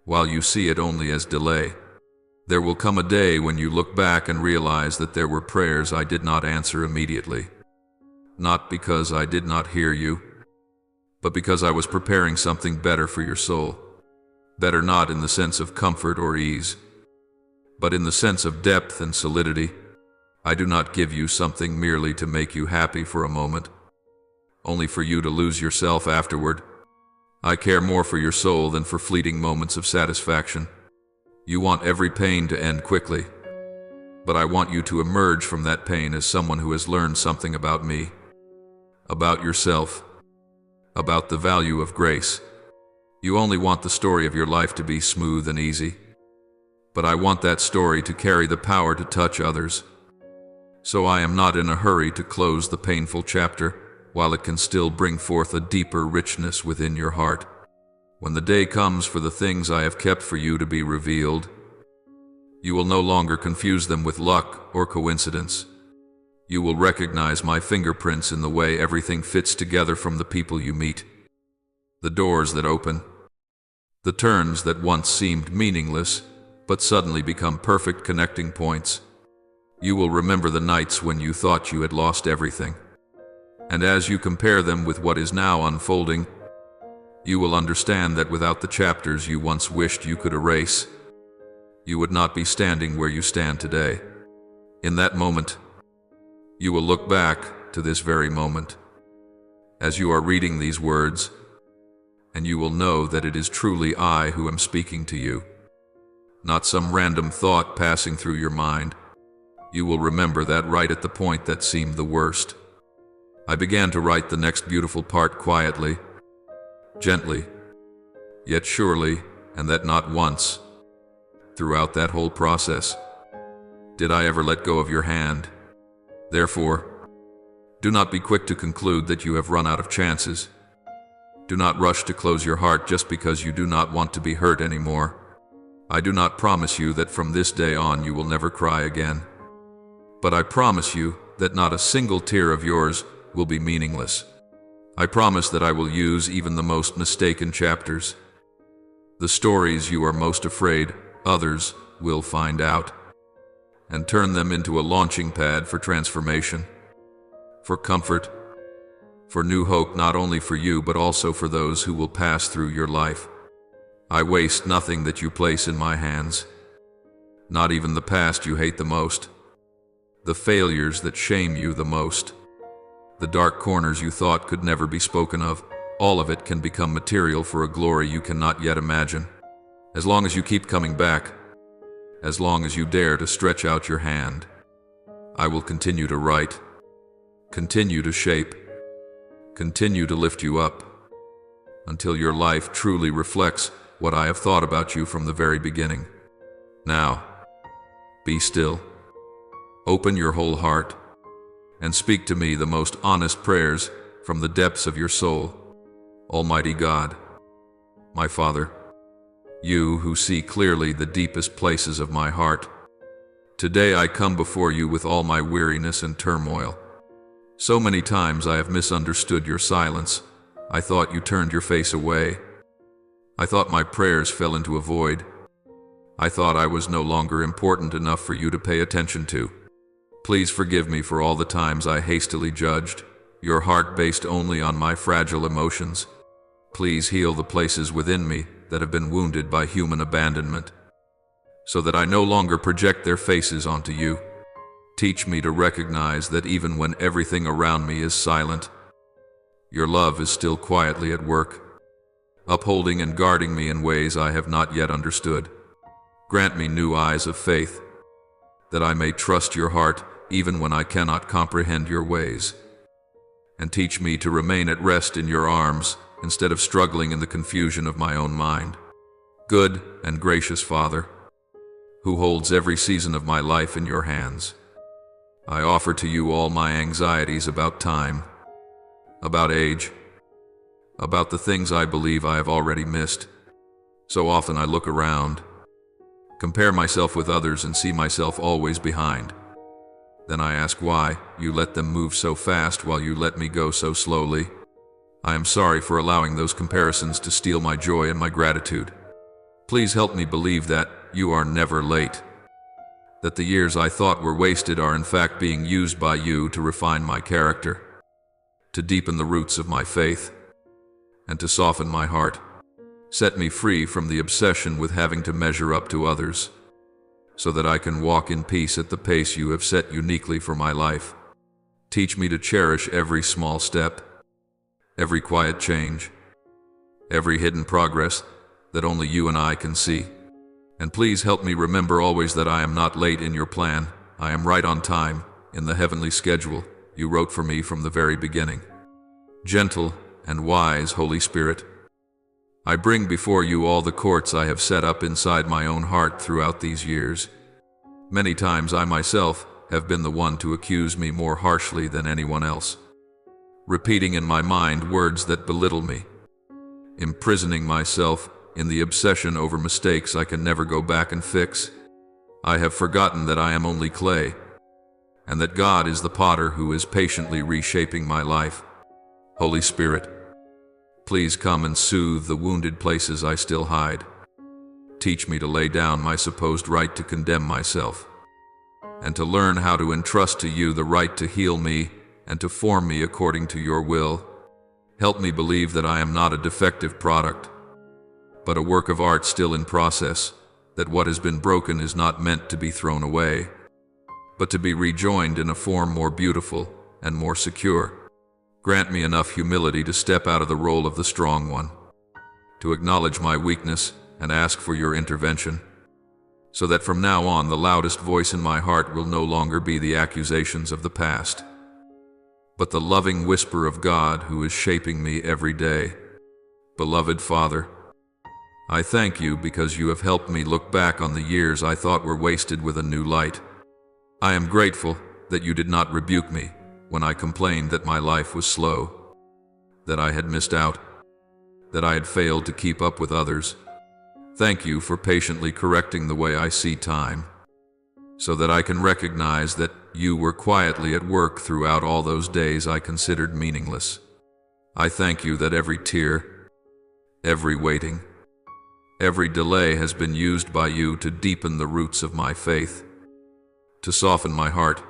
while you see it only as delay. There will come a day when you look back and realize that there were prayers I did not answer immediately, not because I did not hear you, but because I was preparing something better for your soul. Better not in the sense of comfort or ease, but in the sense of depth and solidity. I do not give you something merely to make you happy for a moment, only for you to lose yourself afterward. I care more for your soul than for fleeting moments of satisfaction. You want every pain to end quickly, but I want you to emerge from that pain as someone who has learned something about me, about yourself, about the value of grace. You only want the story of your life to be smooth and easy, but I want that story to carry the power to touch others. So I am not in a hurry to close the painful chapter, while it can still bring forth a deeper richness within your heart. When the day comes for the things I have kept for you to be revealed, you will no longer confuse them with luck or coincidence. You will recognize my fingerprints in the way everything fits together, from the people you meet, the doors that open, the turns that once seemed meaningless but suddenly become perfect connecting points. You will remember the nights when you thought you had lost everything, And as you compare them with what is now unfolding, you will understand that without the chapters you once wished you could erase, you would not be standing where you stand today. In that moment, you will look back to this very moment as you are reading these words, and you will know that it is truly I who am speaking to you, not some random thought passing through your mind. You will remember that right at the point that seemed the worst. I began to write the next beautiful part quietly, gently, yet surely, and that not once, throughout that whole process, did I ever let go of your hand. Therefore, do not be quick to conclude that you have run out of chances. Do not rush to close your heart just because you do not want to be hurt anymore. I do not promise you that from this day on you will never cry again. But I promise you that not a single tear of yours will be meaningless. I promise that I will use even the most mistaken chapters. The stories you are most afraid others will find out, and turn them into a launching pad for transformation, for comfort, for new hope, not only for you but also for those who will pass through your life. I waste nothing that you place in my hands, not even the past you hate the most, the failures that shame you the most, the dark corners you thought could never be spoken of. All of it can become material for a glory you cannot yet imagine. As long as you keep coming back, as long as you dare to stretch out your hand, I will continue to write, continue to shape, continue to lift you up, until your life truly reflects what I have thought about you from the very beginning. Now, be still, open your whole heart, and speak to me the most honest prayers from the depths of your soul. Almighty God, my Father, you who see clearly the deepest places of my heart, today I come before you with all my weariness and turmoil. So many times I have misunderstood your silence. I thought you turned your face away. I thought my prayers fell into a void. I thought I was no longer important enough for you to pay attention to. Please forgive me for all the times I hastily judged your heart based only on my fragile emotions. Please heal the places within me that have been wounded by human abandonment, so that I no longer project their faces onto you. Teach me to recognize that even when everything around me is silent, your love is still quietly at work, upholding and guarding me in ways I have not yet understood. Grant me new eyes of faith, that I may trust your heart even when I cannot comprehend your ways. And teach me to remain at rest in your arms instead of struggling in the confusion of my own mind. Good and gracious Father, who holds every season of my life in your hands, I offer to you all my anxieties about time, about age, about the things I believe I have already missed. So often I look around, compare myself with others and see myself always behind. Then I ask why you let them move so fast while you let me go so slowly. I am sorry for allowing those comparisons to steal my joy and my gratitude. Please help me believe that you are never late, that the years I thought were wasted are in fact being used by you to refine my character, to deepen the roots of my faith, and to soften my heart. Set me free from the obsession with having to measure up to others, so that I can walk in peace at the pace you have set uniquely for my life. Teach me to cherish every small step, every quiet change, every hidden progress that only you and I can see. And please help me remember always that I am not late in your plan. I am right on time in the heavenly schedule you wrote for me from the very beginning. Gentle and wise Holy Spirit, I bring before you all the courts I have set up inside my own heart throughout these years. Many times I myself have been the one to accuse me more harshly than anyone else, repeating in my mind words that belittle me, imprisoning myself in the obsession over mistakes I can never go back and fix. I have forgotten that I am only clay, and that God is the potter who is patiently reshaping my life. Holy Spirit, please come and soothe the wounded places I still hide. Teach me to lay down my supposed right to condemn myself, and to learn how to entrust to you the right to heal me and to form me according to your will. Help me believe that I am not a defective product, but a work of art still in process, that what has been broken is not meant to be thrown away, but to be rejoined in a form more beautiful and more secure. Grant me enough humility to step out of the role of the strong one, to acknowledge my weakness and ask for your intervention, so that from now on the loudest voice in my heart will no longer be the accusations of the past, but the loving whisper of God who is shaping me every day. Beloved Father, I thank you because you have helped me look back on the years I thought were wasted with a new light. I am grateful that you did not rebuke me when I complained that my life was slow, that I had missed out, that I had failed to keep up with others. Thank you for patiently correcting the way I see time, so that I can recognize that you were quietly at work throughout all those days I considered meaningless. I thank you that every tear, every waiting, every delay has been used by you to deepen the roots of my faith, to soften my heart,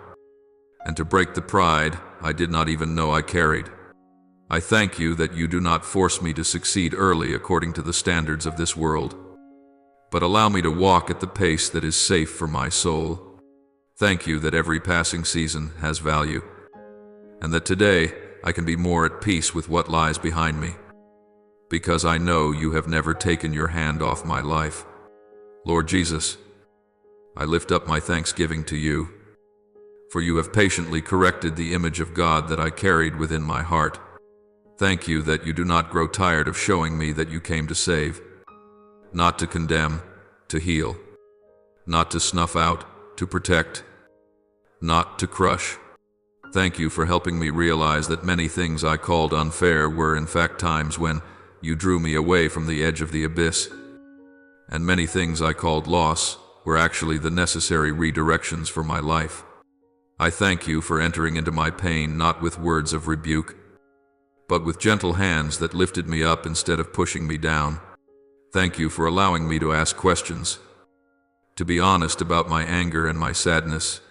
and to break the pride I did not even know I carried. I thank you that you do not force me to succeed early according to the standards of this world, but allow me to walk at the pace that is safe for my soul. Thank you that every passing season has value, and that today I can be more at peace with what lies behind me, because I know you have never taken your hand off my life. Lord Jesus, I lift up my thanksgiving to you, for you have patiently corrected the image of God that I carried within my heart. Thank you that you do not grow tired of showing me that you came to save, not to condemn, to heal, not to snuff out, to protect, not to crush. Thank you for helping me realize that many things I called unfair were in fact times when you drew me away from the edge of the abyss, and many things I called loss were actually the necessary redirections for my life. I thank you for entering into my pain not with words of rebuke, but with gentle hands that lifted me up instead of pushing me down. Thank you for allowing me to ask questions, to be honest about my anger and my sadness,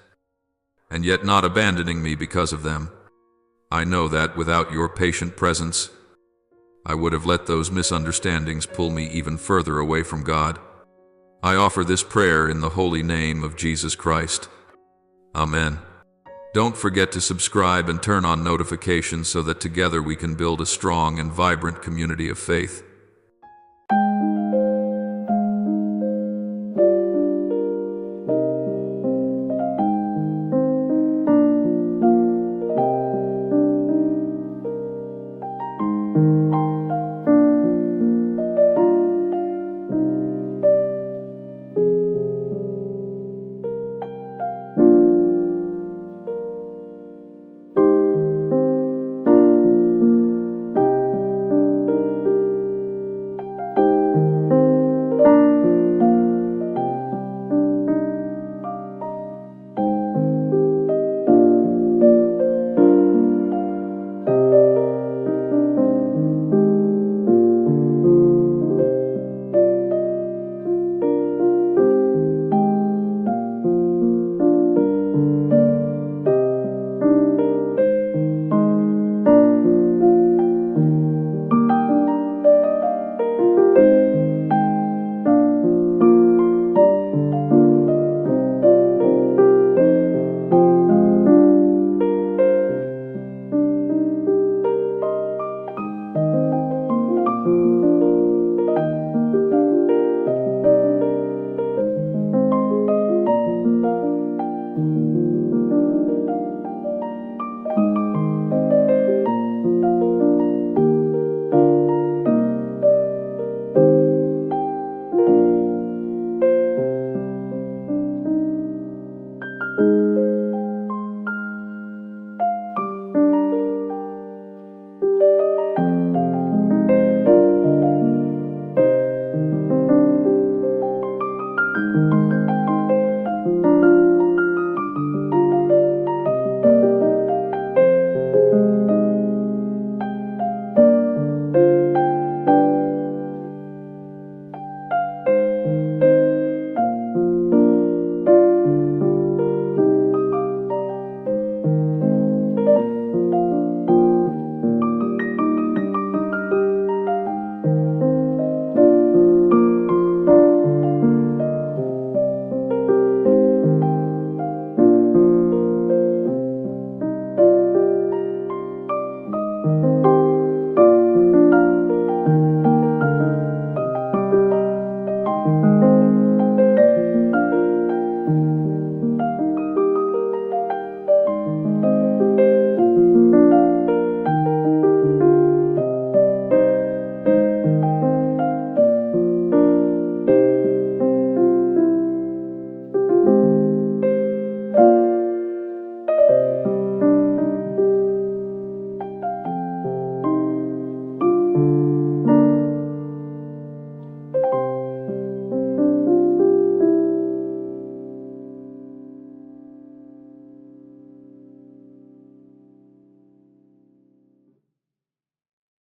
and yet not abandoning me because of them. I know that without your patient presence, I would have let those misunderstandings pull me even further away from God. I offer this prayer in the holy name of Jesus Christ. Amen. Don't forget to subscribe and turn on notifications so that together we can build a strong and vibrant community of faith.